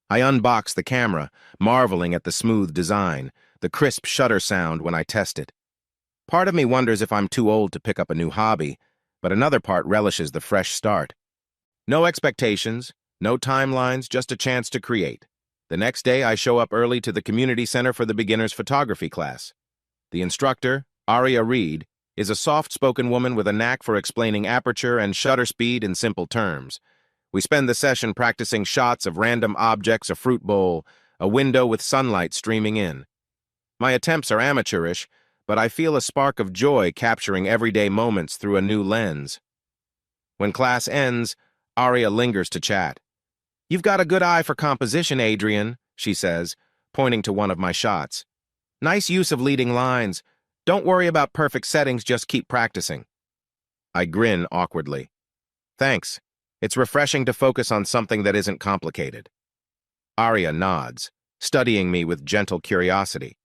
I unbox the camera, marveling at the smooth design, the crisp shutter sound when I test it. Part of me wonders if I'm too old to pick up a new hobby, but another part relishes the fresh start. No expectations, no timelines, just a chance to create. The next day, I show up early to the community center for the beginner's photography class. The instructor, Aria Reed, is a soft-spoken woman with a knack for explaining aperture and shutter speed in simple terms. We spend the session practicing shots of random objects, a fruit bowl, a window with sunlight streaming in. My attempts are amateurish, but I feel a spark of joy capturing everyday moments through a new lens. When class ends, Aria lingers to chat. You've got a good eye for composition, Adrian, she says, pointing to one of my shots. Nice use of leading lines. Don't worry about perfect settings, just keep practicing. I grin awkwardly. Thanks. It's refreshing to focus on something that isn't complicated. Aria nods, studying me with gentle curiosity.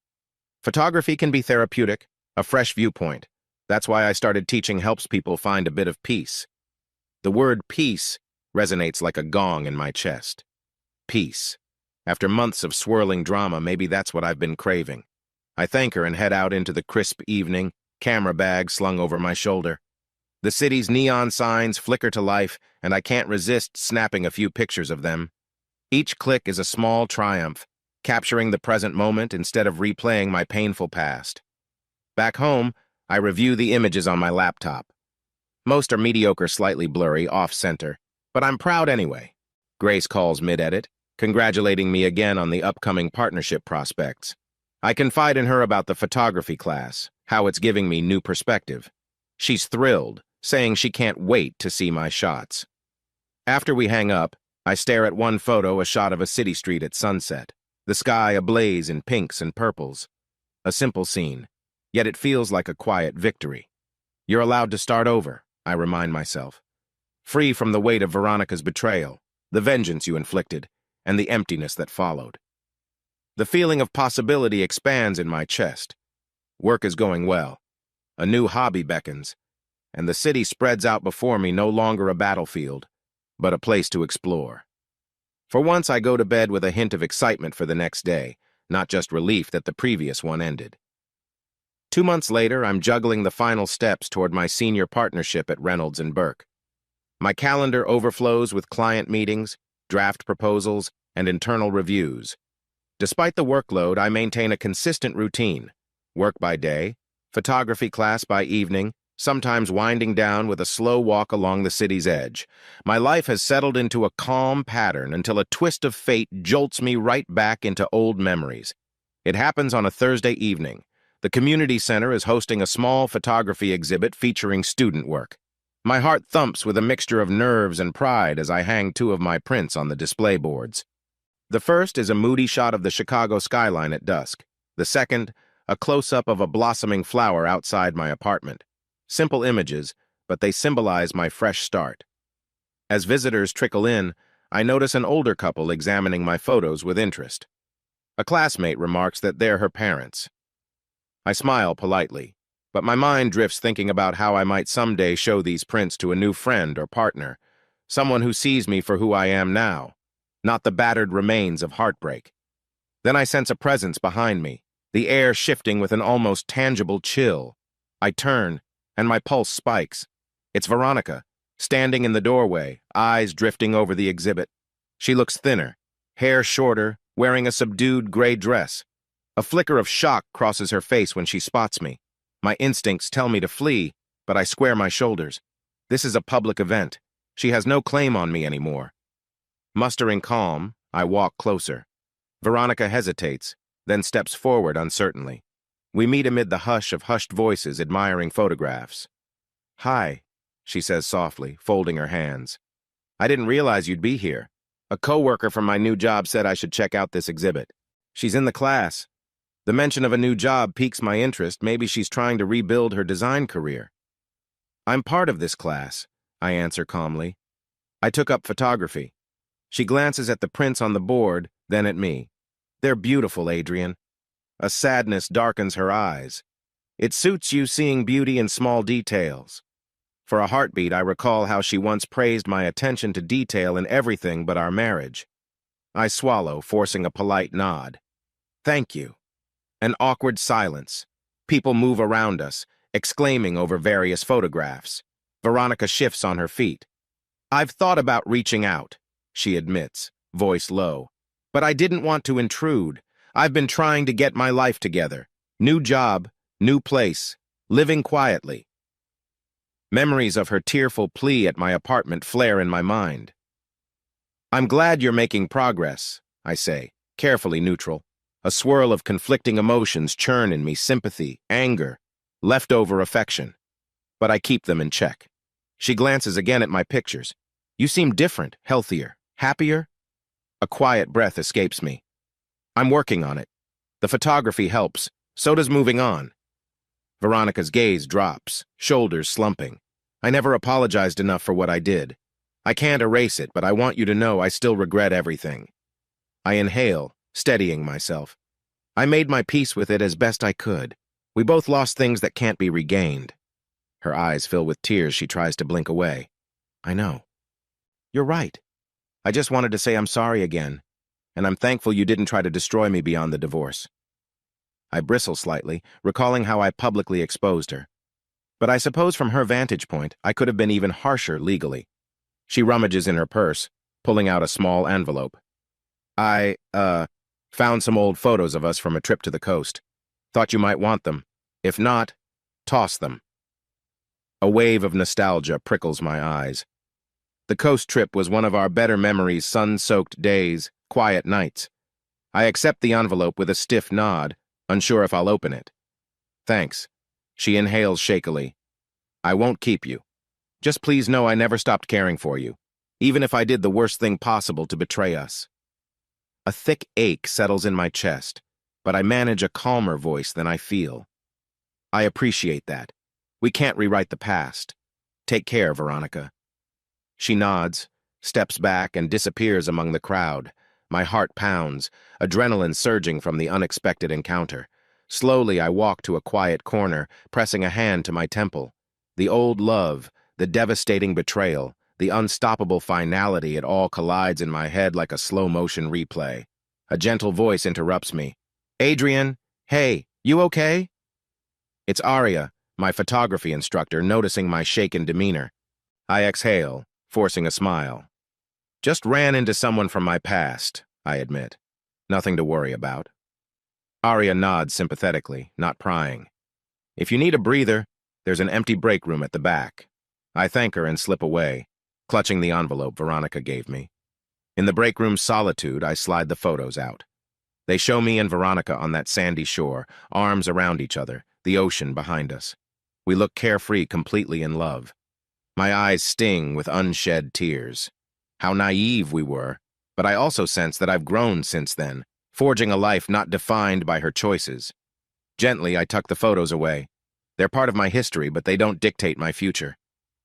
Photography can be therapeutic, a fresh viewpoint. That's why I started teaching helps people find a bit of peace. The word peace resonates like a gong in my chest. Peace. After months of swirling drama, maybe that's what I've been craving. I thank her and head out into the crisp evening, camera bag slung over my shoulder. The city's neon signs flicker to life, and I can't resist snapping a few pictures of them. Each click is a small triumph, capturing the present moment instead of replaying my painful past. Back home, I review the images on my laptop. Most are mediocre, slightly blurry, off-center, but I'm proud anyway. Grace calls mid-edit, congratulating me again on the upcoming partnership prospects. I confide in her about the photography class, how it's giving me new perspective. She's thrilled, saying she can't wait to see my shots. After we hang up, I stare at one photo, a shot of a city street at sunset, the sky ablaze in pinks and purples. A simple scene, yet it feels like a quiet victory. You're allowed to start over, I remind myself. Free from the weight of Veronica's betrayal, the vengeance you inflicted, and the emptiness that followed. The feeling of possibility expands in my chest. Work is going well. A new hobby beckons, and the city spreads out before me, no longer a battlefield, but a place to explore. For once, I go to bed with a hint of excitement for the next day, not just relief that the previous one ended. 2 months later, I'm juggling the final steps toward my senior partnership at Reynolds and Burke. My calendar overflows with client meetings, draft proposals, and internal reviews. Despite the workload, I maintain a consistent routine: work by day, photography class by evening, sometimes winding down with a slow walk along the city's edge. My life has settled into a calm pattern until a twist of fate jolts me right back into old memories. It happens on a Thursday evening. The community center is hosting a small photography exhibit featuring student work. My heart thumps with a mixture of nerves and pride as I hang 2 of my prints on the display boards. The first is a moody shot of the Chicago skyline at dusk. The second, a close-up of a blossoming flower outside my apartment. Simple images, but they symbolize my fresh start. As visitors trickle in, I notice an older couple examining my photos with interest. A classmate remarks that they're her parents. I smile politely, but my mind drifts thinking about how I might someday show these prints to a new friend or partner, someone who sees me for who I am now, not the battered remains of heartbreak. Then I sense a presence behind me, the air shifting with an almost tangible chill. I turn, and my pulse spikes. It's Veronica, standing in the doorway, eyes drifting over the exhibit. She looks thinner, hair shorter, wearing a subdued gray dress. A flicker of shock crosses her face when she spots me. My instincts tell me to flee, but I square my shoulders. This is a public event. She has no claim on me anymore. Mustering calm, I walk closer. Veronica hesitates, then steps forward uncertainly. We meet amid the hush of hushed voices admiring photographs. "Hi," she says softly, folding her hands. "I didn't realize you'd be here. A coworker from my new job said I should check out this exhibit. She's in the class. The mention of a new job piques my interest. Maybe she's trying to rebuild her design career." "I'm part of this class," I answer calmly. "I took up photography." She glances at the prints on the board, then at me. "They're beautiful, Adrian." A sadness darkens her eyes. "It suits you seeing beauty in small details." For a heartbeat, I recall how she once praised my attention to detail in everything but our marriage. I swallow, forcing a polite nod. "Thank you." An awkward silence. People move around us, exclaiming over various photographs. Veronica shifts on her feet. "I've thought about reaching out," she admits, voice low. "But I didn't want to intrude. I've been trying to get my life together. New job, new place, living quietly." Memories of her tearful plea at my apartment flare in my mind. "I'm glad you're making progress," I say, carefully neutral. A swirl of conflicting emotions churn in me: sympathy, anger, leftover affection. But I keep them in check. She glances again at my pictures. "You seem different, healthier, happier?" A quiet breath escapes me. "I'm working on it. The photography helps. So does moving on." Veronica's gaze drops, shoulders slumping. "I never apologized enough for what I did. I can't erase it, but I want you to know I still regret everything." I inhale, steadying myself. "I made my peace with it as best I could. We both lost things that can't be regained." Her eyes fill with tears. She tries to blink away. "I know. You're right. I just wanted to say I'm sorry again, and I'm thankful you didn't try to destroy me beyond the divorce." I bristle slightly, recalling how I publicly exposed her. But I suppose from her vantage point, I could have been even harsher legally. She rummages in her purse, pulling out a small envelope. "I, found some old photos of us from a trip to the coast. Thought you might want them. If not, toss them." A wave of nostalgia prickles my eyes. The coast trip was one of our better memories: sun-soaked days, quiet nights. I accept the envelope with a stiff nod, unsure if I'll open it. "Thanks." She inhales shakily. "I won't keep you. Just please know I never stopped caring for you, even if I did the worst thing possible to betray us." A thick ache settles in my chest, but I manage a calmer voice than I feel. "I appreciate that. We can't rewrite the past. Take care, Veronica." She nods, steps back, and disappears among the crowd. My heart pounds, adrenaline surging from the unexpected encounter. Slowly, I walk to a quiet corner, pressing a hand to my temple. The old love, the devastating betrayal, the unstoppable finality, it all collides in my head like a slow-motion replay. A gentle voice interrupts me. "Adrian, hey, you okay?" It's Aria, my photography instructor, noticing my shaken demeanor. I exhale, forcing a smile. "Just ran into someone from my past," I admit. "Nothing to worry about." Aria nods sympathetically, not prying. "If you need a breather, there's an empty break room at the back." I thank her and slip away, clutching the envelope Veronica gave me. In the break room's solitude, I slide the photos out. They show me and Veronica on that sandy shore, arms around each other, the ocean behind us. We look carefree, completely in love. My eyes sting with unshed tears. How naive we were, but I also sense that I've grown since then, forging a life not defined by her choices. Gently, I tuck the photos away. They're part of my history, but they don't dictate my future.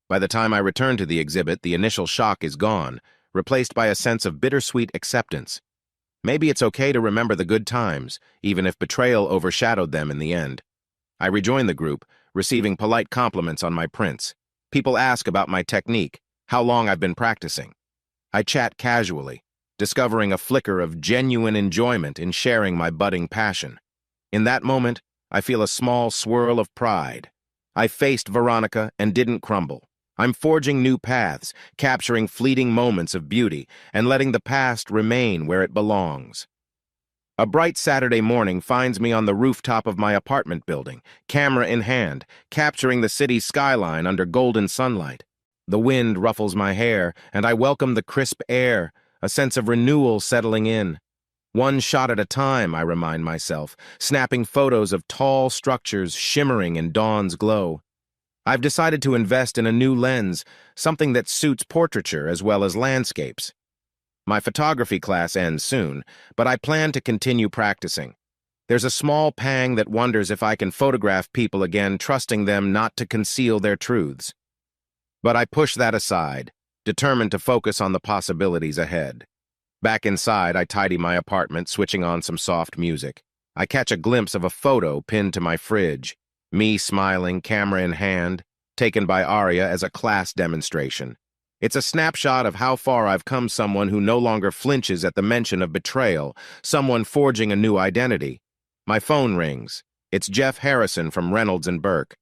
By the time I return to the exhibit, the initial shock is gone, replaced by a sense of bittersweet acceptance. Maybe it's okay to remember the good times, even if betrayal overshadowed them in the end. I rejoin the group, receiving polite compliments on my prints. People ask about my technique, how long I've been practicing. I chat casually, discovering a flicker of genuine enjoyment in sharing my budding passion. In that moment, I feel a small swirl of pride. I faced Veronica and didn't crumble. I'm forging new paths, capturing fleeting moments of beauty, and letting the past remain where it belongs. A bright Saturday morning finds me on the rooftop of my apartment building, camera in hand, capturing the city's skyline under golden sunlight. The wind ruffles my hair, and I welcome the crisp air, a sense of renewal settling in. One shot at a time, I remind myself, snapping photos of tall structures shimmering in dawn's glow. I've decided to invest in a new lens, something that suits portraiture as well as landscapes. My photography class ends soon, but I plan to continue practicing. There's a small pang that wonders if I can photograph people again, trusting them not to conceal their truths. But I push that aside, determined to focus on the possibilities ahead. Back inside, I tidy my apartment, switching on some soft music. I catch a glimpse of a photo pinned to my fridge, me smiling, camera in hand, taken by Aria as a class demonstration. It's a snapshot of how far I've come, someone who no longer flinches at the mention of betrayal, someone forging a new identity. My phone rings. It's Jeff Harrison from Reynolds and Burke.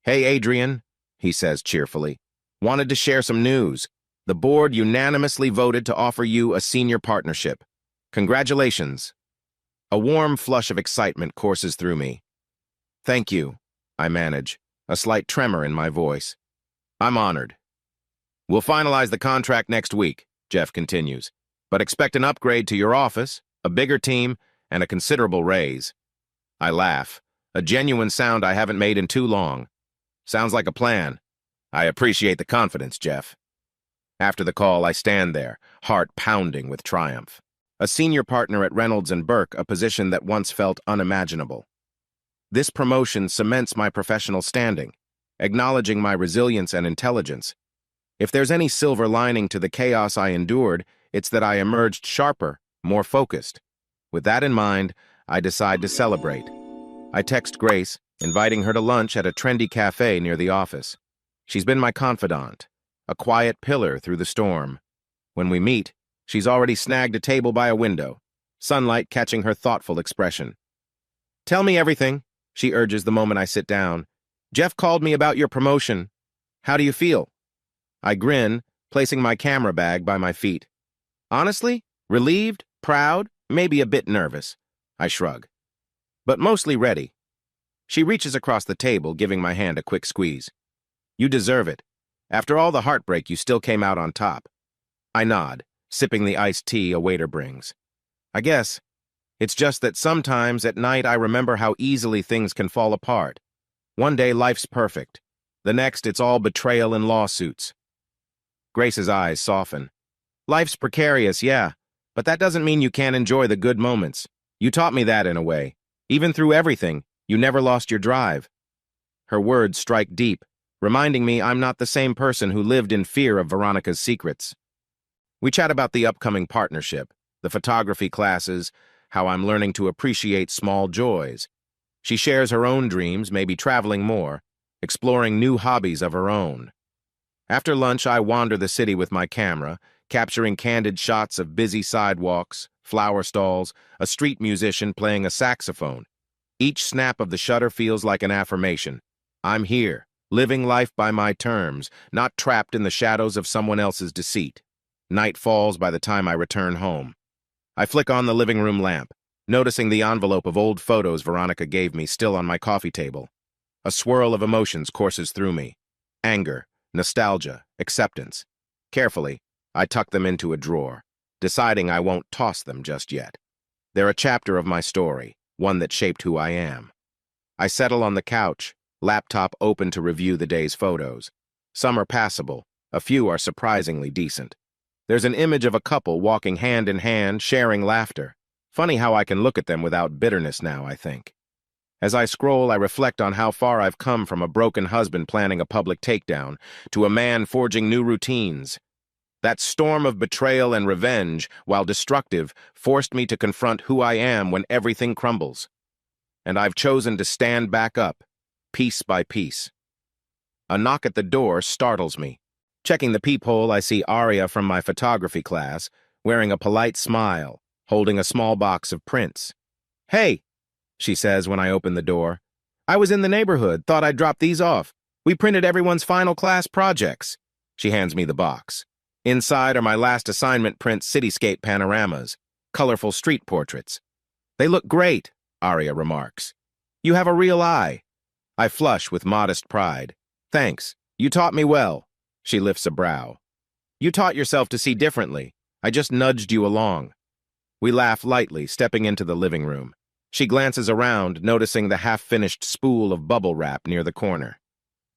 "Hey, Adrian," he says cheerfully. "Wanted to share some news. The board unanimously voted to offer you a senior partnership. Congratulations." A warm flush of excitement courses through me. "Thank you," I manage, a slight tremor in my voice. "I'm honored." "We'll finalize the contract next week," Jeff continues, "but expect an upgrade to your office, a bigger team, and a considerable raise." I laugh, a genuine sound I haven't made in too long. "Sounds like a plan." "I appreciate the confidence, Jeff." After the call, I stand there, heart pounding with triumph. A senior partner at Reynolds and Burke, a position that once felt unimaginable. This promotion cements my professional standing, acknowledging my resilience and intelligence. If there's any silver lining to the chaos I endured, it's that I emerged sharper, more focused. With that in mind, I decide to celebrate. I text Grace, inviting her to lunch at a trendy cafe near the office. She's been my confidant, a quiet pillar through the storm. When we meet, she's already snagged a table by a window, sunlight catching her thoughtful expression. "Tell me everything," she urges the moment I sit down. "Jeff called me about your promotion. How do you feel?" I grin, placing my camera bag by my feet. "Honestly, relieved, proud, maybe a bit nervous." I shrug. "But mostly ready." She reaches across the table, giving my hand a quick squeeze. "You deserve it. After all the heartbreak, you still came out on top." I nod, sipping the iced tea a waiter brings. "I guess. It's just that sometimes at night I remember how easily things can fall apart. One day life's perfect. The next it's all betrayal and lawsuits." Grace's eyes soften. "Life's precarious, yeah, but that doesn't mean you can't enjoy the good moments. You taught me that in a way. Even through everything, you never lost your drive." Her words strike deep, reminding me I'm not the same person who lived in fear of Veronica's secrets. We chat about the upcoming partnership, the photography classes, how I'm learning to appreciate small joys. She shares her own dreams, maybe traveling more, exploring new hobbies of her own. After lunch, I wander the city with my camera, capturing candid shots of busy sidewalks, flower stalls, a street musician playing a saxophone. Each snap of the shutter feels like an affirmation. I'm here, living life by my terms, not trapped in the shadows of someone else's deceit. Night falls by the time I return home. I flick on the living room lamp, noticing the envelope of old photos Veronica gave me still on my coffee table. A swirl of emotions courses through me. Anger, nostalgia, acceptance. Carefully, I tuck them into a drawer, deciding I won't toss them just yet. They're a chapter of my story, one that shaped who I am. I settle on the couch, laptop open to review the day's photos. Some are passable, a few are surprisingly decent. There's an image of a couple walking hand in hand, sharing laughter. Funny how I can look at them without bitterness now, I think. As I scroll, I reflect on how far I've come from a broken husband planning a public takedown to a man forging new routines. That storm of betrayal and revenge, while destructive, forced me to confront who I am when everything crumbles. And I've chosen to stand back up, piece by piece. A knock at the door startles me. Checking the peephole, I see Aria from my photography class, wearing a polite smile, holding a small box of prints. "Hey," she says when I open the door. "I was in the neighborhood, thought I'd drop these off. We printed everyone's final class projects." She hands me the box. Inside are my last assignment print cityscape panoramas, colorful street portraits. "They look great," Aria remarks. "You have a real eye." I flush with modest pride. "Thanks. You taught me well." She lifts a brow. "You taught yourself to see differently. I just nudged you along." We laugh lightly, stepping into the living room. She glances around, noticing the half-finished spool of bubble wrap near the corner.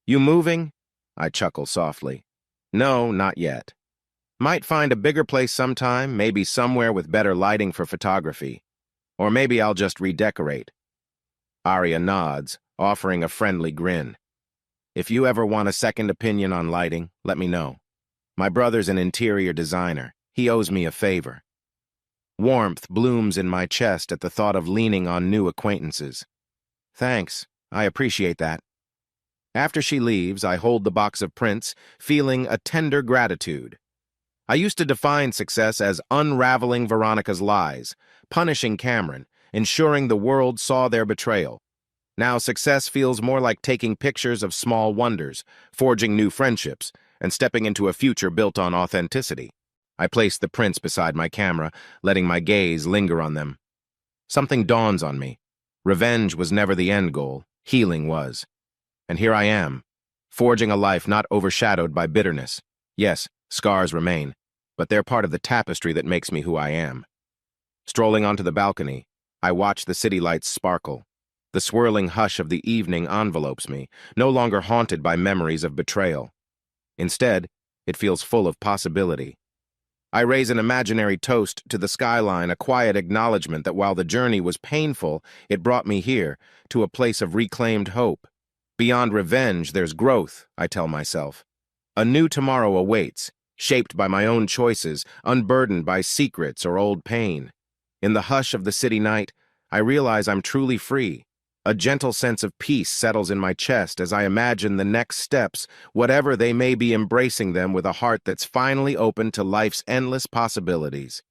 "You moving?" I chuckle softly. "No, not yet. Might find a bigger place sometime, maybe somewhere with better lighting for photography. Or maybe I'll just redecorate." Aria nods, offering a friendly grin. "If you ever want a second opinion on lighting, let me know. My brother's an interior designer. He owes me a favor." Warmth blooms in my chest at the thought of leaning on new acquaintances. "Thanks, I appreciate that." After she leaves, I hold the box of prints, feeling a tender gratitude. I used to define success as unraveling Veronica's lies, punishing Cameron, ensuring the world saw their betrayal. Now success feels more like taking pictures of small wonders, forging new friendships, and stepping into a future built on authenticity. I place the prints beside my camera, letting my gaze linger on them. Something dawns on me. Revenge was never the end goal, healing was. And here I am, forging a life not overshadowed by bitterness. Yes, scars remain, but they're part of the tapestry that makes me who I am. Strolling onto the balcony, I watch the city lights sparkle. The swirling hush of the evening envelopes me, no longer haunted by memories of betrayal. Instead, it feels full of possibility. I raise an imaginary toast to the skyline, a quiet acknowledgement that while the journey was painful, it brought me here, to a place of reclaimed hope. Beyond revenge, there's growth, I tell myself. A new tomorrow awaits, shaped by my own choices, unburdened by secrets or old pain. In the hush of the city night, I realize I'm truly free. A gentle sense of peace settles in my chest as I imagine the next steps, whatever they may be, embracing them with a heart that's finally open to life's endless possibilities.